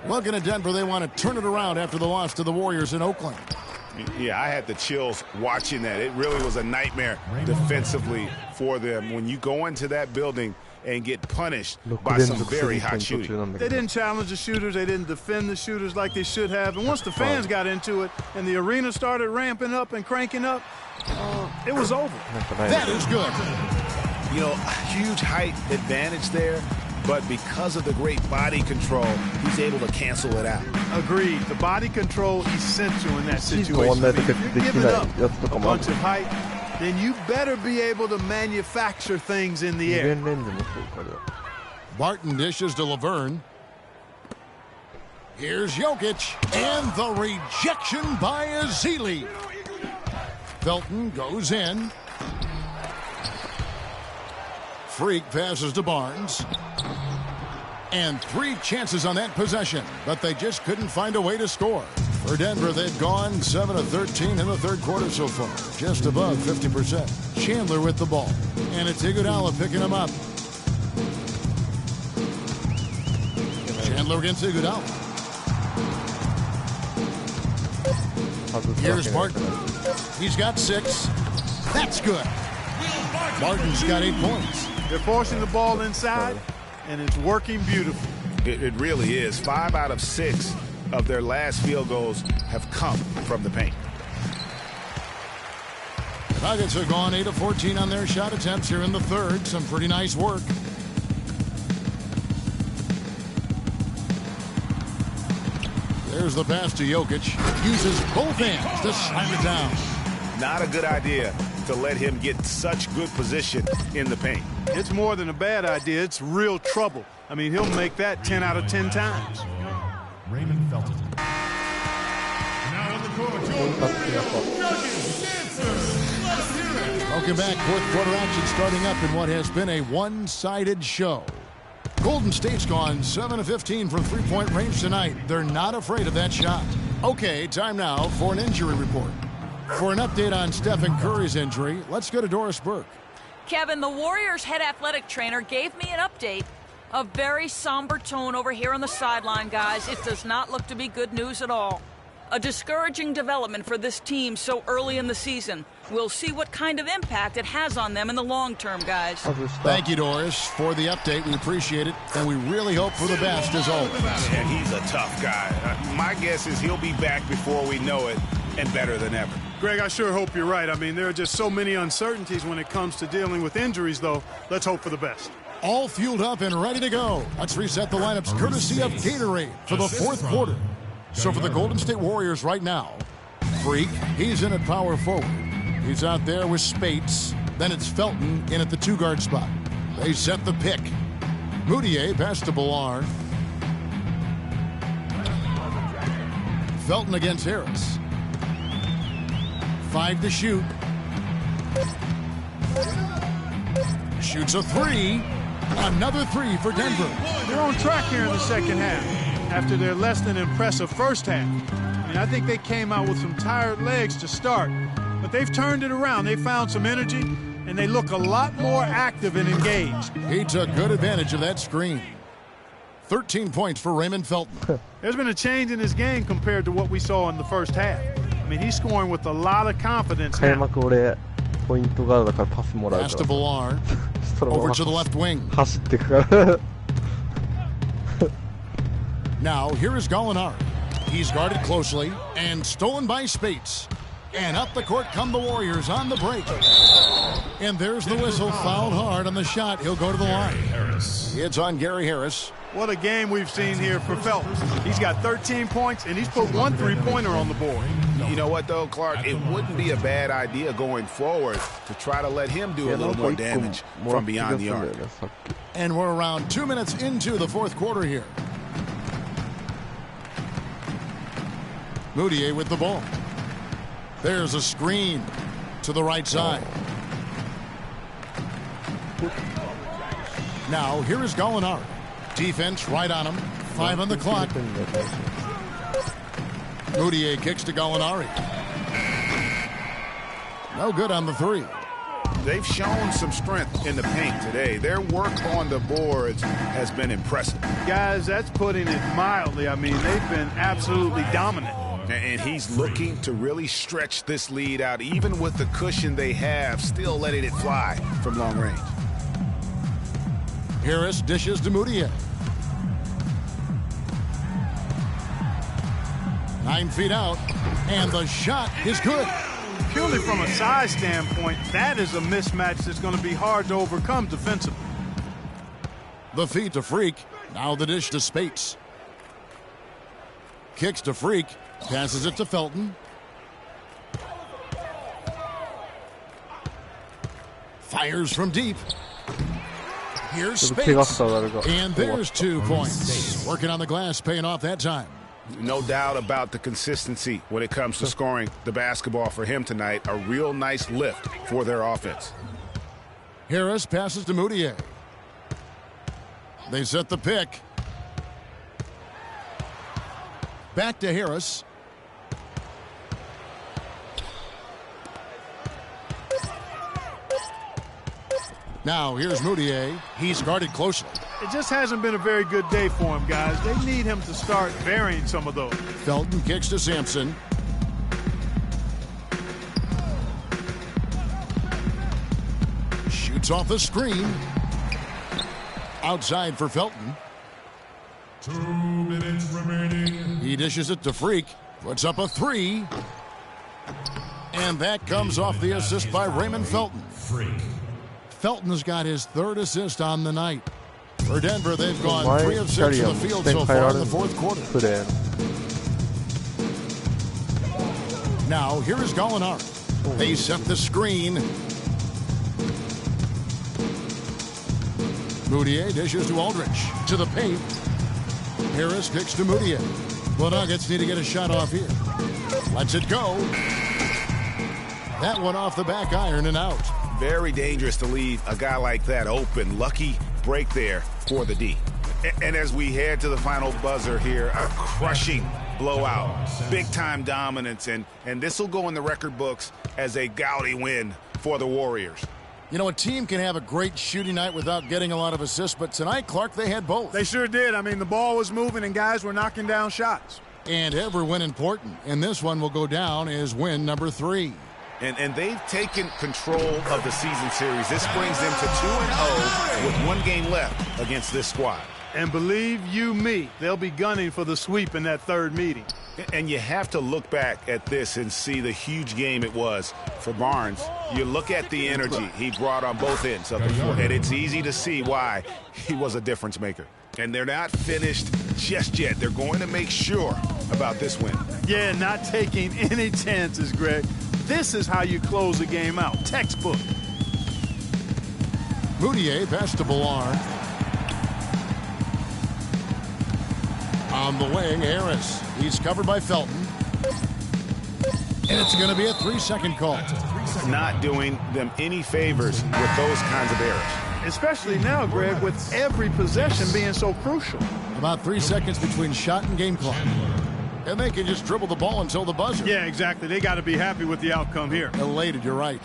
Looking at Denver, they want to turn it around after the loss to the Warriors in Oakland. Yeah, I had the chills watching that. It really was a nightmare defensively for them. When you go into that building and get punished by some very hot shooting. They didn't challenge the shooters. They didn't defend the shooters like they should have. And once the fans got into it and the arena started ramping up and cranking up, it was over. That is good. You know, huge height advantage there. But because of the great body control, he's able to cancel it out. Agreed. The body control essential in that situation. I mean, if you're giving up a bunch of height, then you better be able to manufacture things in the air. Barton dishes to Laverne. Here's Jokic, and the rejection by Ezeli. Felton goes in. Freak passes to Barnes. And 3 chances on that possession, but they just couldn't find a way to score. For Denver, they've gone 7 of 13 in the third quarter so far, just above 50%. Chandler with the ball, and it's Iguodala picking him up. Chandler against Iguodala. Here's Barton. He's got 6. That's good. Barton's got 8 points. They're forcing the ball inside, and it's working beautifully. It really is. 5 out of 6 of their last field goals have come from the paint. The Nuggets have gone 8 of 14 on their shot attempts here in the third. Some pretty nice work. There's the pass to Jokic. Uses both hands to slam it down. Not a good idea to let him get such good position in the paint. It's more than a bad idea. It's real trouble. I mean, he'll make that 10 out of 10 times. Raymond Felton. Now on the court, your Nuggets dancers. Let's hear it. Welcome back. Fourth quarter action starting up in what has been a one-sided show. Golden State's gone 7 of 15 from three-point range tonight. They're not afraid of that shot. Okay, time now for an injury report. For an update on Stephen Curry's injury, let's go to Doris Burke. Kevin, the Warriors' head athletic trainer gave me an update. A very somber tone over here on the sideline, guys. It does not look to be good news at all. A discouraging development for this team so early in the season. We'll see what kind of impact it has on them in the long term, guys. Thank you, Doris, for the update. We appreciate it, and we really hope for the best as always. Yeah, he's a tough guy. My guess is he'll be back before we know it, and better than ever. Greg, I sure hope you're right. I mean, there are just so many uncertainties when it comes to dealing with injuries, though. Let's hope for the best. All fueled up and ready to go. Let's reset the lineups courtesy of Gatorade for the fourth quarter. So for the Golden State Warriors right now, Freak, he's in at power forward. He's out there with Spates. Then it's Felton in at the 2-guard spot. They set the pick. Moutier pass to Ballard. Felton against Harris. 5 to shoot. Shoots a 3. Another three for Denver. They're on track here in the second half after their less than impressive first half. I mean, I think they came out with some tired legs to start, but they've turned it around. They found some energy, and they look a lot more active and engaged. He took good advantage of that screen. 13 points for Raymond Felton. There's been a change in his game compared to what we saw in the first half. I mean, he's scoring with a lot of confidence 開 now. 幕俺ポイントガードだからパスもらう Pass か to ら Ballard. そのま Over ま to the left wing. 走ってくから Now, here is Gallinari. He's guarded closely and stolen by Spates. And up the court come the Warriors on the break. And there's the whistle. Fouled hard on the shot. He'll go to the line. It's on Gary Harris. What a game we've seen here for Felton. He's got 13 points, and he's put one three-pointer on the board. You know what, though, Clark? It wouldn't be a bad idea going forward to try to let him do a little more damage from beyond the arc. And we're around 2 minutes into the fourth quarter here. Moutier with the ball. There's a screen to the right side. Now, here is Gallinari. Defense right on him. 5 on the clock. Moutier kicks to Gallinari. No good on the three. They've shown some strength in the paint today. Their work on the boards has been impressive. Guys, that's putting it mildly. I mean, they've been absolutely dominant. And he's looking to really stretch this lead out, even with the cushion they have, still letting it fly from long range. Harris dishes to Moutier. 9 feet out, and the shot is good. Purely from a size standpoint, that is a mismatch that's going to be hard to overcome defensively. The feed to Freak. Now the dish to Spates. Kicks to Freak. Passes it to Felton. Fires from deep. Here's Spates. And there's 2 points. Working on the glass, paying off that time. No doubt about the consistency when it comes to scoring the basketball for him tonight. A real nice lift for their offense. Harris passes to Moutier. They set the pick. Back to Harris. Now here's Moutier. He's guarded closely. It just hasn't been a very good day for him, guys. They need him to start varying some of those. Felton kicks to Sampson. Shoots off the screen. Outside for Felton. 2 minutes remaining. He dishes it to Freak. Puts up a 3. And that comes off the assist by Raymond Felton. Felton's got his 3rd assist on the night. For Denver, they've gone 3 of 6 in the field so far in the fourth quarter. Now, here is Gallinari. They set the screen. Moutier dishes to Aldridge. To the paint. Harris kicks to Moutier. The Nuggets need to get a shot off here. Lets it go. That one off the back iron and out. Very dangerous to leave a guy like that open. Lucky break there for the D. And as we head to the final buzzer here, a crushing blowout. Big-time dominance, and this will go in the record books as a gaudy win for the Warriors. You know, a team can have a great shooting night without getting a lot of assists, but tonight, Clark, they had both. They sure did. I mean, the ball was moving and guys were knocking down shots. And every win important. And this one will go down as win number 3. And they've taken control of the season series. This brings them to 2-0 with 1 game left against this squad. And believe you me, they'll be gunning for the sweep in that 3rd meeting. And you have to look back at this and see the huge game it was for Barnes. You look at the energy he brought on both ends of the floor, and it's easy to see why he was a difference maker. And they're not finished just yet. They're going to make sure about this win. Yeah, not taking any chances, Greg. This is how you close a game out. Textbook. Moutier pass to Ballard. On the wing, Harris. He's covered by Felton. And it's going to be a 3-second call. Not doing them any favors with those kinds of errors. especially now, Greg, with every possession being so crucial. About 3 seconds between shot and game clock. And they can just dribble the ball until the buzzer. Yeah, exactly. They got to be happy with the outcome here. Elated, you're right.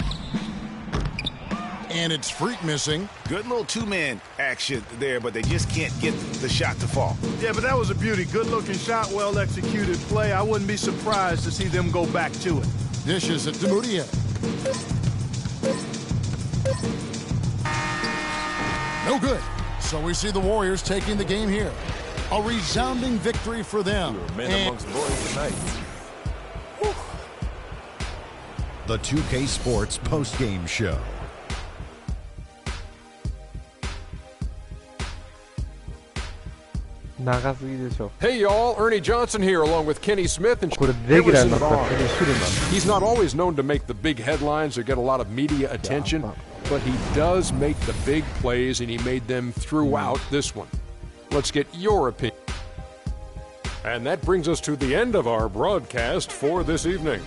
And it's Freak missing. Good little two-man action there, but they just can't get the shot to fall. Yeah, but that was a beauty. Good-looking shot, well-executed play. I wouldn't be surprised to see them go back to it. Dishes at Demudier. No good. So we see the Warriors taking the game here. A resounding victory for them. Men amongst boys tonight. The 2K Sports post-game show. Hey y'all, Ernie Johnson here along with Kenny Smith and これレギュラーにな Harrison ったら Barnes. するんだ。 He's not always known to make the big headlines or get a lot of media attention, but he does make the big plays, and he made them throughout this one. Let's get your opinion. And that brings us to the end of our broadcast for this evening.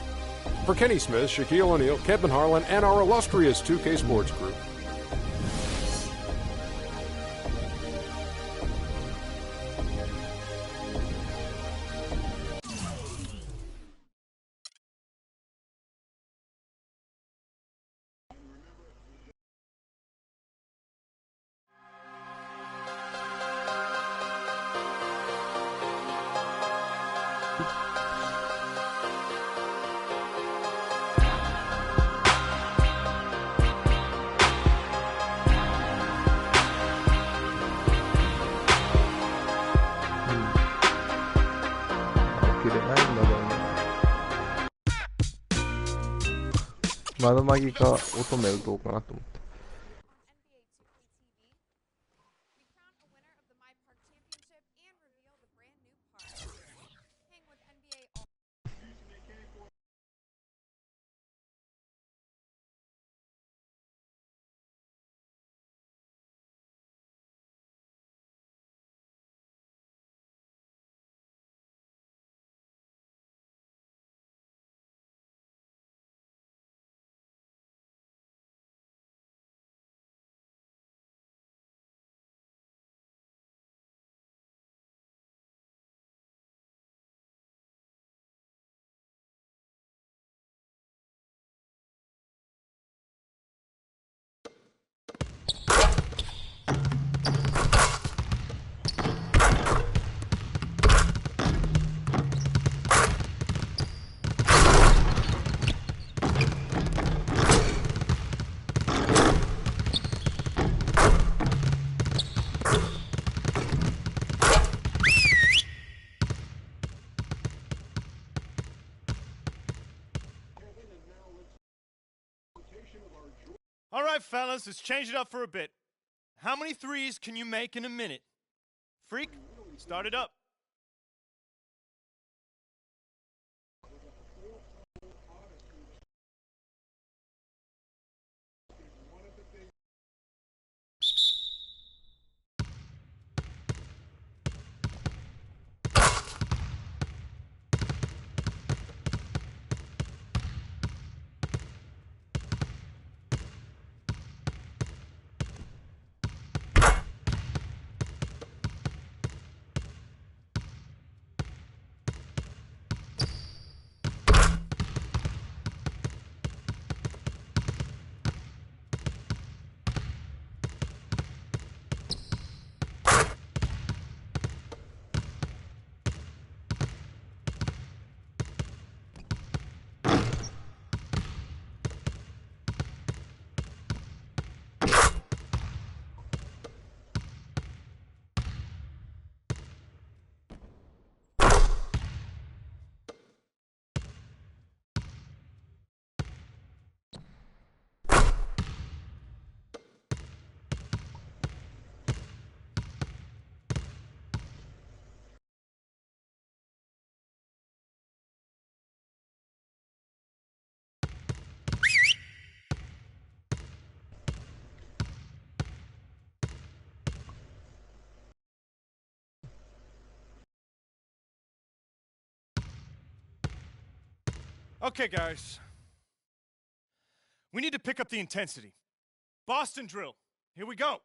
For Kenny Smith, Shaquille O'Neal, Kevin Harlan, and our illustrious 2K Sports group,窓マギか乙女打とうかなと思って。All right, fellas, let's change it up for a bit. How many threes can you make in a minute? Freak, start it up. Okay, guys. We need to pick up the intensity. Boston drill. Here we go. ?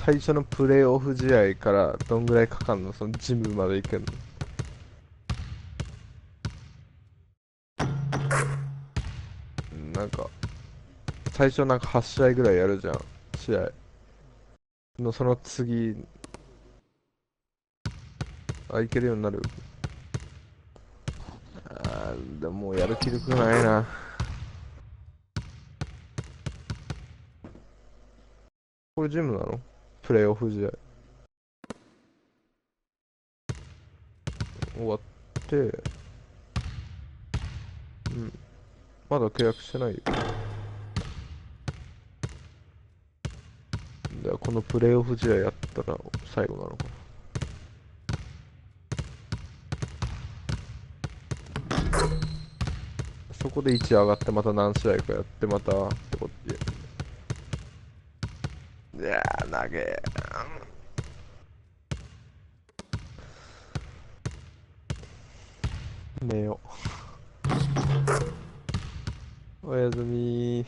最初のプレーオフ試合からどんぐらいかかんの？そのジムまで行けんの？なんか最初なんか8試合ぐらいやるじゃん、試合の。その次いけるようになる。でももうやる気力がないな。これジムなの？プレーオフ試合終わって、まだ契約してないよ。ではこのプレーオフ試合やったら最後なのかな。そこで1上がってまた何試合かやってまたってことで。いやー、投げ寝よう。おやすみー。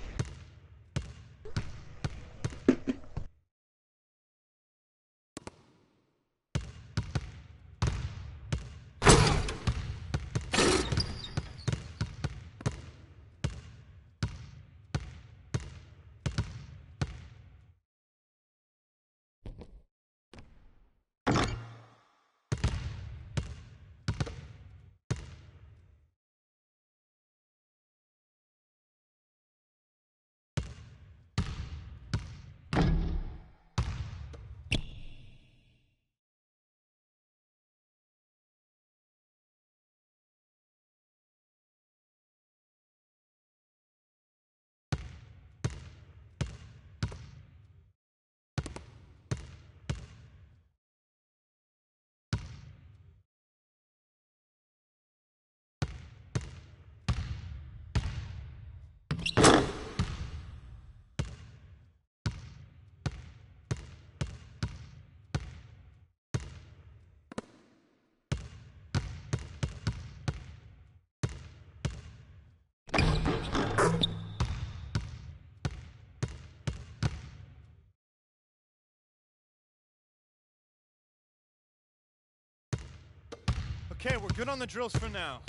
Okay, we're good on the drills for now.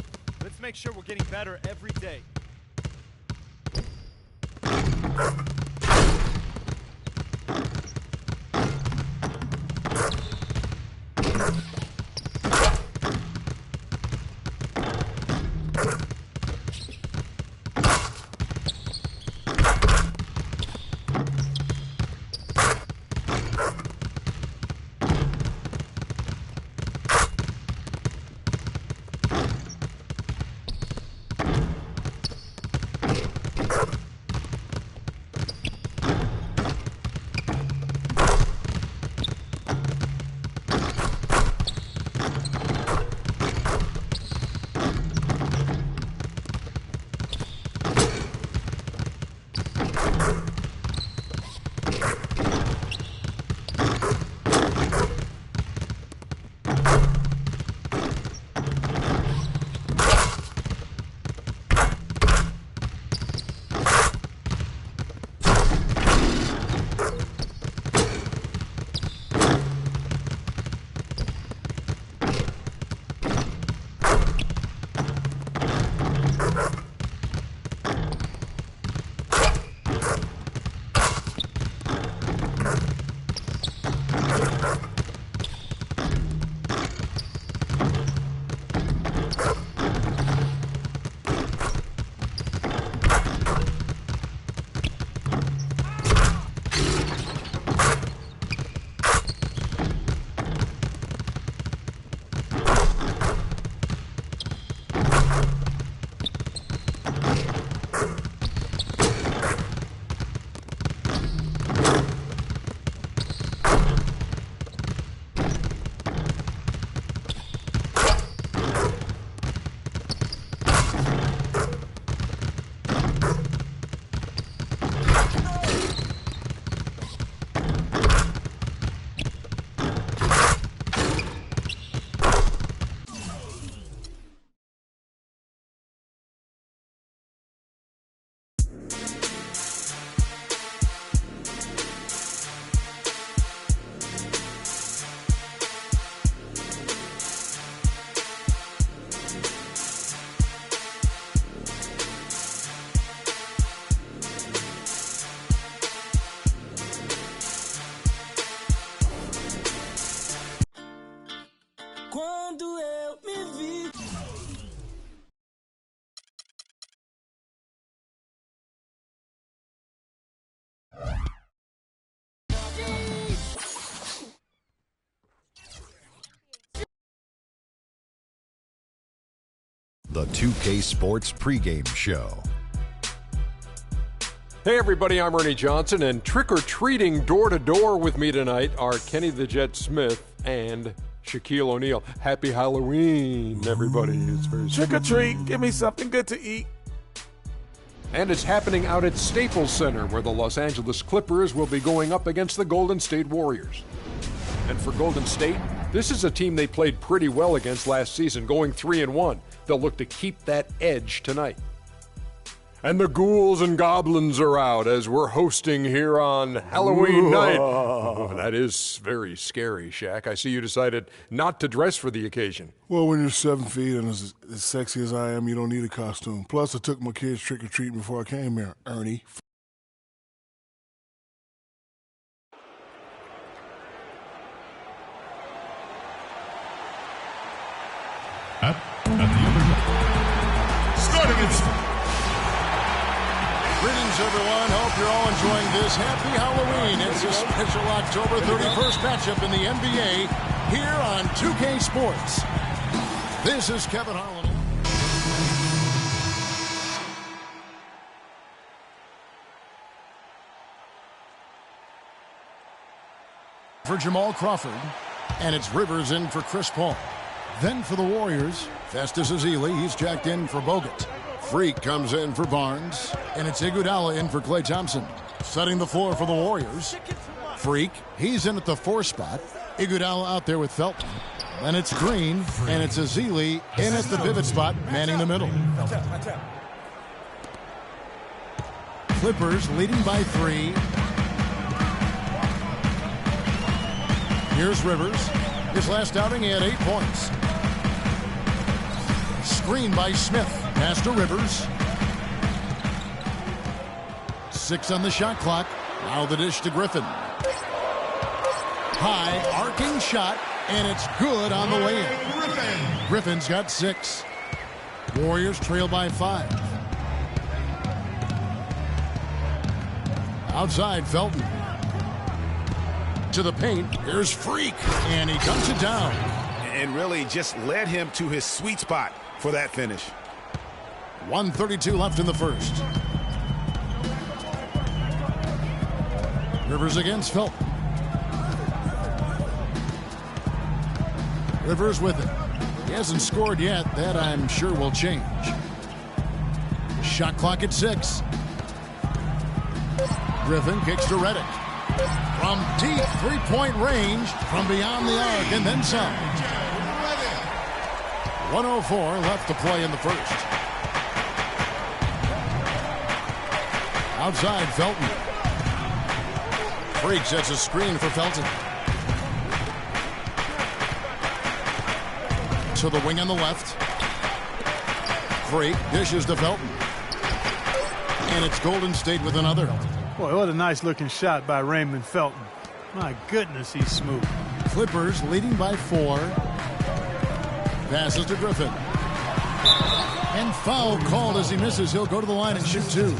Let's make sure we're getting better every day. the 2K Sports pregame show. Hey everybody, I'm Ernie Johnson, and trick-or-treating door-to-door with me tonight are Kenny the Jet Smith and Shaquille O'Neal. Happy Halloween, everybody. It's very Trick-or-treat, give me something good to eat. And it's happening out at Staples Center, where the Los Angeles Clippers will be going up against the Golden State Warriors. And for Golden State, this is a team they played pretty well against last season, going 3-1. They'll look to keep that edge tonight. And the ghouls and goblins are out as we're hosting here on Halloween night. Oh, that is very scary, Shaq. I see you decided not to dress for the occasion. Well, when you're 7 feet and as sexy as I am, you don't need a costume. Plus, I took my kids trick-or-treating before I came here, Ernie. Starting its... Greetings, everyone. Hope you're all enjoying this. Happy Halloween. It's a special October 31st matchup in the NBA here on 2K Sports. This is Kevin Harlan. For Jamal Crawford, and it's Rivers in for Chris Paul. Then for the Warriors, Festus Ezeli. He's jacked in for Bogut. Freak comes in for Barnes, and it's Iguodala in for Klay Thompson. Setting the floor for the Warriors. Freak, he's in at the 4 spot. Iguodala out there with Felton. Then it's Green, and it's Ezeli in at the pivot spot, manning the middle. Clippers leading by 3. Here's Rivers. His last outing, he had 8 points. Screen by Smith. Pass to Rivers. 6 on the shot clock. Now the dish to Griffin. High arcing shot, and it's good on the way in. Griffin's got 6. Warriors trail by 5. Outside, Felton. To the paint. Here's Freak, and he comes it down. And really just led him to his sweet spot for that finish. 1:32 left in the first. Rivers against Felton. Rivers with it. He hasn't scored yet. That I'm sure will change. Shot clock at 6. Griffin kicks to Redick. From deep three-point range, from beyond the arc, and then some. 1:04 left to play in the first. Outside, Felton. Freak sets a screen for Felton. To the wing on the left. Freak dishes to Felton. And it's Golden State with another. Boy, what a nice-looking shot by Raymond Felton. My goodness, he's smooth. Clippers leading by 4. Passes to Griffin. And foul called as he misses. He'll go to the line and shoot 2.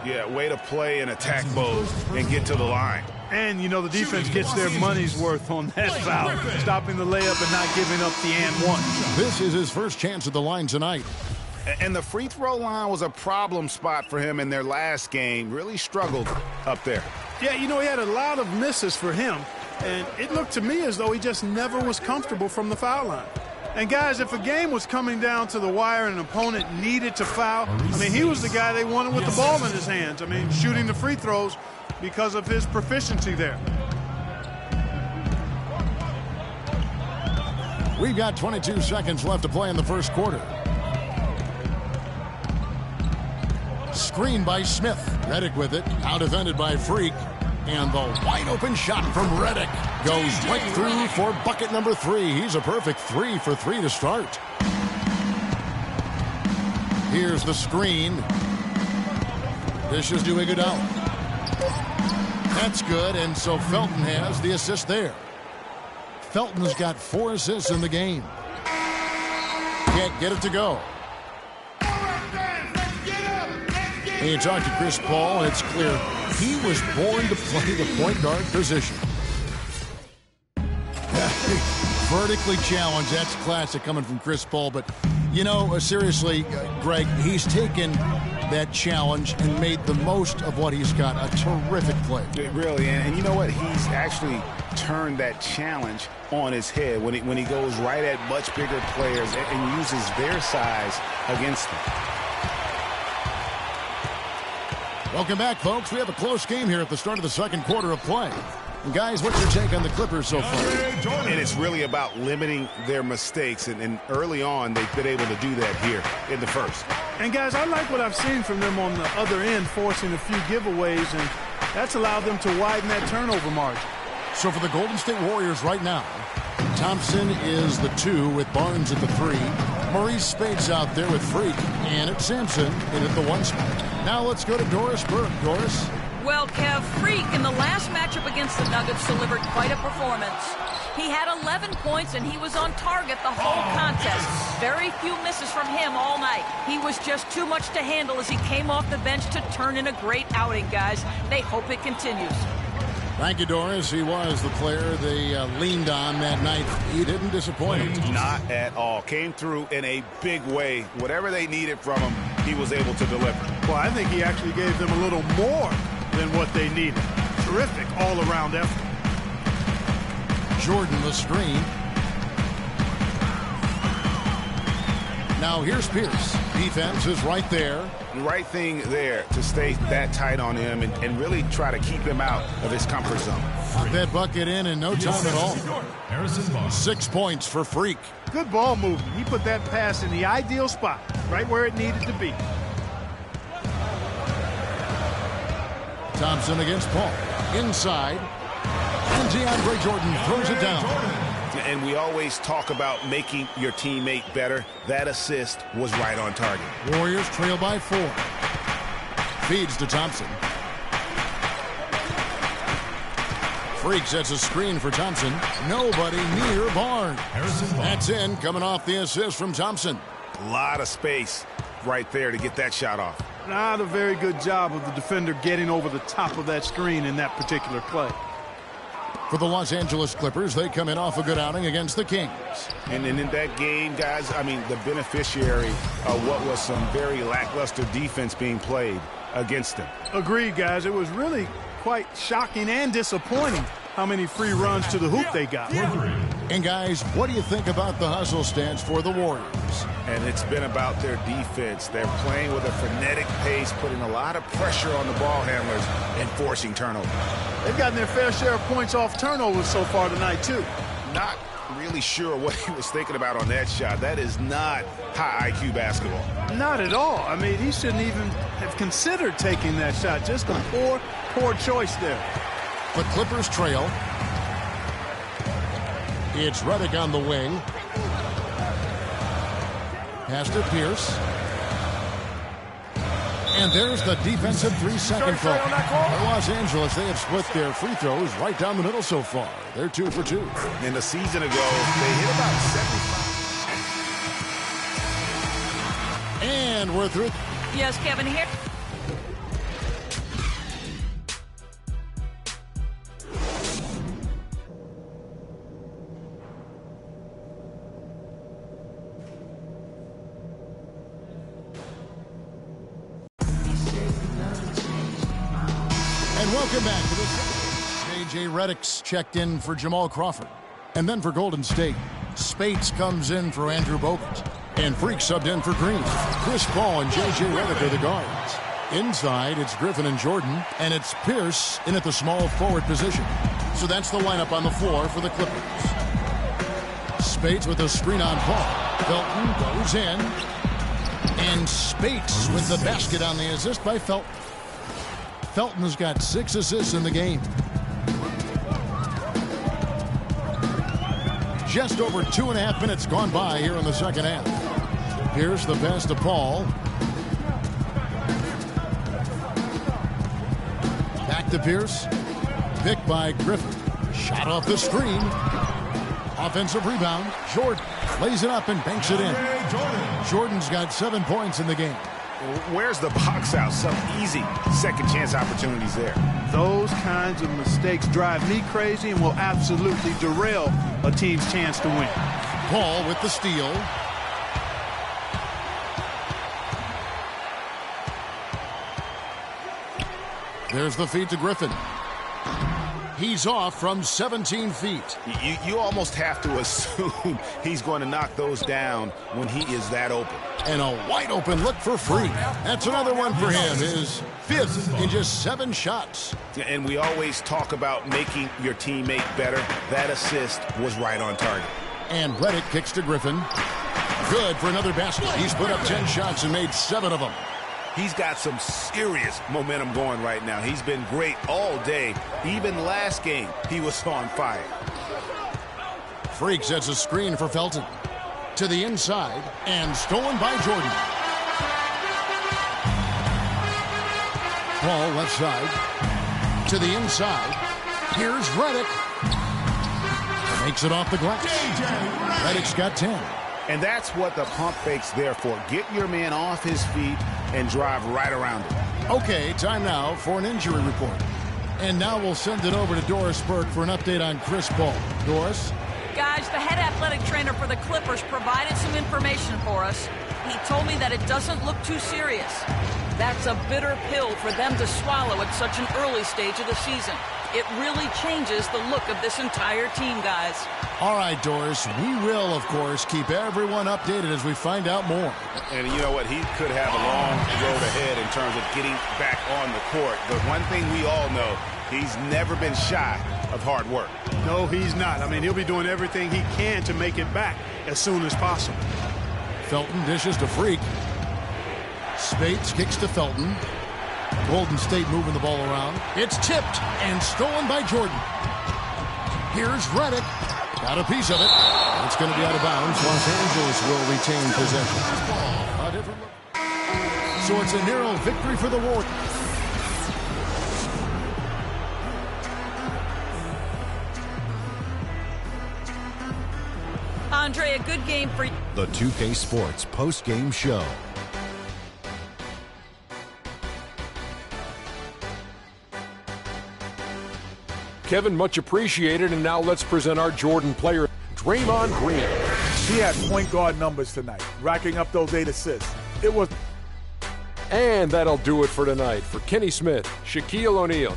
Yeah, way to play and attack mode and get to the line. And, you know, the defense gets their money's worth on that foul, stopping the layup and not giving up the and one. This is his first chance at the line tonight. And the free throw line was a problem spot for him in their last game. Really struggled up there. Yeah, you know, he had a lot of misses for him, and it looked to me as though he just never was comfortable from the foul line. And, guys, if a game was coming down to the wire and an opponent needed to foul, I mean, he was the guy they wanted with the ball in his hands. I mean, shooting the free throws because of his proficiency there. We've got 22 seconds left to play in the first quarter. Screen by Smith. Redick with it. Now defended by Freak. And the wide open shot from Redick goes right through for bucket number 3. He's a perfect 3 for 3 to start. Here's the screen. Dishes to Iguodala. That's good, and so Felton has the assist there. Felton's got 4 assists in the game. Can't get it to go. And you talk to Chris Paul, it's clear he was born to play the point guard position. Vertically challenged, that's classic coming from Chris Paul, but You know, seriously, Greg, he's taken that challenge and made the most of what he's got. A terrific play. Really, and you know what? He's actually turned that challenge on his head when he goes right at much bigger players and uses their size against them. Welcome back, folks. We have a close game here at the start of the second quarter of play. And guys, what's your take on the Clippers so far? And it's really about limiting their mistakes, and early on, they've been able to do that here in the first. And guys, I like what I've seen from them on the other end, forcing a few giveaways, and that's allowed them to widen that turnover margin. So for the Golden State Warriors right now, Thompson is the 2 with Barnes at the 3. Maurice Spades out there with Freak, and it's Sampson in at the 1 spot. Now let's go to Doris Burke. Doris? Well, Kev, Freak in the last matchup against the Nuggets delivered quite a performance. He had 11 points and he was on target the whole contest. Very few misses from him all night. He was just too much to handle as he came off the bench to turn in a great outing, guys. They hope it continues. Thank you, Doris. He was the player they leaned on that night. He didn't disappoint. Not at all. Came through in a big way. Whatever they needed from him, he was able to deliver. Well, I think he actually gave them a little more than what they needed. Terrific all-around effort. Jordan the screen. Now here's Pierce. Defense is right there. The right thing there to stay that tight on him and really try to keep him out of his comfort zone. Put that bucket in no time at all. 6 points for Freak. Good ball movement. He put that pass in the ideal spot, right where it needed to be. Thompson against Paul. Inside. And DeAndre Jordan throws it down. And we always talk about making your teammate better. That assist was right on target. Warriors trail by 4. Feeds to Thompson. Freak sets a screen for Thompson. Nobody near Barnes. That's in, coming off the assist from Thompson. A lot of space right there to get that shot off. Not a very good job of the defender getting over the top of that screen in that particular play. For the Los Angeles Clippers, they come in off a good outing against the Kings. And in that game, guys, I mean, the beneficiary of what was some very lackluster defense being played against them. Agreed, guys. It was really quite shocking and disappointing how many free runs to the hoop they got. And guys, what do you think about the hustle stance for the Warriors? And it's been about their defense. They're playing with a frenetic pace, putting a lot of pressure on the ball handlers and forcing turnovers. They've gotten their fair share of points off turnovers so far tonight, too. Not really sure what he was thinking about on that shot. That is not high IQ basketball. Not at all. I mean, he shouldn't even have considered taking that shot. Just a poor choice there. The Clippers trail. It's Redick on the wing. Pass to Pierce. And there's the defensive 3-second call. For Los Angeles, they have split their free throws right down the middle so far. They're 2 for 2. In the season ago, they hit about 75. And we're through. Yes, Kevin, here. Welcome back to this. J.J. Redick's checked in for Jamal Crawford. And then for Golden State, Spates comes in for Andrew Bogut. And Freak subbed in for Green. Chris Paul and J.J. Redick are the guards. Inside, it's Griffin and Jordan. And it's Pierce in at the small forward position. So that's the lineup on the floor for the Clippers. Spates with a screen on Paul. Felton goes in. And Spates with the basket on the assist by Felton. Felton has got 6 assists in the game. Just over 2.5 minutes gone by here in the second half. Pierce the pass to Paul. Back to Pierce. Picked by Griffin. Shot off the screen. Offensive rebound. Jordan lays it up and banks it in. Jordan's got 7 points in the game. Where's the box out? Some easy second chance opportunities there. Those kinds of mistakes drive me crazy and will absolutely derail a team's chance to win. Paul with the steal. There's the feed to Griffin. He's off from 17 feet. You almost have to assume he's going to knock those down when he is that open. And a wide open look for Freak. That's another one for him. His 5th in just 7 shots. And we always talk about making your teammate better. That assist was right on target. And Reddick kicks to Griffin. Good for another basket. He's put up 10 shots and made 7 of them. He's got some serious momentum going right now. He's been great all day. Even last game, he was on fire. Freak sets a screen for Felton. To the inside, and stolen by Jordan. Ball left side. To the inside. Here's Reddick. Makes it off the glass. Reddick's got 10. And that's what the pump fake's there for. Get your man off his feet and drive right around him. Okay, time now for an injury report. And now we'll send it over to Doris Burke for an update on Chris Paul. Doris? Guys, the head athletic trainer for the Clippers provided some information for us. He told me that it doesn't look too serious. That's a bitter pill for them to swallow at such an early stage of the season. It really changes the look of this entire team, guys. All right, Doris, we will, of course, keep everyone updated as we find out more. And you know what? He could have a long road ahead in terms of getting back on the court. But one thing we all know, he's never been shy of hard work. No, he's not. I mean, he'll be doing everything he can to make it back as soon as possible. Felton dishes to Freak. Spates kicks to Felton. Golden State moving the ball around. It's tipped and stolen by Jordan. Here's Reddick. Got a piece of it. It's going to be out of bounds. Los Angeles will retain possession. A different look. So it's a narrow victory for the Warriors. Andre, a good game for you. The 2K Sports post-game show. Kevin, much appreciated, and now let's present our Jordan player, Draymond Green. He had point guard numbers tonight, racking up those 8 assists. It was. And that'll do it for tonight. For Kenny Smith, Shaquille O'Neal.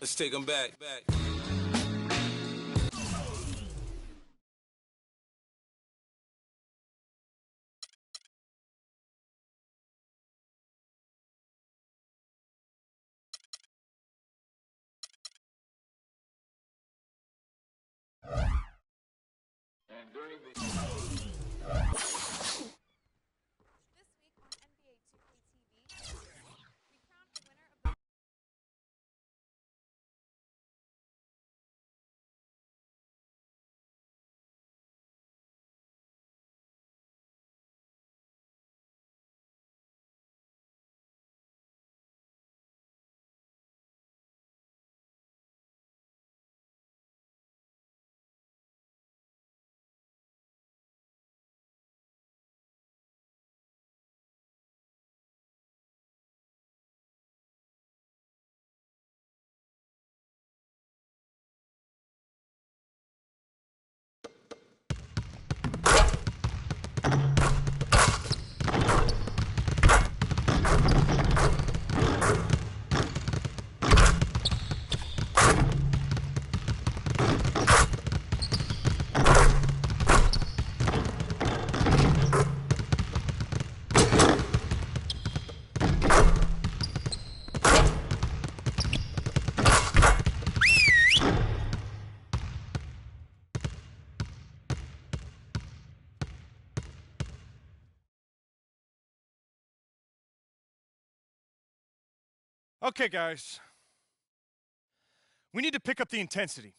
Let's take them back. And during the Okay, guys. We need to pick up the intensity.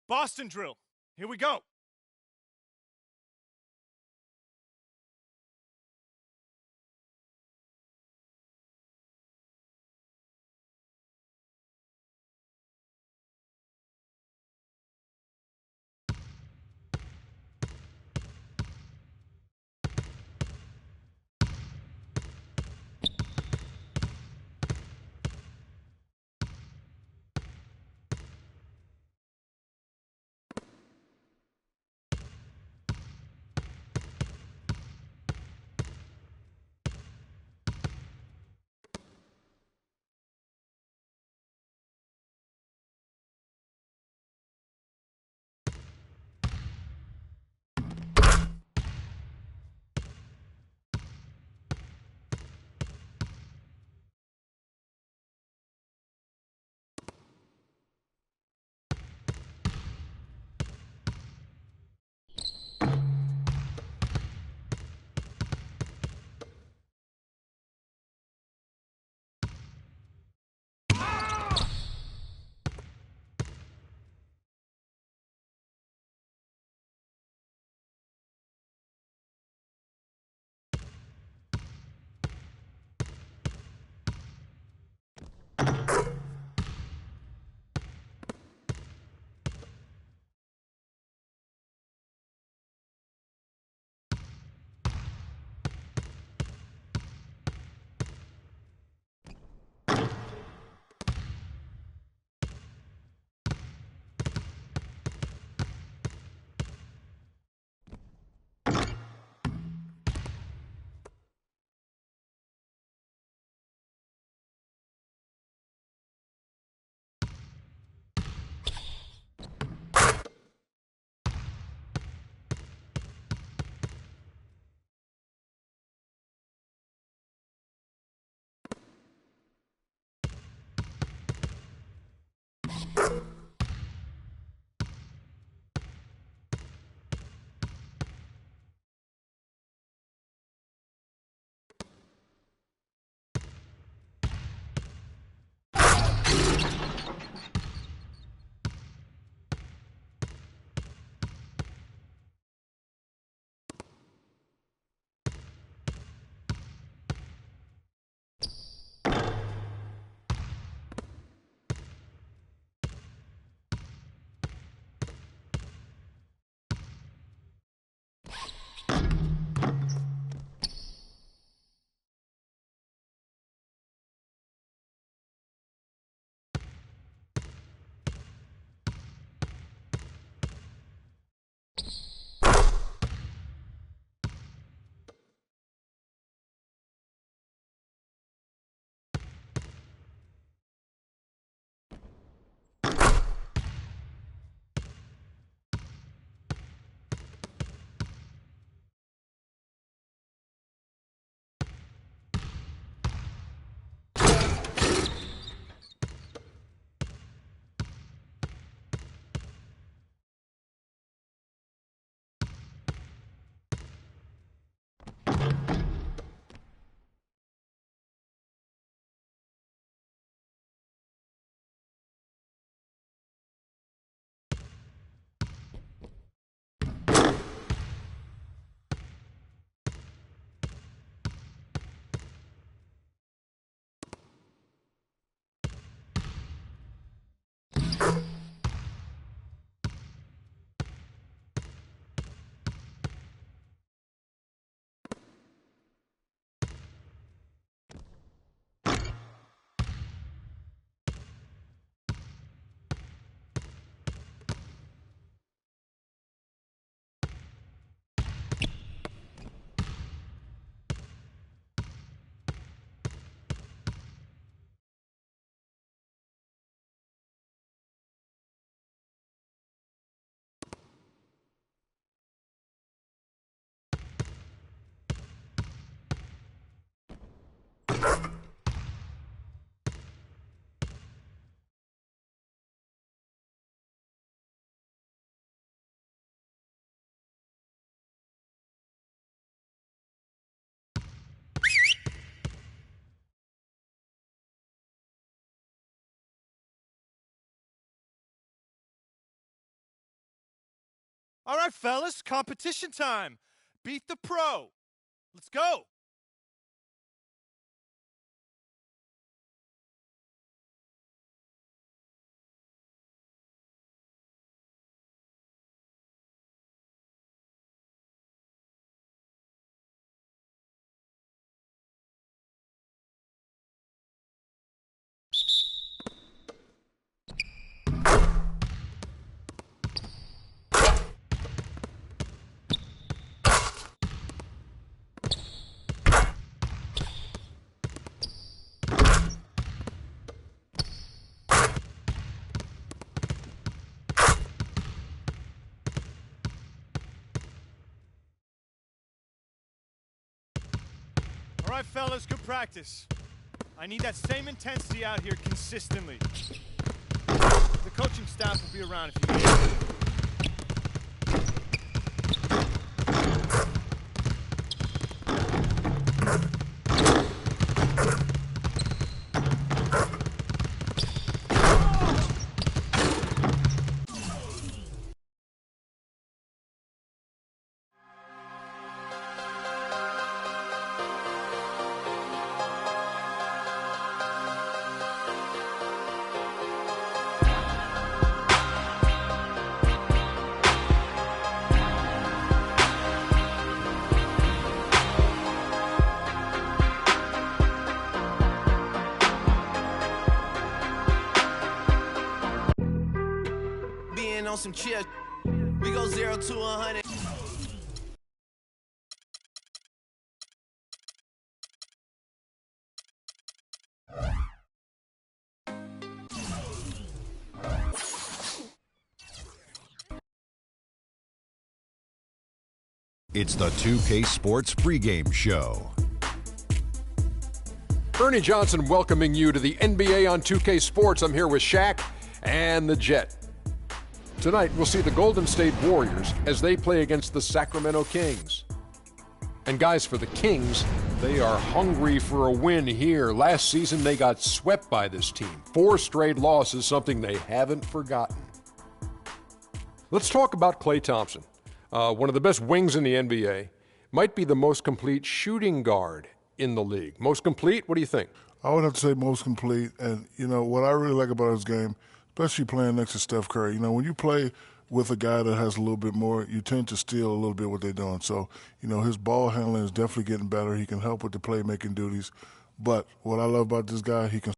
Boston drill. Here we go. All right, fellas, competition time. Beat the pro. Let's go. All right, fellas, good practice. I need that same intensity out here consistently. The coaching staff will be around if you need it. On some chill, we go 0 to 100. It's the 2K Sports pregame show. Ernie Johnson welcoming you to the NBA on 2K Sports. I'm here with Shaq and the Jet. Tonight, we'll see the Golden State Warriors as they play against the Sacramento Kings. And guys, for the Kings, they are hungry for a win here. Last season, they got swept by this team. 4 straight losses, something they haven't forgotten. Let's talk about Klay Thompson. One of the best wings in the NBA. Might be the most complete shooting guard in the league. Most complete? What do you think? I would have to say most complete. And, you know, what I really like about his game, especially playing next to Steph Curry. You know, when you play with a guy that has a little bit more, you tend to steal a little bit what they're doing. So, you know, his ball handling is definitely getting better. He can help with the playmaking duties. But what I love about this guy, he can.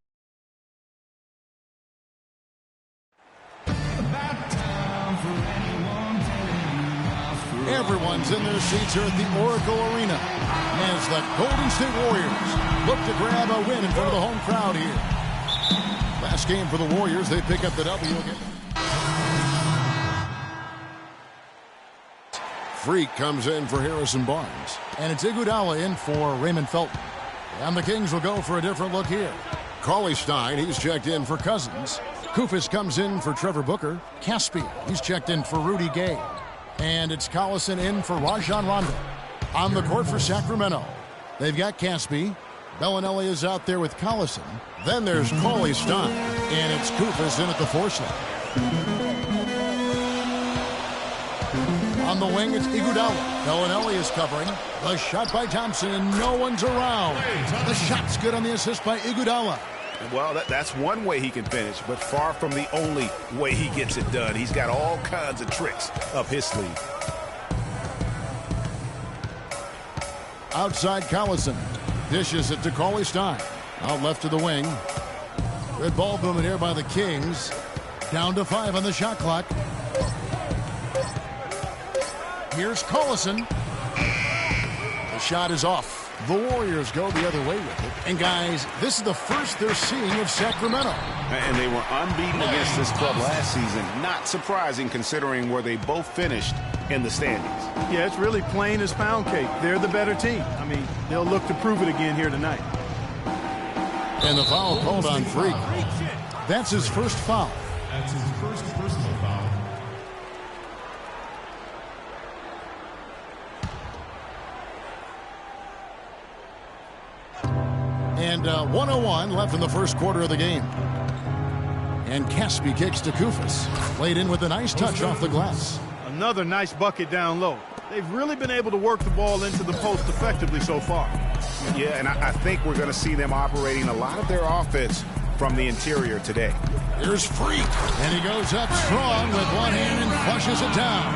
Everyone's in their seats here at the Oracle Arena as the Golden State Warriors look to grab a win in front of the home crowd here. Last game for the Warriors, they pick up the W again. Freak comes in for Harrison Barnes. And it's Iguodala in for Raymond Felton. And the Kings will go for a different look here. Cauley Stein, he's checked in for Cousins. Kufis comes in for Trevor Booker. Caspi, he's checked in for Rudy Gay. And it's Collison in for Rajon Rondo. On the court for Sacramento, they've got Caspi. Bellinelli is out there with Collison. Then there's Cauley Stein. And it's Kufis in at the 4 slot. On the wing, it's Iguodala. Bellinelli is covering. The shot by Thompson, and no one's around. The shot's good on the assist by Iguodala. Well, that's one way he can finish, but far from the only way he gets it done. He's got all kinds of tricks up his sleeve. Outside Collison. Dishes it to Cauley Stein. Out left to the wing. Good ball movement here by the Kings. Down to 5 on the shot clock. Here's Collison. The shot is off. The Warriors go the other way with it. And guys, this is the first they're seeing of Sacramento. And they were unbeaten against this club last season. Not surprising considering where they both finished in the standings. Yeah, it's really plain as pound cake. They're the better team. I mean, they'll look to prove it again here tonight. And the foul called on Freak. That's his first foul. That's his first personal foul. And 1:01 left in the first quarter of the game. And Caspi kicks to Kufis. Played in with a nice touch off the glass. Another nice bucket down low. They've really been able to work the ball into the post effectively so far. Yeah, and I think we're going to see them operating a lot of their offense from the interior today. Here's Freak, and he goes up strong with one hand and flushes it down.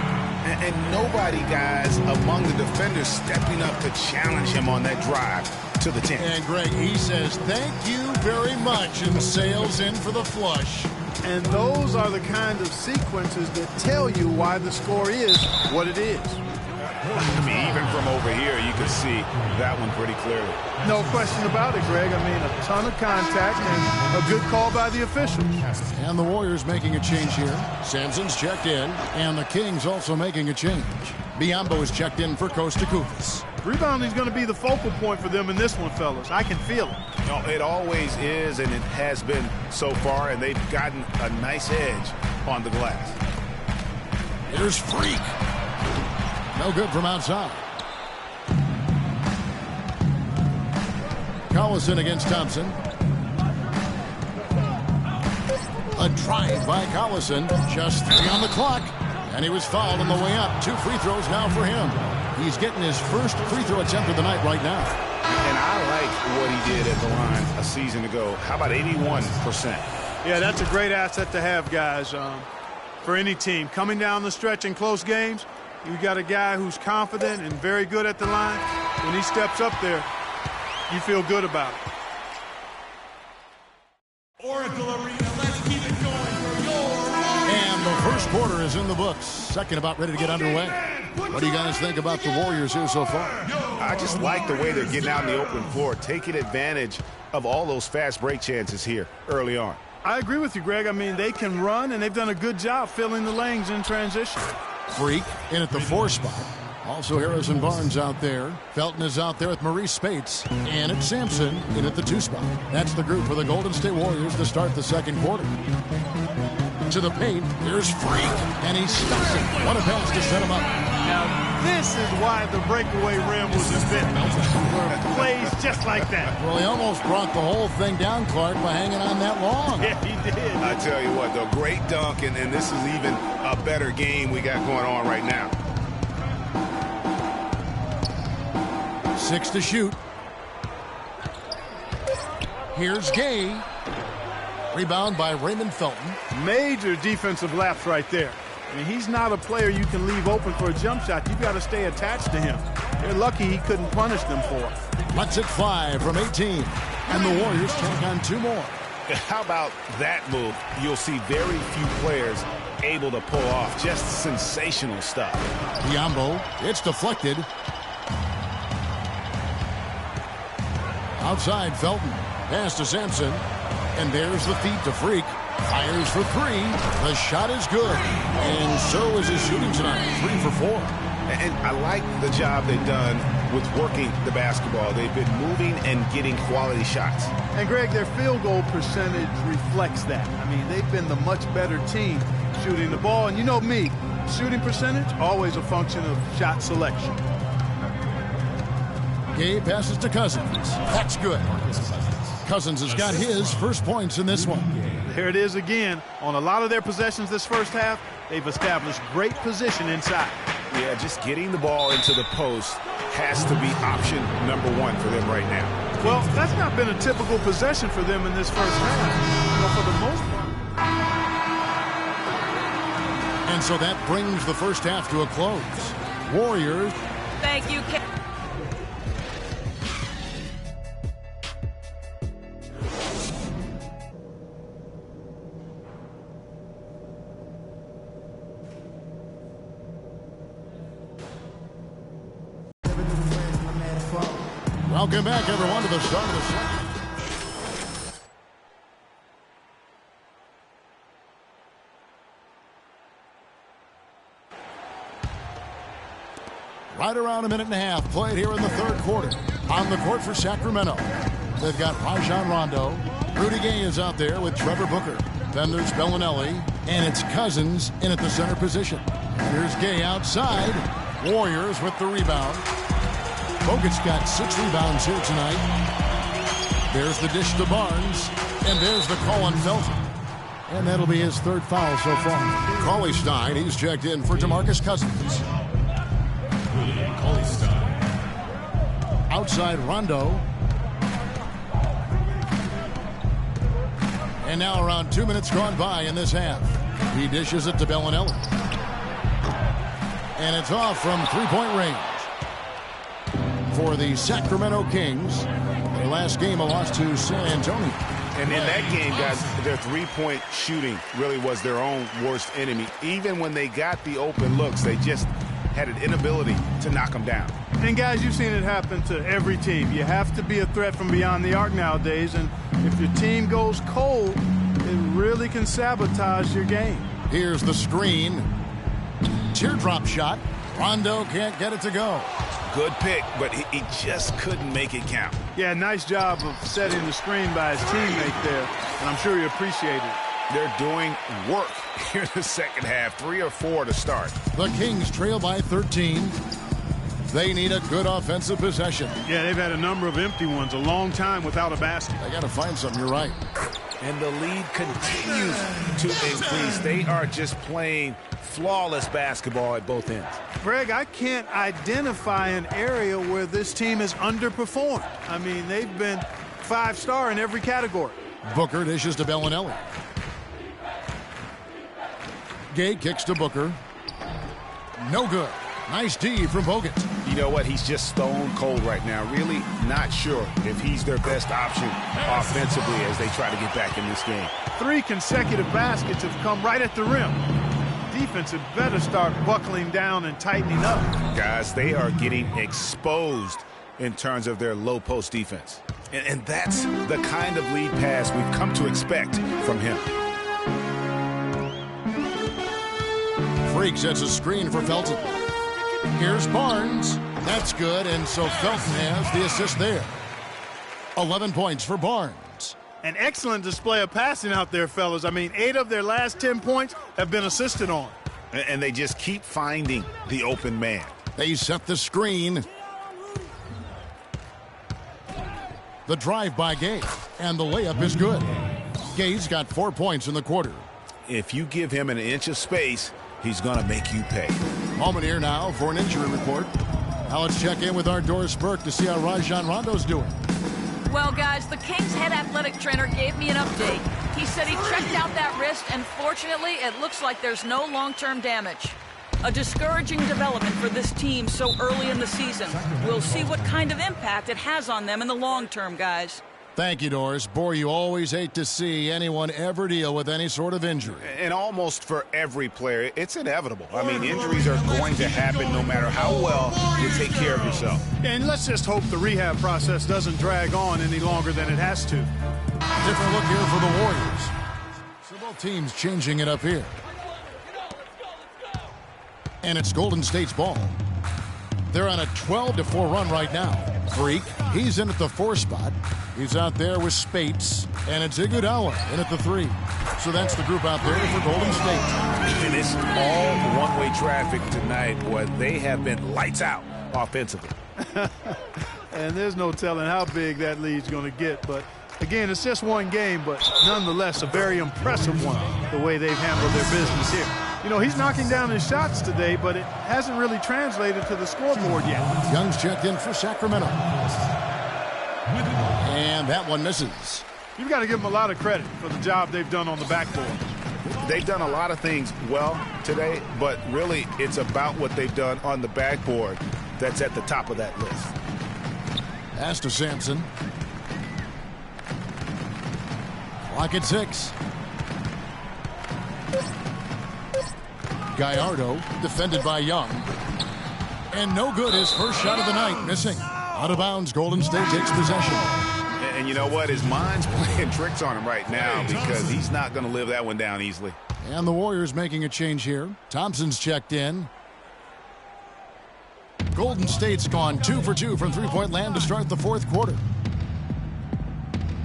And nobody, guys, among the defenders stepping up to challenge him on that drive to the 10. And Greg, he says thank you very much and sails in for the flush. And those are the kind of sequences that tell you why the score is what it is. I mean, even from over here, you can see that one pretty clearly. No question about it, Greg. I mean, a ton of contact and a good call by the official. And the Warriors making a change here. Sampson's checked in, and the Kings also making a change. Biombo is checked in for Costa Kufis. Rebounding's going to be the focal point for them in this one, fellas. I can feel it. No, it always is, and it has been so far, and they've gotten a nice edge on the glass. Here's Freak. No good from outside. Collison against Thompson. A drive by Collison. Just 3 on the clock. And he was fouled on the way up. 2 free throws now for him. He's getting his first free throw attempt of the night right now. And I like what he did at the line a season ago. How about 81%? Yeah, that's a great asset to have, guys, for any team. Coming down the stretch in close games, you got a guy who's confident and very good at the line. When he steps up there, you feel good about it. Oracle Arena, let's keep it going for your... And the first quarter is in the books. Second about ready to get underway. What do you guys think about the Warriors here so far? I just like the way they're getting out in the open floor, taking advantage of all those fast break chances here early on. I agree with you, Greg. I mean, they can run, and they've done a good job filling the lanes in transition. Freak in at the 4 spot. Also Harrison Barnes out there. Felton is out there with Maurice Spates. And it's Sampson in at the 2 spot. That's the group for the Golden State Warriors to start the second quarter. To the paint, here's Freak, and he stuffs it. What a pass to set him up. Now, this is why the breakaway rim was invented. Plays just like that. Well, he almost brought the whole thing down, Clark, by hanging on that long. Yeah, he did. I tell you what, though, great dunk, and this is even a better game we got going on right now. 6 to shoot. Here's Gay. Rebound by Raymond Felton. Major defensive lapse right there. I mean, he's not a player you can leave open for a jump shot. You've got to stay attached to him. They're lucky he couldn't punish them for it. Let's it 5 from 18. And the Warriors take on 2 more. How about that move? You'll see very few players able to pull off just sensational stuff. Biombo, it's deflected. Outside Felton. Pass to Sampson. And there's the feed to Freak. Fires for 3. The shot is good. And so is his shooting tonight. 3 for 4. And I like the job they've done with working the basketball. They've been moving and getting quality shots. And, Greg, their field goal percentage reflects that. I mean, they've been the much better team shooting the ball. And you know me, shooting percentage, always a function of shot selection. Gay passes to Cousins. That's good. Cousins has got his first points in this one. There it is again. On a lot of their possessions this first half, they've established great position inside. Yeah, just getting the ball into the post has to be option number 1 for them right now. Well, that's not been a typical possession for them in this first half, but for the most part. And so that brings the first half to a close. Warriors. Thank you, Welcome back, everyone, to the start of the second. Right around a minute and a half played here in the third quarter. On the court for Sacramento, they've got Rajon Rondo. Rudy Gay is out there with Trevor Booker. Then there's Bellinelli, and it's Cousins in at the center position. Here's Gay outside. Warriors with the rebound. Bogut's got 6 rebounds here tonight. There's the dish to Barnes, and there's the call on Felton. And that'll be his third foul so far. Cauley Stein, he's checked in for DeMarcus Cousins. Cauley Stein. Outside Rondo. And now around 2 minutes gone by in this half. He dishes it to Bellinelli. And it's off from three-point range. For the Sacramento Kings, their last game a loss to San Antonio. And in that game, guys, their three-point shooting really was their own worst enemy. Even when they got the open looks, they just had an inability to knock them down. And, guys, you've seen it happen to every team. You have to be a threat from beyond the arc nowadays, and if your team goes cold, it really can sabotage your game. Here's the screen. Teardrop shot. Rondo can't get it to go. Good pick, but he just couldn't make it count. Yeah, nice job of setting the screen by his teammate there, and I'm sure he appreciated it. They're doing work here in the second half, 3 or 4 to start. The Kings trail by 13. They need a good offensive possession. Yeah, they've had a number of empty ones, a long time without a basket. They got to find something, you're right. And the lead continues to increase. They are just playing flawless basketball at both ends. Greg, I can't identify an area where this team has underperformed. I mean, they've been 5-star in every category. Booker dishes to Bellinelli. Gay kicks to Booker. No good. Nice D from Bogut. You know what? He's just stone cold right now. Really not sure if he's their best option offensively as they try to get back in this game. 3 consecutive baskets have come right at the rim. Defense had better start buckling down and tightening up. Guys, they are getting exposed in terms of their low post defense. And that's the kind of lead pass we've come to expect from him. Freak sets a screen for Felton. Here's Barnes. That's good, and so Felton has the assist there. 11 points for Barnes. An excellent display of passing out there, fellas. I mean, 8 of their last 10 points have been assisted on. And they just keep finding the open man. They set the screen. The drive by Gay, and the layup is good. Gay's got 4 points in the quarter. If you give him an inch of space, he's going to make you pay. Moment here now for an injury report. Now let's check in with our Doris Burke to see how Rajon Rondo's doing. Well, guys, the Kings head athletic trainer gave me an update. He said he checked out that wrist, and fortunately, it looks like there's no long-term damage. A discouraging development for this team so early in the season. We'll see what kind of impact it has on them in the long term, guys. Thank you, Doris. Boy, you always hate to see anyone ever deal with any sort of injury. And almost for every player, it's inevitable. I mean, injuries are going to happen no matter how well you take care of yourself. And let's just hope the rehab process doesn't drag on any longer than it has to. Different look here for the Warriors. So both teams changing it up here. And it's Golden State's ball. They're on a 12-4 run right now. Freak, he's in at the 4 spot. He's out there with Spates, and it's Iguodala in at the 3. So that's the group out there for Golden State. And it's all one-way traffic tonight, boy. They have been lights out offensively. And there's no telling how big that lead's going to get. But, again, it's just one game, but nonetheless a very impressive one, the way they've handled their business here. You know, he's knocking down his shots today, but it hasn't really translated to the scoreboard yet. Young's checked in for Sacramento. And that one misses. You've got to give them a lot of credit for the job they've done on the backboard. They've done a lot of things well today, but really it's about what they've done on the backboard that's at the top of that list. Pass to Sampson. Clock at 6. Gallardo defended by Young. And no good, his first shot of the night, missing. Out of bounds, Golden State takes possession. And you know what? His mind's playing tricks on him right now because he's not going to live that one down easily. And the Warriors making a change here. Thompson's checked in. Golden State's gone 2 for 2 from three-point land to start the fourth quarter.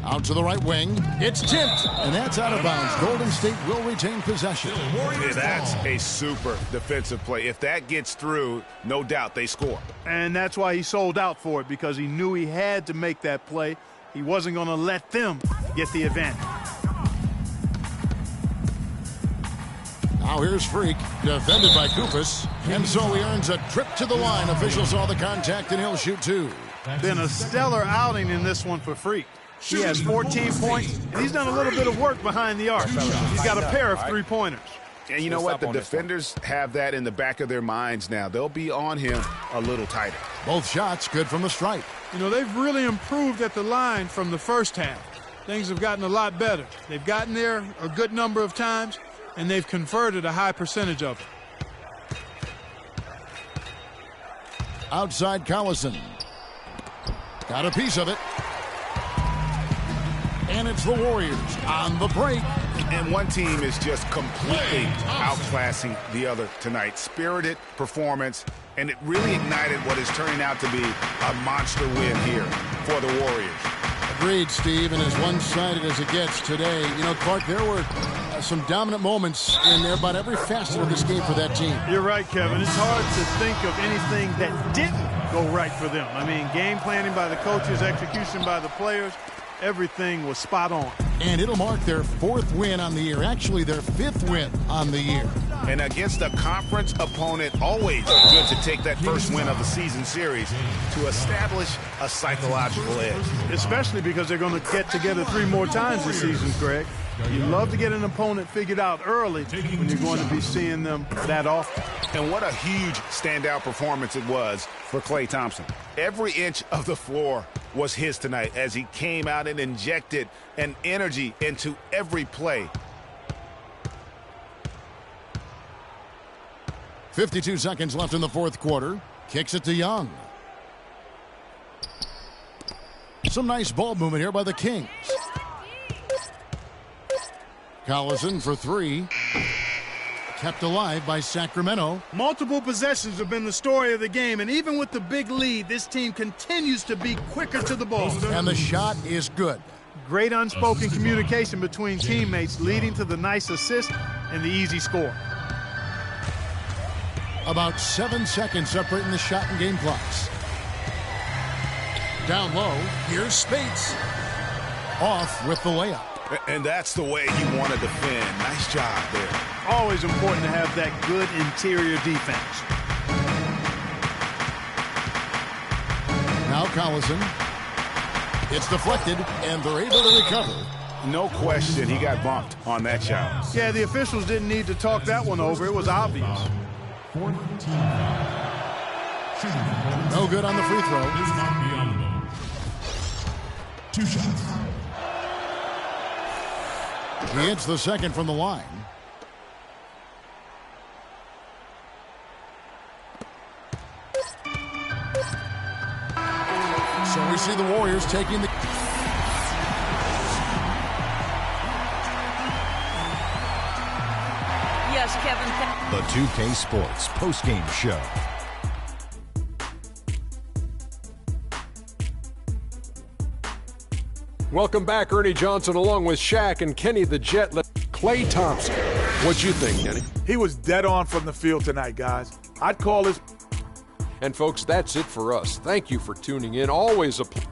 Out to the right wing. It's tipped, and that's out of bounds. Golden State will retain possession. Yeah, that's a super defensive play. If that gets through, no doubt they score. And that's why he sold out for it, because he knew he had to make that play. He wasn't going to let them get the advantage. Now here's Freak, defended by Koufos. And so he earns a trip to the line. Officials saw the contact, and he'll shoot 2. Been a stellar outing in this one for Freak. He has 14 points, and he's done a little bit of work behind the arc. He's got a pair of three-pointers. And you know what? The defenders have that in the back of their minds now. They'll be on him a little tighter. Both shots good from the stripe. You know, they've really improved at the line from the first half. Things have gotten a lot better. They've gotten there a good number of times, and they've converted a high percentage of it. Outside Collison. Got a piece of it. And it's the Warriors on the break. And one team is just completely outclassing the other tonight. Spirited performance, and it really ignited what is turning out to be a monster win here for the Warriors. Agreed, Steve, and as one-sided as it gets today, you know, Clark, there were some dominant moments in there about every facet of this game for that team. You're right, Kevin. It's hard to think of anything that didn't go right for them. I mean, game planning by the coaches, execution by the players, everything was spot on. And it'll mark their 4th win on the year, actually their 5th win on the year. And against a conference opponent, always good to take that first win of the season series to establish a psychological edge. Especially because they're going to get together 3 more times this season, Greg. You love to get an opponent figured out early when you're going to be seeing them that often. And what a huge standout performance it was for Klay Thompson. Every inch of the floor was his tonight as he came out and injected an energy into every play. 52 seconds left in the 4th quarter. Kicks it to Young. Some nice ball movement here by the Kings. Collison for 3. Kept alive by Sacramento. Multiple possessions have been the story of the game, and even with the big lead, this team continues to be quicker to the ball. And the shot is good. Great unspoken communication between teammates, leading to the nice assist and the easy score. About 7 seconds separating the shot and game clocks. Down low, here's Spates. Off with the layup. And that's the way you want to defend. Nice job there. Always important to have that good interior defense. Now Collison. It's deflected, and they're able to recover. No question, he got bumped on that shot. Yeah, the officials didn't need to talk that one over. It was obvious. No good on the free throw. 2 shots. He hits the second from the line. So we see the Warriors taking the... Yes, Kevin. The 2K Sports postgame show. Welcome back, Ernie Johnson, along with Shaq and Kenny the Jet. Klay Thompson. What'd you think, Kenny? He was dead on from the field tonight, guys. I'd call this. And folks, that's it for us. Thank you for tuning in. Always a pleasure.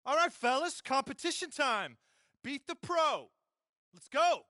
All right, fellas, competition time. Beat the pro. Let's go.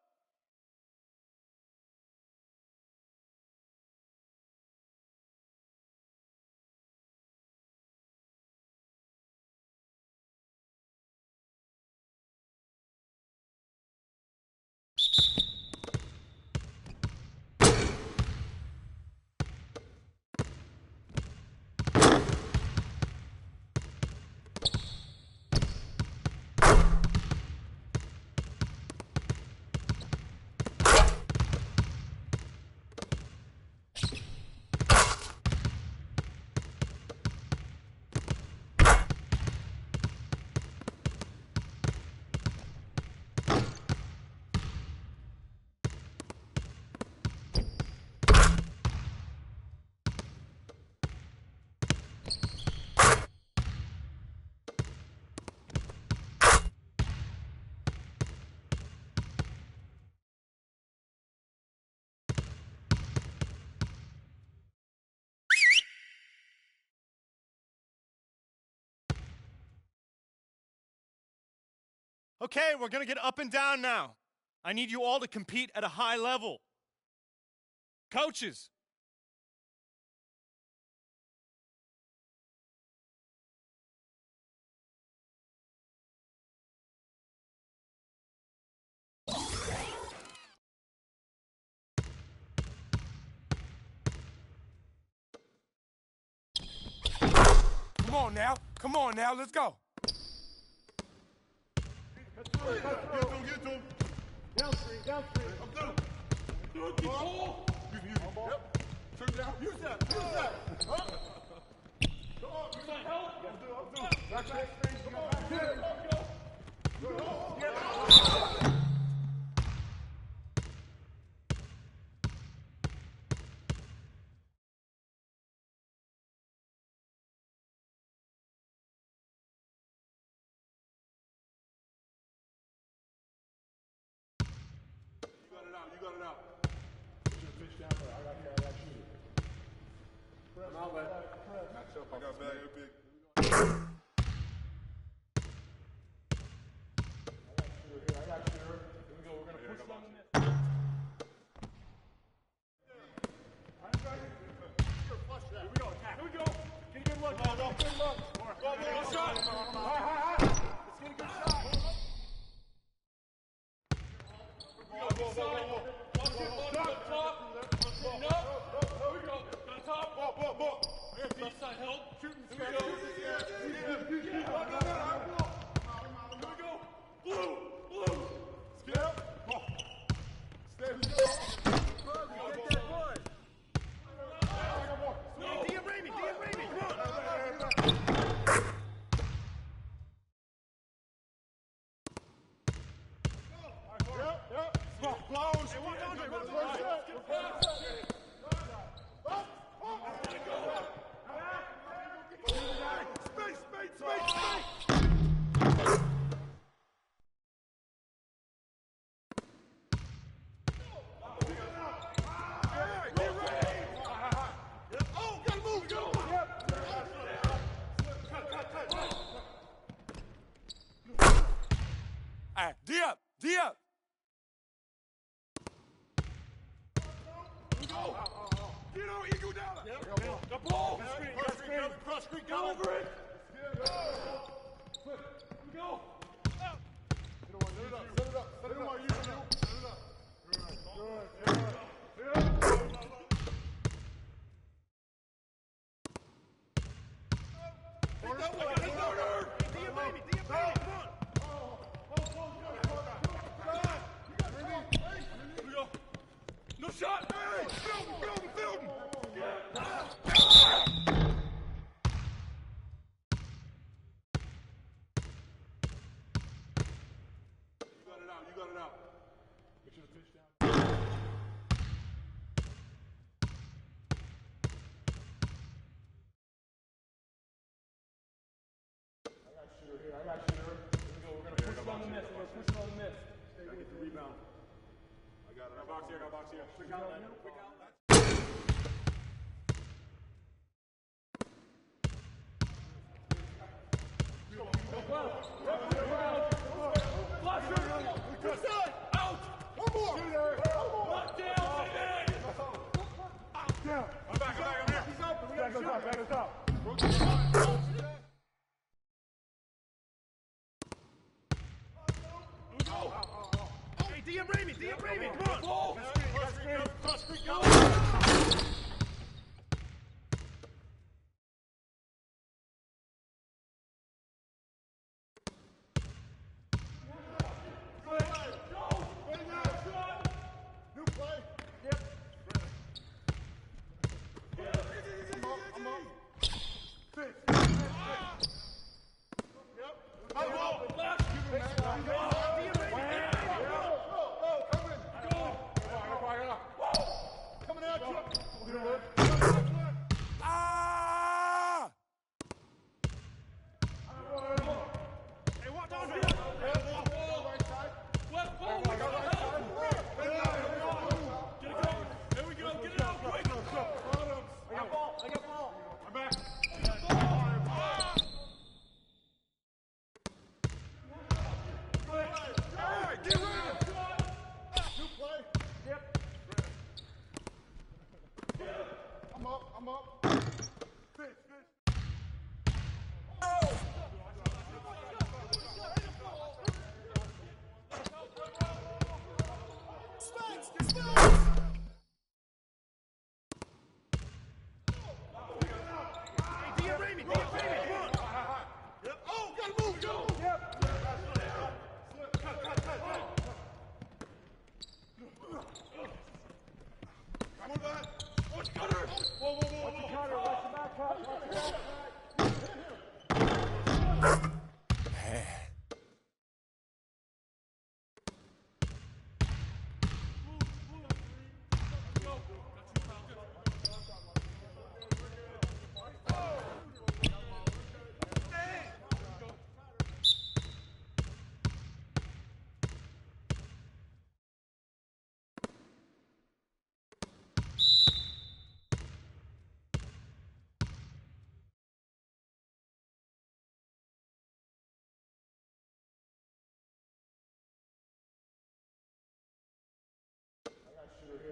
Okay, we're going to get up and down now. I need you all to compete at a high level. Coaches. Come on now, let's go. Get to him. Downstream. Up through. Keep ball. Yep. Turn down. Use that. Come on. Use that help. Up through. Back. Come on. Go. You got it out. Put your pitch down there. I got shooter. I'm outlet. I got bag, you're big. I got shooter. Here we go. We're going to push down the net. Here we go. Attack. Here we go. Get a good look. Good luck. Go, shot. Let's get a good shot. Go. D up. Get on, Iguodala. The ball. Cross screen. Go over it. Flip. Go. Set it up. Set it up. No shot! Hey! Field him! You got it out. Make sure the pitch down. I got shooter here. Here we go. We're going to push on the miss. Gotta get the rebound. I got it. Got box here. Quick outlet. Go.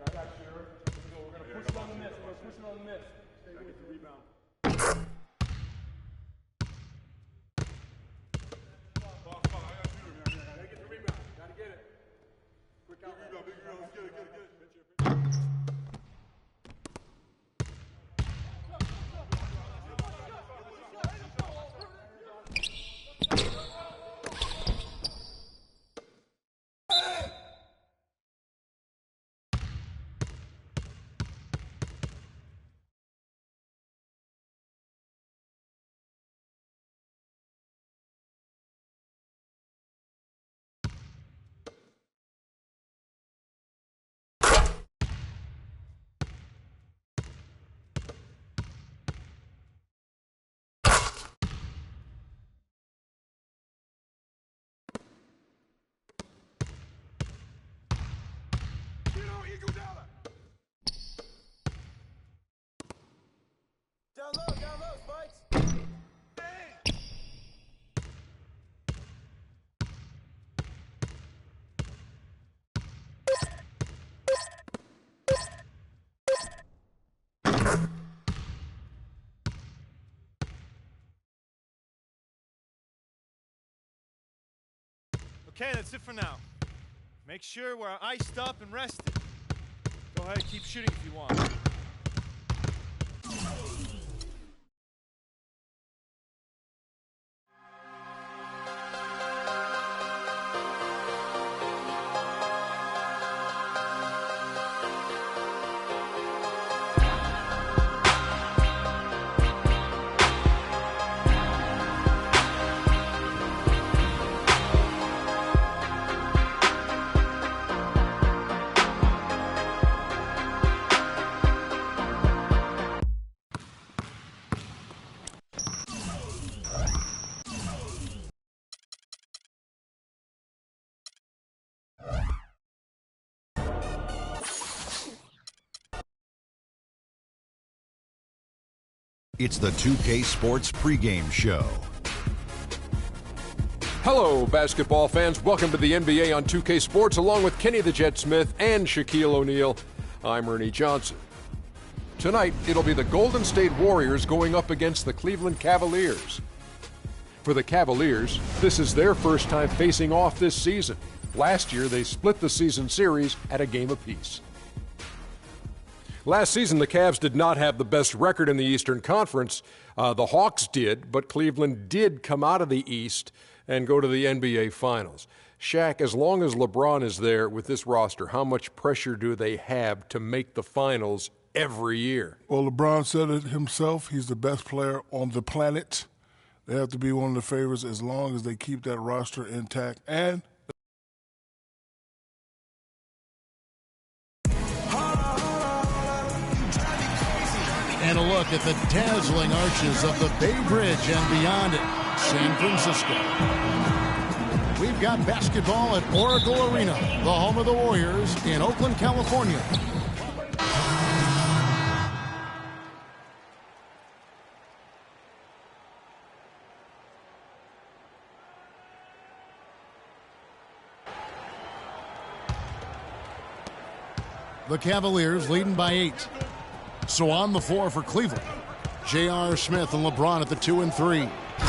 I got shooter. We're going to push it on the miss. We're going to push it on the miss. Stay with the rebound. Down low, Spikes. Okay, that's it for now. Make sure we're iced up and rested. Go ahead, keep shooting if you want. It's the 2K Sports pregame show. Hello, basketball fans. Welcome to the NBA on 2K Sports, along with Kenny the Jet Smith and Shaquille O'Neal. I'm Ernie Johnson. Tonight, it'll be the Golden State Warriors going up against the Cleveland Cavaliers. For the Cavaliers, this is their first time facing off this season. Last year, they split the season series at a game apiece. Last season, the Cavs did not have the best record in the Eastern Conference. The Hawks did, but Cleveland did come out of the East and go to the NBA Finals. Shaq, as long as LeBron is there with this roster, how much pressure do they have to make the Finals every year? Well, LeBron said it himself. He's the best player on the planet. They have to be one of the favorites as long as they keep that roster intact. And a look at the dazzling arches of the Bay Bridge and beyond it, San Francisco. We've got basketball at Oracle Arena, the home of the Warriors in Oakland, California. The Cavaliers leading by 8. So on the floor for Cleveland, J.R. Smith and LeBron at the 2 and 3.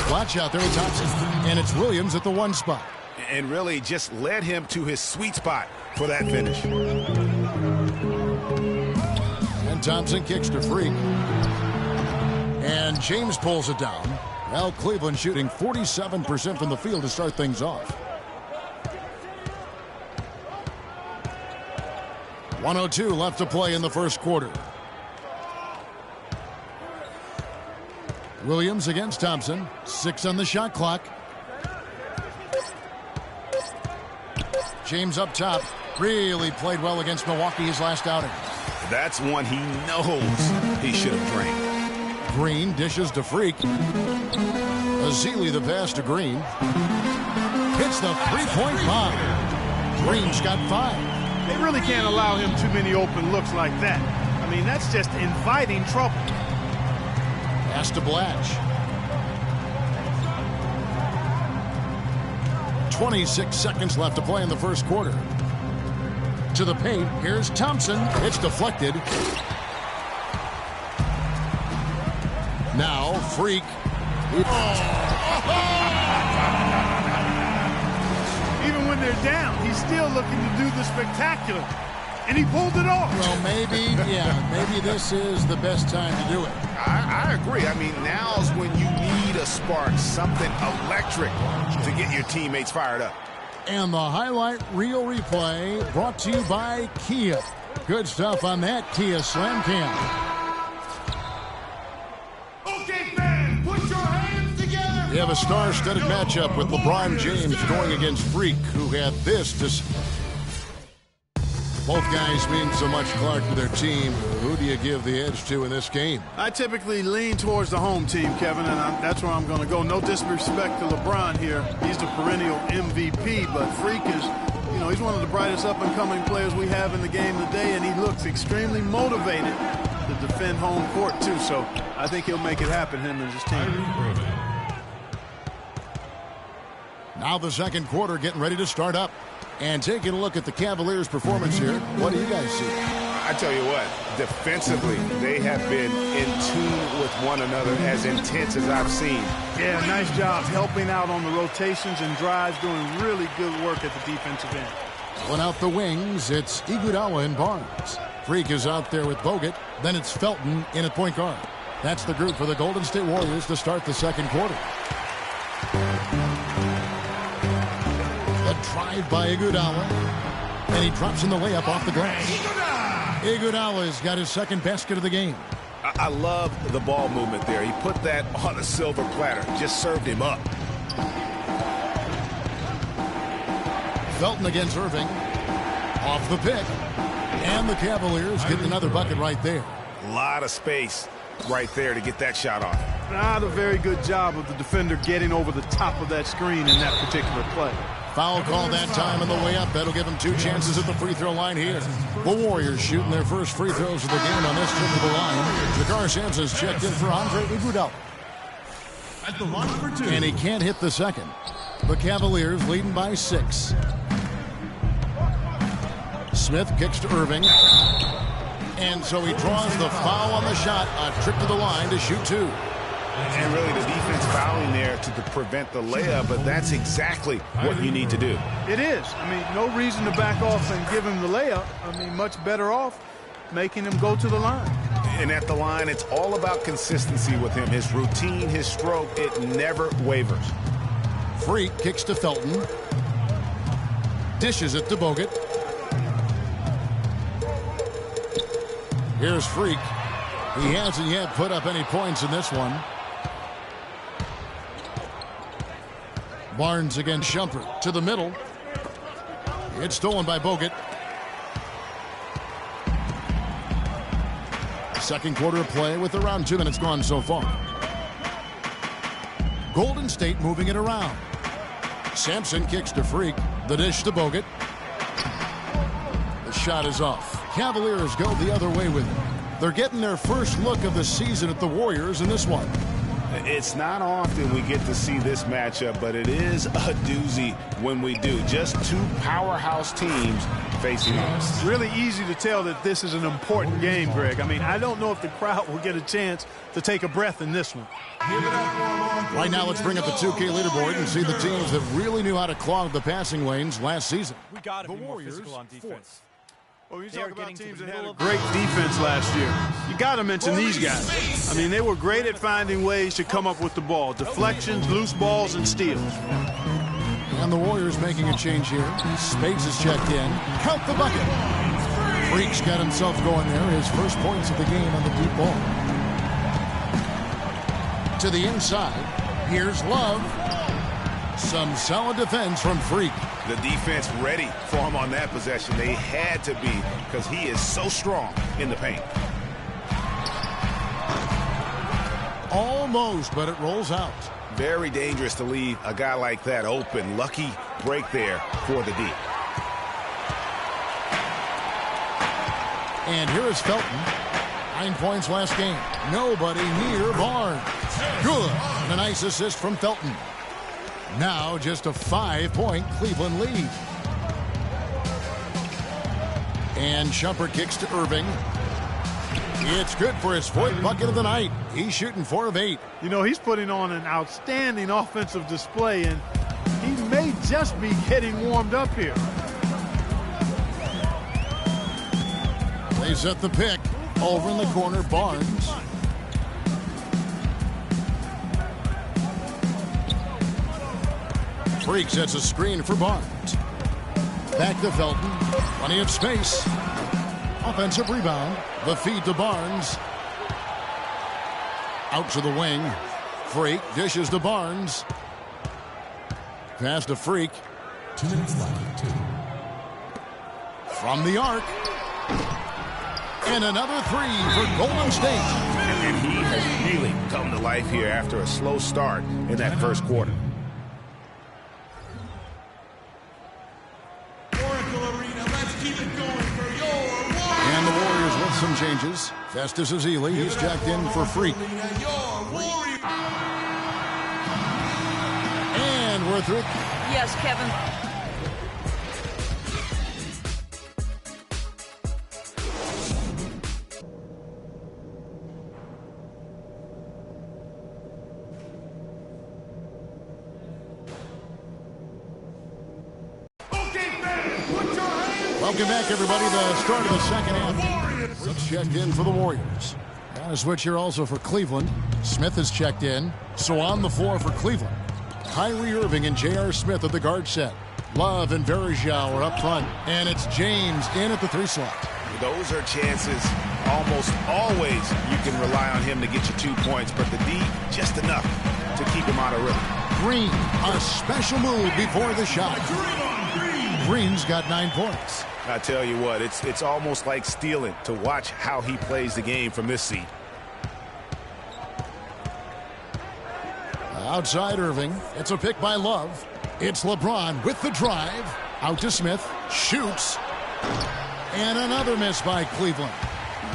Watch out there at Thompson. And it's Williams at the 1 spot. And really just led him to his sweet spot for that finish. And Thompson kicks to Freak. And James pulls it down. Well, Cleveland shooting 47% from the field to start things off. 1:02 left to play in the first quarter. Williams against Thompson. 6 on the shot clock. James up top. Really played well against Milwaukee his last outing. That's one he knows he should have drained. Green dishes to Freak. Azili the pass to Green. Hits the three-point bomb. Green's got 5. They really can't allow him too many open looks like that. I mean, that's just inviting trouble. Pass to Blatch. 26 seconds left to play in the first quarter. To the paint, here's Thompson. It's deflected. Now, Freak. Even when they're down, he's still looking to do the spectacular. And he pulled it off. Well, maybe this is the best time to do it. I agree. I mean, now's when you need a spark, something electric to get your teammates fired up. And the highlight reel replay brought to you by Kia. Good stuff on that Kia Slam Cam. Okay, fans, put your hands together. We have a star-studded matchup with LeBron James going against Freak, who had this to say. Both guys mean so much, Clark, to their team. Who do you give the edge to in this game? I typically lean towards the home team, Kevin, and that's where I'm going to go. No disrespect to LeBron here. He's the perennial MVP, but Freak is, he's one of the brightest up-and-coming players we have in the game today, and he looks extremely motivated to defend home court, too. So I think he'll make it happen, him and his team. Now the second quarter getting ready to start up. And taking a look at the Cavaliers' performance here, what do you guys see? I tell you what, defensively, they have been in tune with one another as intense as I've seen. Yeah, nice job helping out on the rotations and drives, doing really good work at the defensive end. One out the wings, it's Iguodala and Barnes. Freak is out there with Bogut. Then it's Felton in at point guard. That's the group for the Golden State Warriors to start the second quarter. Drive by Iguodala, and he drops in the layup off the glass. Iguodala's got his second basket of the game. I love the ball movement there. He put that on a silver platter, just served him up. Felton against Irving, off the pick, and the Cavaliers get another bucket right there. A lot of space right there to get that shot off. Not a very good job of the defender getting over the top of that screen in that particular play. Foul call that time on the way up. That'll give him 2 chances at the free throw line here. The Warriors shooting their first free throws of the game on this trip to the line. Jakar Sampson's checked in for Andre Iguodala. At the line for 2. And he can't hit the second. The Cavaliers leading by 6. Smith kicks to Irving. And so he draws the foul on the shot. A trip to the line to shoot 2. And really the defense fouling there to prevent the layup, but that's exactly what you need to do. It is. I mean, no reason to back off and give him the layup. I mean, much better off making him go to the line. And at the line, it's all about consistency with him. His routine, his stroke, it never wavers. Freak kicks to Felton. Dishes it to Bogut. Here's Freak. He hasn't yet put up any points in this one. Barnes against Shumpert to the middle. It's stolen by Bogut. Second quarter of play with around 2 minutes gone so far. Golden State moving it around. Sampson kicks to Freak. The dish to Bogut. The shot is off. Cavaliers go the other way with it. They're getting their first look of the season at the Warriors in this one. It's not often we get to see this matchup, but it is a doozy when we do. Just two powerhouse teams facing off. It's really easy to tell that this is an important game, Greg. I mean, I don't know if the crowd will get a chance to take a breath in this one. Right now, let's bring up the 2K leaderboard and see the teams that really knew how to clog the passing lanes last season. We got to be more physical on defense. Well, you talk about teams that had a great defense last year. You got to mention these guys. I mean, they were great at finding ways to come up with the ball. Deflections, loose balls, and steals. And the Warriors making a change here. Spades is checked in. Count the bucket. Freak's got himself going there. His first points of the game on the deep ball. To the inside. Here's Love. Some solid defense from Freak. The defense ready for him on that possession. They had to be because he is so strong in the paint. Almost, but it rolls out. Very dangerous to leave a guy like that open. Lucky break there for the D. And here is Felton. 9 points last game. Nobody near Barnes. Good. And a nice assist from Felton. Now just a 5-point Cleveland lead. And Shumpert kicks to Irving. It's good for his 4th bucket of the night. He's shooting 4 of 8. You know, he's putting on an outstanding offensive display, and he may just be getting warmed up here. They set the pick. Over in the corner, Barnes. Freak sets a screen for Barnes. Back to Felton. Plenty of space. Offensive rebound. The feed to Barnes. Out to the wing. Freak dishes to Barnes. Pass to Freak. 2 minutes left. 2. From the arc. And another 3 for Golden State. And he has really come to life here after a slow start in that first quarter. And the Warriors with some changes. Festus Ezeli, he's jacked in for Freak. And we're through. Yes, Kevin. Welcome back, everybody. The start of the second half. Freak's checked in for the Warriors. And a switch here also for Cleveland. Smith is checked in. So on the floor for Cleveland. Kyrie Irving and J.R. Smith at the guard set. Love and Varejao are up front. And it's James in at the 3 slot. Those are chances almost always you can rely on him to get you 2 points, but the D, just enough to keep him out of rhythm. Green, a special move before the shot. Green's got 9 points. I tell you what, it's almost like stealing to watch how he plays the game from this seat. Outside Irving. It's a pick by Love. It's LeBron with the drive. Out to Smith. Shoots. And another miss by Cleveland.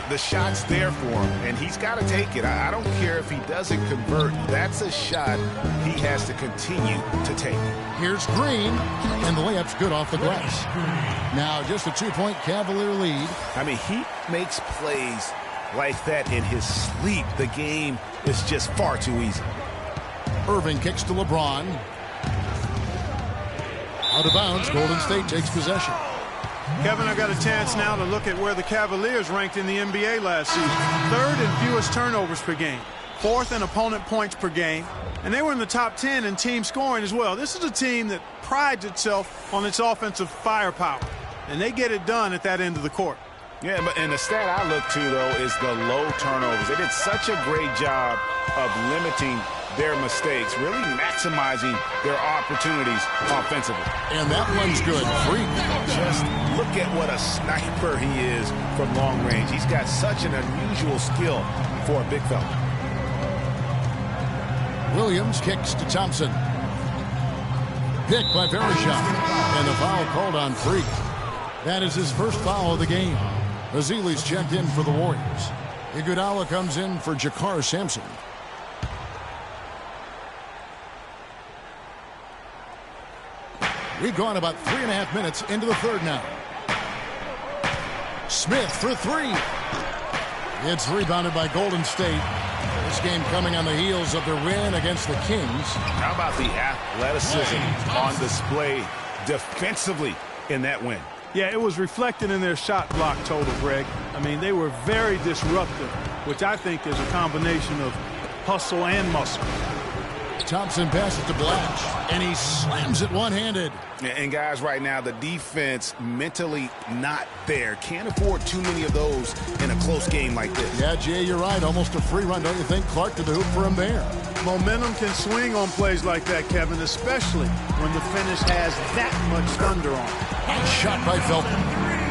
The shot's there for him, and he's got to take it. I don't care if he doesn't convert. That's a shot he has to continue to take. Here's Green, and the layup's good off the glass. Now just a 2-point Cavalier lead. I mean, he makes plays like that in his sleep. The game is just far too easy. Irving kicks to LeBron. Out of bounds, Golden State takes possession. Kevin, I got a chance now to look at where the Cavaliers ranked in the NBA last season. 3rd in fewest turnovers per game, 4th in opponent points per game, and they were in the top 10 in team scoring as well. This is a team that prides itself on its offensive firepower, and they get it done at that end of the court. Yeah, and the stat I look to, though, is the low turnovers. They did such a great job of limiting their mistakes, really maximizing their opportunities offensively. And that one's good. Freak. Just look at what a sniper he is from long range. He's got such an unusual skill for a big fella. Williams kicks to Thompson. Picked by Vereshchuk. And the foul called on Freak. That is his first foul of the game. Ezeli's checked in for the Warriors. Iguodala comes in for Jakar Sampson. We've gone about 3.5 minutes into the third now. Smith for 3. It's rebounded by Golden State. This game coming on the heels of their win against the Kings. How about the athleticism on display defensively in that win? Yeah, it was reflected in their shot block total, Greg. I mean, they were very disruptive, which I think is a combination of hustle and muscle. Thompson passes to Blatch, and he slams it one-handed. And guys, right now, the defense mentally not there. Can't afford too many of those in a close game like this. Yeah, Jay, you're right. Almost a free run, don't you think? Clark to the hoop for him there. Momentum can swing on plays like that, Kevin, especially when the finish has that much thunder on it. Nice shot by Felton.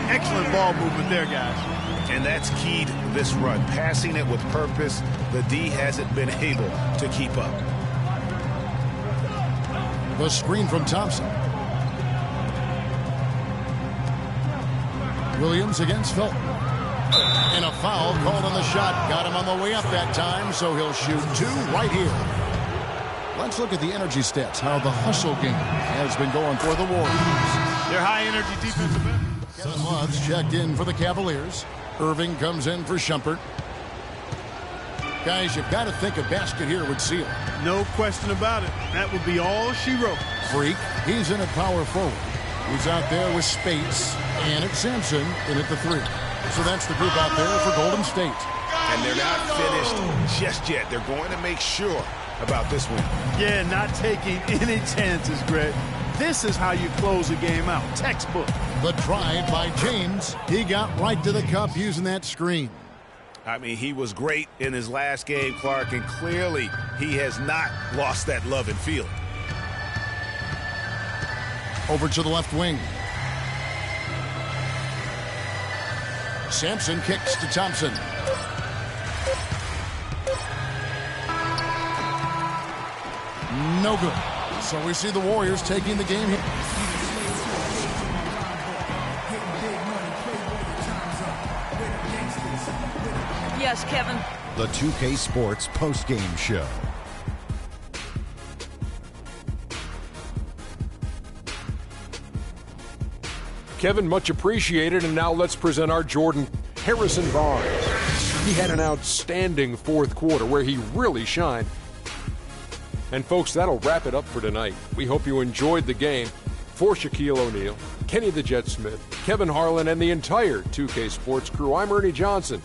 Excellent ball movement there, guys. And that's key to this run. Passing it with purpose. The D hasn't been able to keep up. The screen from Thompson. Williams against Felton. And a foul called on the shot. Got him on the way up that time, so he'll shoot 2 right here. Let's look at the energy stats, how the hustle game has been going for the Warriors. Their high-energy defensive end. Kevin Love's checked in for the Cavaliers. Irving comes in for Shumpert. Guys, you've got to think a basket here would seal. No question about it. That would be all she wrote. Freak, he's in at power forward. He's out there with Spates, and it's Sampson in at the 3. So that's the group out there for Golden State. And they're not finished just yet. They're going to make sure about this win. Yeah, not taking any chances, Greg. This is how you close a game out. Textbook. The drive by James. He got right to the cup using that screen. I mean, he was great in his last game, Clark, and clearly he has not lost that love and feeling. Over to the left wing. Sampson kicks to Thompson. No good. So we see the Warriors taking the game here. Yes, Kevin. The 2K Sports postgame show. Kevin, much appreciated. And now let's present our Jordan, Harrison Barnes. He had an outstanding fourth quarter where he really shined. And folks, that'll wrap it up for tonight. We hope you enjoyed the game. For Shaquille O'Neal, Kenny the Jet Smith, Kevin Harlan, and the entire 2K Sports crew, I'm Ernie Johnson.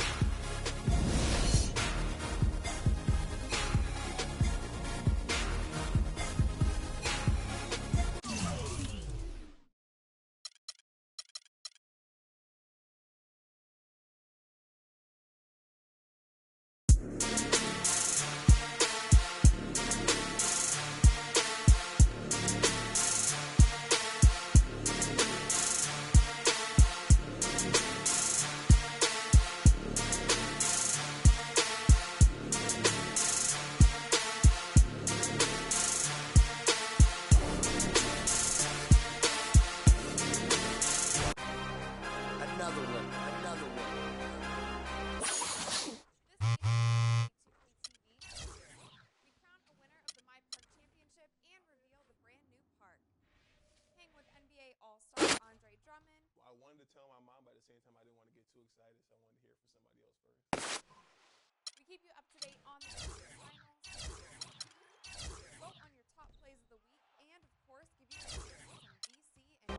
I wanted to tell my mom, but at the same time, I didn't want to get too excited, so I wanted to hear it from somebody else first. keep you up to date on the finals, vote on your top plays of the week, and of course, give you a chance at some VC and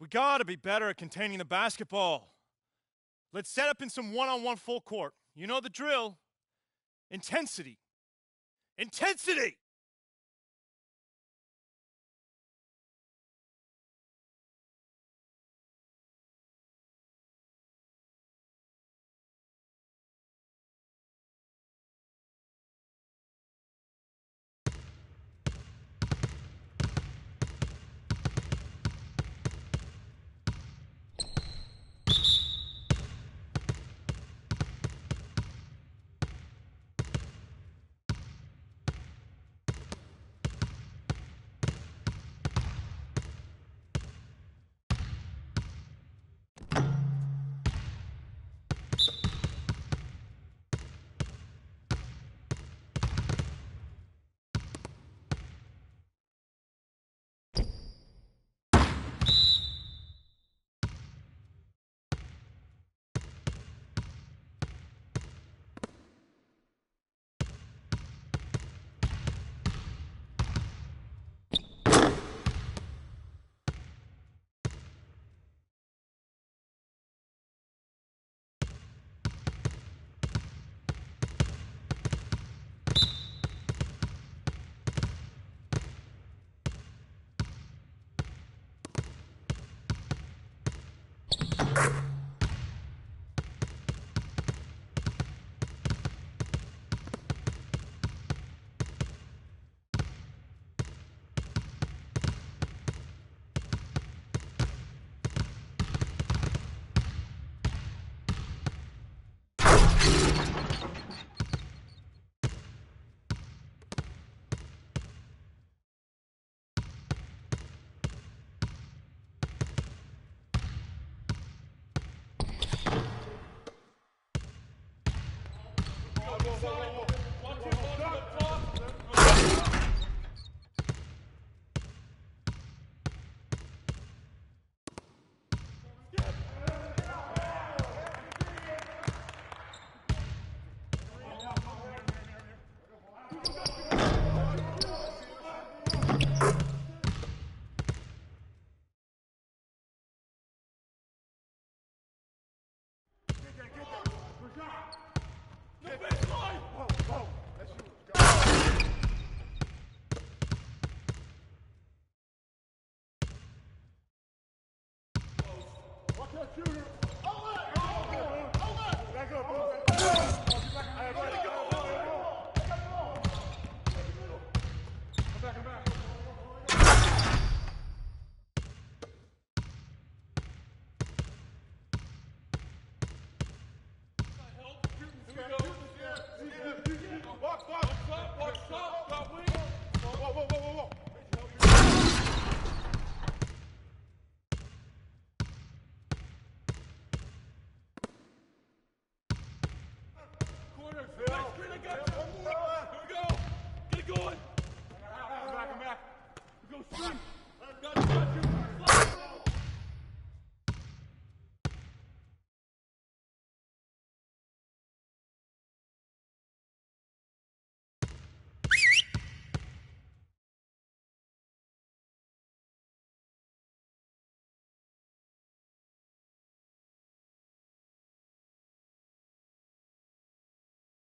We gotta be better at containing the basketball. Let's set up in some one-on-one full court. You know the drill. Intensity. Intensity!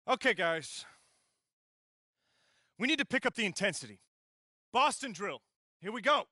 Okay, guys. We need to pick up the intensity. Boston drill. Here we go.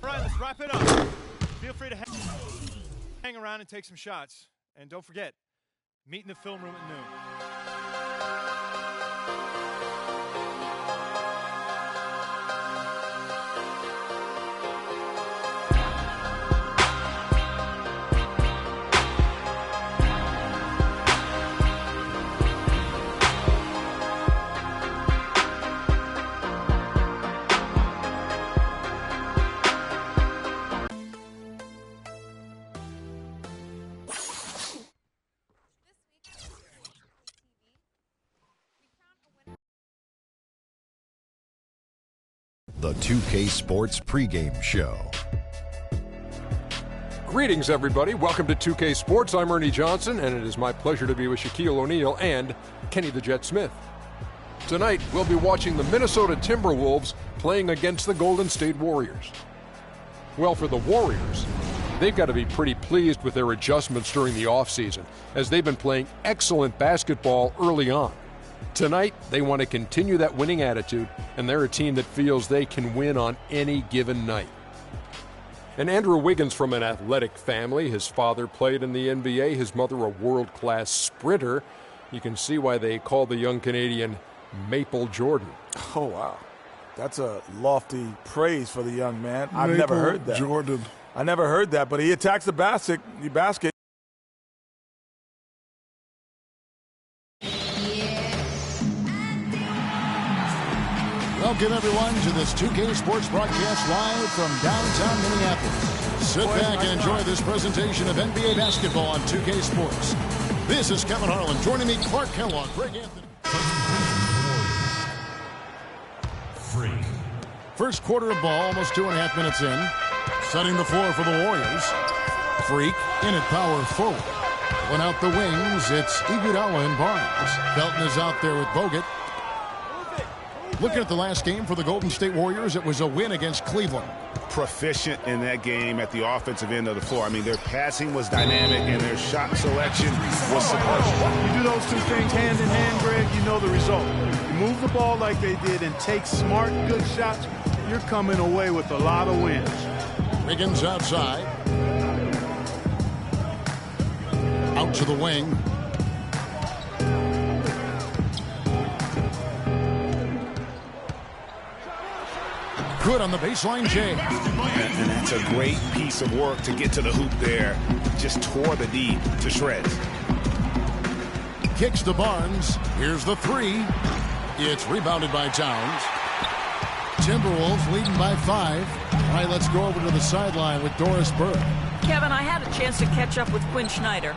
All right, let's wrap it up. Feel free to hang around and take some shots. And don't forget, meet in the film room at noon. The 2K Sports pregame show. Greetings, everybody. Welcome to 2K Sports. I'm Ernie Johnson, and it is my pleasure to be with Shaquille O'Neal and Kenny the Jet Smith. Tonight, we'll be watching the Minnesota Timberwolves playing against the Golden State Warriors. Well, for the Warriors, they've got to be pretty pleased with their adjustments during the offseason, as they've been playing excellent basketball early on. Tonight, they want to continue that winning attitude, and they're a team that feels they can win on any given night. And Andrew Wiggins from an athletic family. His father played in the NBA, his mother a world-class sprinter. You can see why they call the young Canadian Maple Jordan. Oh, wow. That's a lofty praise for the young man. I've never heard that. Jordan. I never heard that, but he attacks the basket. Welcome, everyone, to this 2K Sports broadcast live from downtown Minneapolis. Sit back and enjoy this presentation of NBA basketball on 2K Sports. This is Kevin Harlan. Joining me, Clark Kellogg, Greg Anthony. Freak. First quarter of ball, almost 2.5 minutes in. Setting the floor for the Warriors. Freak in at power forward. One out the wings, it's Iguodala and Barnes. Felton is out there with Bogut. Looking at the last game for the Golden State Warriors, it was a win against Cleveland. Proficient in that game at the offensive end of the floor. I mean, their passing was dynamic and their shot selection was superb. You do those two things hand in hand, Greg, you know the result. You move the ball like they did and take smart, good shots, you're coming away with a lot of wins. Wiggins outside. Out to the wing. Good on the baseline, Jay. And that's a great piece of work to get to the hoop there. Just tore the D to shreds. Kicks to Barnes. Here's the three. It's rebounded by Towns. Timberwolves leading by 5. All right, let's go over to the sideline with Doris Burke. Kevin, I had a chance to catch up with Quinn Snyder.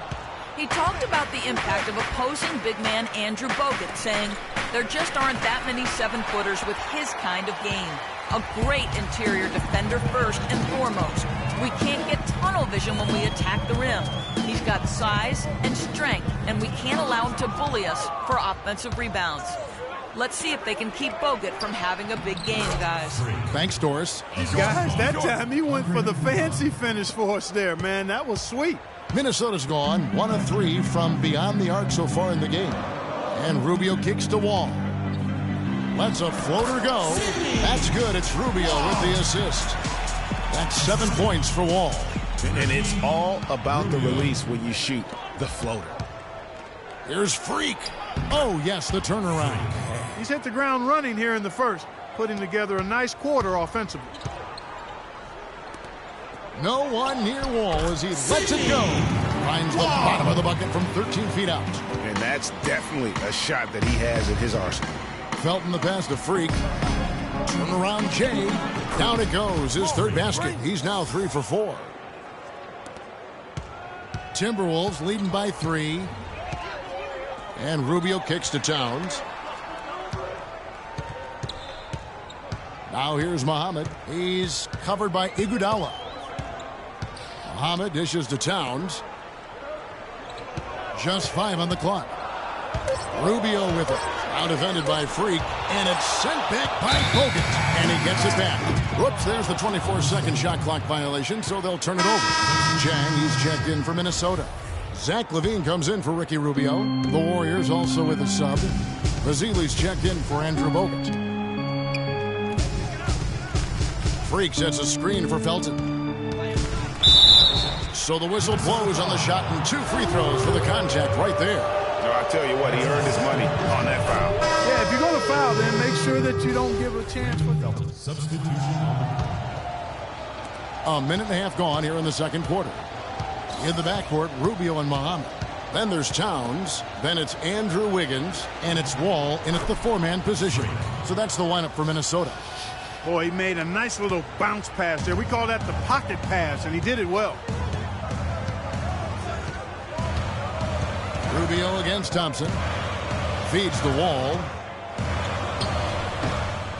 He talked about the impact of opposing big man Andrew Bogut, saying there just aren't that many 7-footers with his kind of game. A great interior defender first and foremost. We can't get tunnel vision when we attack the rim. He's got size and strength, and we can't allow him to bully us for offensive rebounds. Let's see if they can keep Bogut from having a big game, guys. Thanks, Doris. Guys, that time he went for the fancy finish for us there, man. That was sweet. Minnesota's gone 1 of 3 from beyond the arc so far in the game. And Rubio kicks to Wall. Lets a floater go. That's good. It's Rubio with the assist. That's 7 points for Wall. And it's all about the release when you shoot the floater. Here's Freak. Oh, yes, the turnaround. He's hit the ground running here in the first, putting together a nice quarter offensively. No one near Wall as he lets it go. Finds the bottom of the bucket from 13 feet out. And that's definitely a shot that he has in his arsenal. Felton the pass to Freak. Turn around Jay. Down it goes. His third basket. He's now 3 for 4. Timberwolves leading by 3. And Rubio kicks to Towns. Now here's Muhammad. He's covered by Iguodala. Muhammad dishes to Towns. Just 5 on the clock. Rubio with it. Now defended by Freak. And it's sent back by Bogut. And he gets it back. Whoops, there's the 24-second shot clock violation, so they'll turn it over. Chang, he's checked in for Minnesota. Zach LaVine comes in for Ricky Rubio. The Warriors also with a sub. Vasili's checked in for Andrew Bogut. Freak sets a screen for Felton. So the whistle blows on the shot and 2 free throws for the contact right there. No, I tell you what, he earned his money on that foul. Yeah, if you're going to foul, then make sure that you don't give a chance for double. Substitution. A minute and a half gone here in the second quarter. In the backcourt, Rubio and Muhammad. Then there's Towns. Then it's Andrew Wiggins. And it's Wall in at the 4-man position. So that's the lineup for Minnesota. Boy, he made a nice little bounce pass there. We call that the pocket pass, and he did it well. Rubio against Thompson. Feeds the Wall.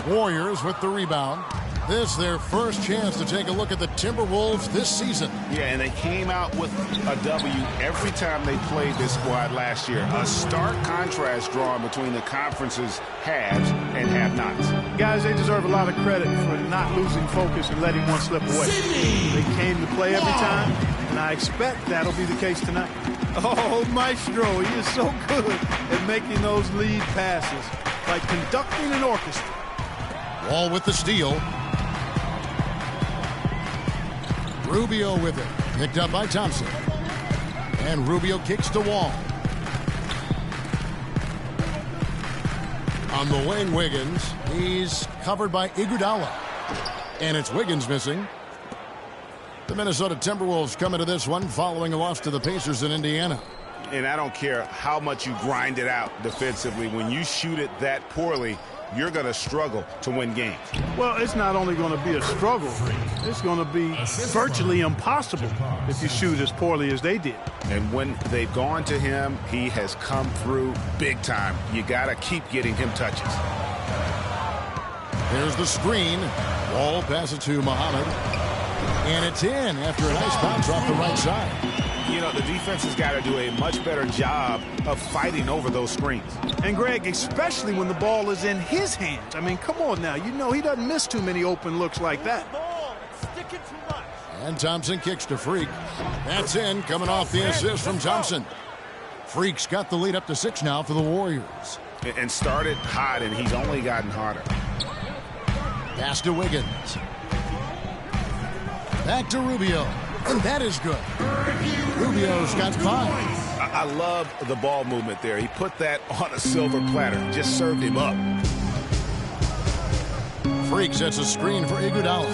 Warriors with the rebound. This their first chance to take a look at the Timberwolves this season. Yeah, and they came out with a W every time they played this squad last year. A stark contrast drawn between the conference's haves and have-nots. Guys, they deserve a lot of credit for not losing focus and letting one slip away. They came to play every time, and I expect that'll be the case tonight. Oh, Maestro, he is so good at making those lead passes, like conducting an orchestra. Wall with the steal. Rubio with it. Picked up by Thompson. And Rubio kicks to Wall. On the wing, Wiggins. He's covered by Iguodala. And it's Wiggins missing. The Minnesota Timberwolves come into this one following a loss to the Pacers in Indiana. And I don't care how much you grind it out defensively. When you shoot it that poorly, you're going to struggle to win games. Well, it's not only going to be a struggle, it's going to be virtually impossible if you shoot as poorly as they did. And when they've gone to him, he has come through big time. You got to keep getting him touches. There's the screen. Wall passes to Muhammad. And it's in after a nice bounce off the right side. You know, the defense has got to do a much better job of fighting over those screens. And, Greg, especially when the ball is in his hands. I mean, come on now. You know he doesn't miss too many open looks like that. And Thompson kicks to Freak. That's in, coming off the assist from Thompson. Freak's got the lead up to 6 now for the Warriors. And started hot, and he's only gotten hotter. Pass to Wiggins. Back to Rubio. And that is good. Rubio's got 5. I love the ball movement there. He put that on a silver platter. Just served him up. Freak sets a screen for Iguodala.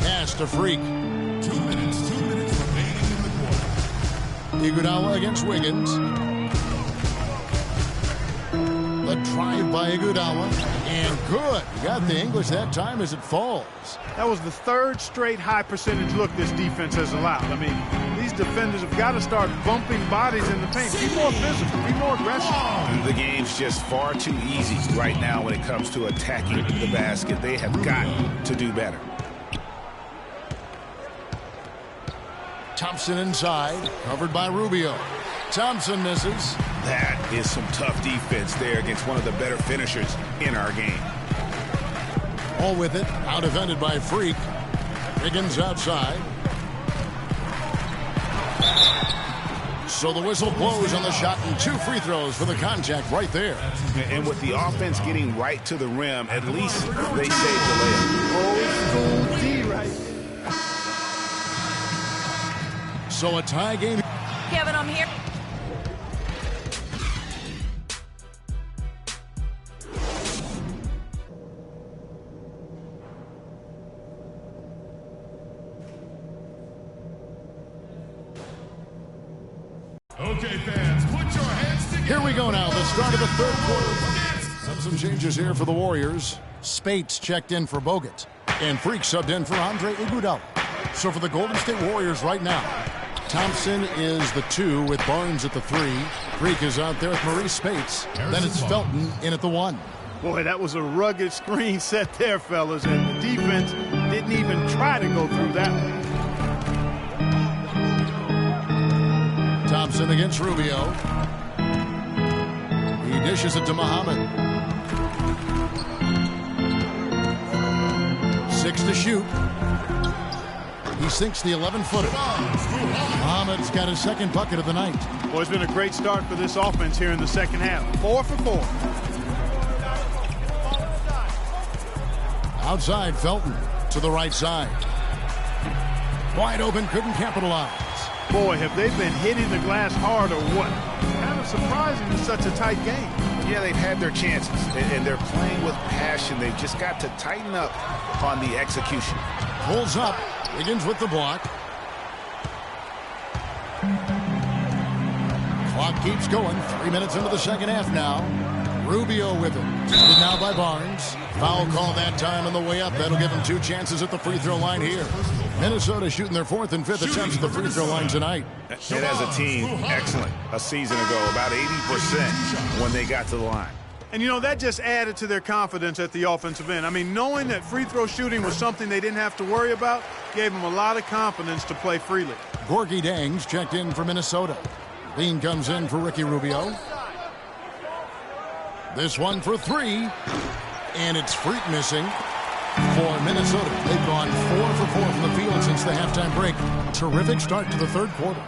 Pass to Freak. 2 minutes remaining in the quarter. Iguodala against Wiggins. The drive by Iguodala. And good. He got the English that time as it falls. That was the 3rd straight high percentage look this defense has allowed. I mean, these defenders have got to start bumping bodies in the paint. Be more physical. Be more aggressive. The game's just far too easy right now when it comes to attacking the basket. They have got to do better. Thompson inside, covered by Rubio. Thompson misses. That is some tough defense there against one of the better finishers in our game. All with it, out-defended by Freak. Wiggins outside. So the whistle blows on the shot and 2 free throws for the contact right there. And with the offense getting right to the rim, at least they saved the layup. Old school D right. So a tie game. Kevin, I'm here. Okay, fans, put your hands together. Here we go now, the start of the 3rd quarter. Some changes here for the Warriors. Spates checked in for Bogut. And Freak subbed in for Andre Iguodala. So for the Golden State Warriors right now, Thompson is the 2 with Barnes at the 3. Freak is out there with Maurice Spates. Then it's Felton in at the 1. Boy, that was a rugged screen set there, fellas, and the defense didn't even try to go through that one. Thompson against Rubio. He dishes it to Muhammad. 6 to shoot. He sinks the 11-footer. Muhammad's got his 2nd bucket of the night. Well, it's been a great start for this offense here in the 2nd half. 4 for 4. Outside, Felton to the right side. Wide open, couldn't capitalize. Boy, have they been hitting the glass hard or what? Kind of surprising in such a tight game. Yeah, they've had their chances, and they're playing with passion. They've just got to tighten up on the execution. Pulls up. Wiggins with the block. Clock keeps going. 3 minutes into the 2nd half now. Rubio with it. Defended now by Barnes. Foul call that time on the way up. That'll give him 2 chances at the free throw line here. Minnesota shooting their 4th and 5th attempts at the free throw line tonight. And as a team, excellent. A season ago, about 80% when they got to the line. And, you know, that just added to their confidence at the offensive end. I mean, knowing that free throw shooting was something they didn't have to worry about gave them a lot of confidence to play freely. Gorgie Dangs checked in for Minnesota. Bean comes in for Ricky Rubio. This one for 3. And it's Freak missing for Minnesota. They've gone 4 for 4 from the field since the halftime break. Terrific start to the 3rd quarter.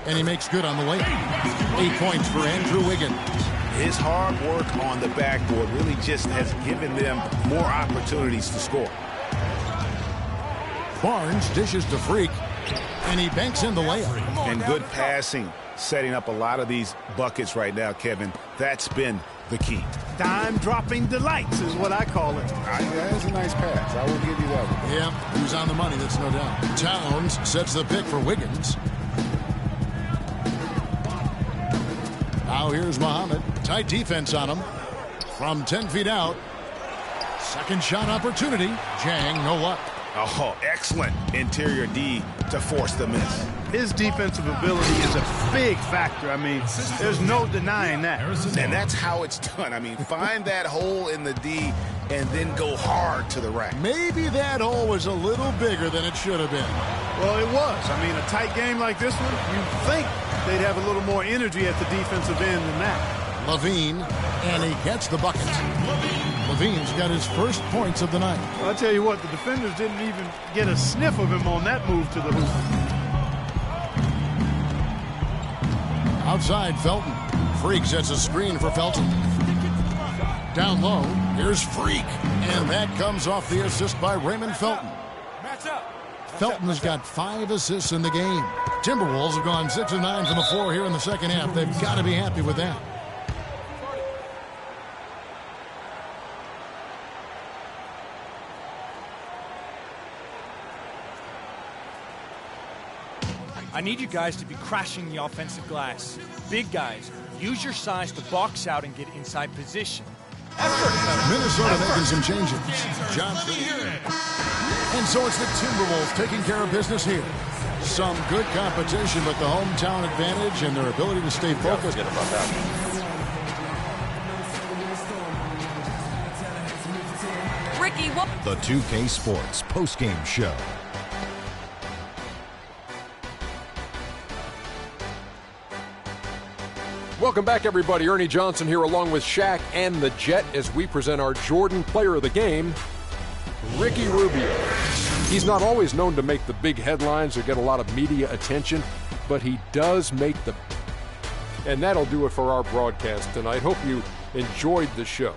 And he makes good on the way. 8 points for Andrew Wiggins. His hard work on the backboard really just has given them more opportunities to score. Barnes dishes to Freak, and he banks in the layup. And good passing, setting up a lot of these buckets right now, Kevin. That's been the key. Dime-dropping delights is what I call it. That's a nice pass. I will give you that one. Yeah, he was on the money, that's no doubt. Towns sets the pick for Wiggins. Now here's Muhammad. Tight defense on him. From 10 feet out. Second shot opportunity. Jang, no luck. Oh, excellent interior D to force the miss. His defensive ability is a big factor. I mean, there's no denying that. And that's how it's done. I mean, find that hole in the D and then go hard to the rack. Maybe that hole was a little bigger than it should have been. Well, it was. I mean, a tight game like this one, you'd think they'd have a little more energy at the defensive end than that. Levine, and he gets the bucket. Levine's got his first points of the night. Well, I'll tell you what, the defenders didn't even get a sniff of him on that move to the hoop. Outside, Felton. Freak sets a screen for Felton. Down low, here's Freak. And that comes off the assist by Raymond Felton. Felton has got 5 assists in the game. Timberwolves have gone 6 of 9 from the floor here in the second half. They've got to be happy with that. I need you guys to be crashing the offensive glass. Big guys, use your size to box out and get inside position. Minnesota making some changes. Johnson. And so it's the Timberwolves taking care of business here. Some good competition, but the hometown advantage and their ability to stay focused. Ricky, what? The 2K Sports postgame show. Welcome back, everybody. Ernie Johnson here along with Shaq and the Jet as we present our Jordan Player of the Game, Ricky Rubio. He's not always known to make the big headlines or get a lot of media attention, but he does make them. And that'll do it for our broadcast tonight. Hope you enjoyed the show.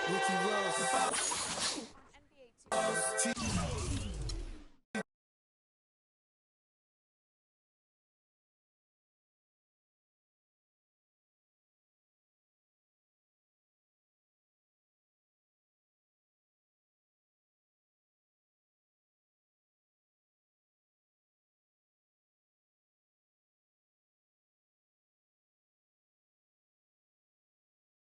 Ricky Rose.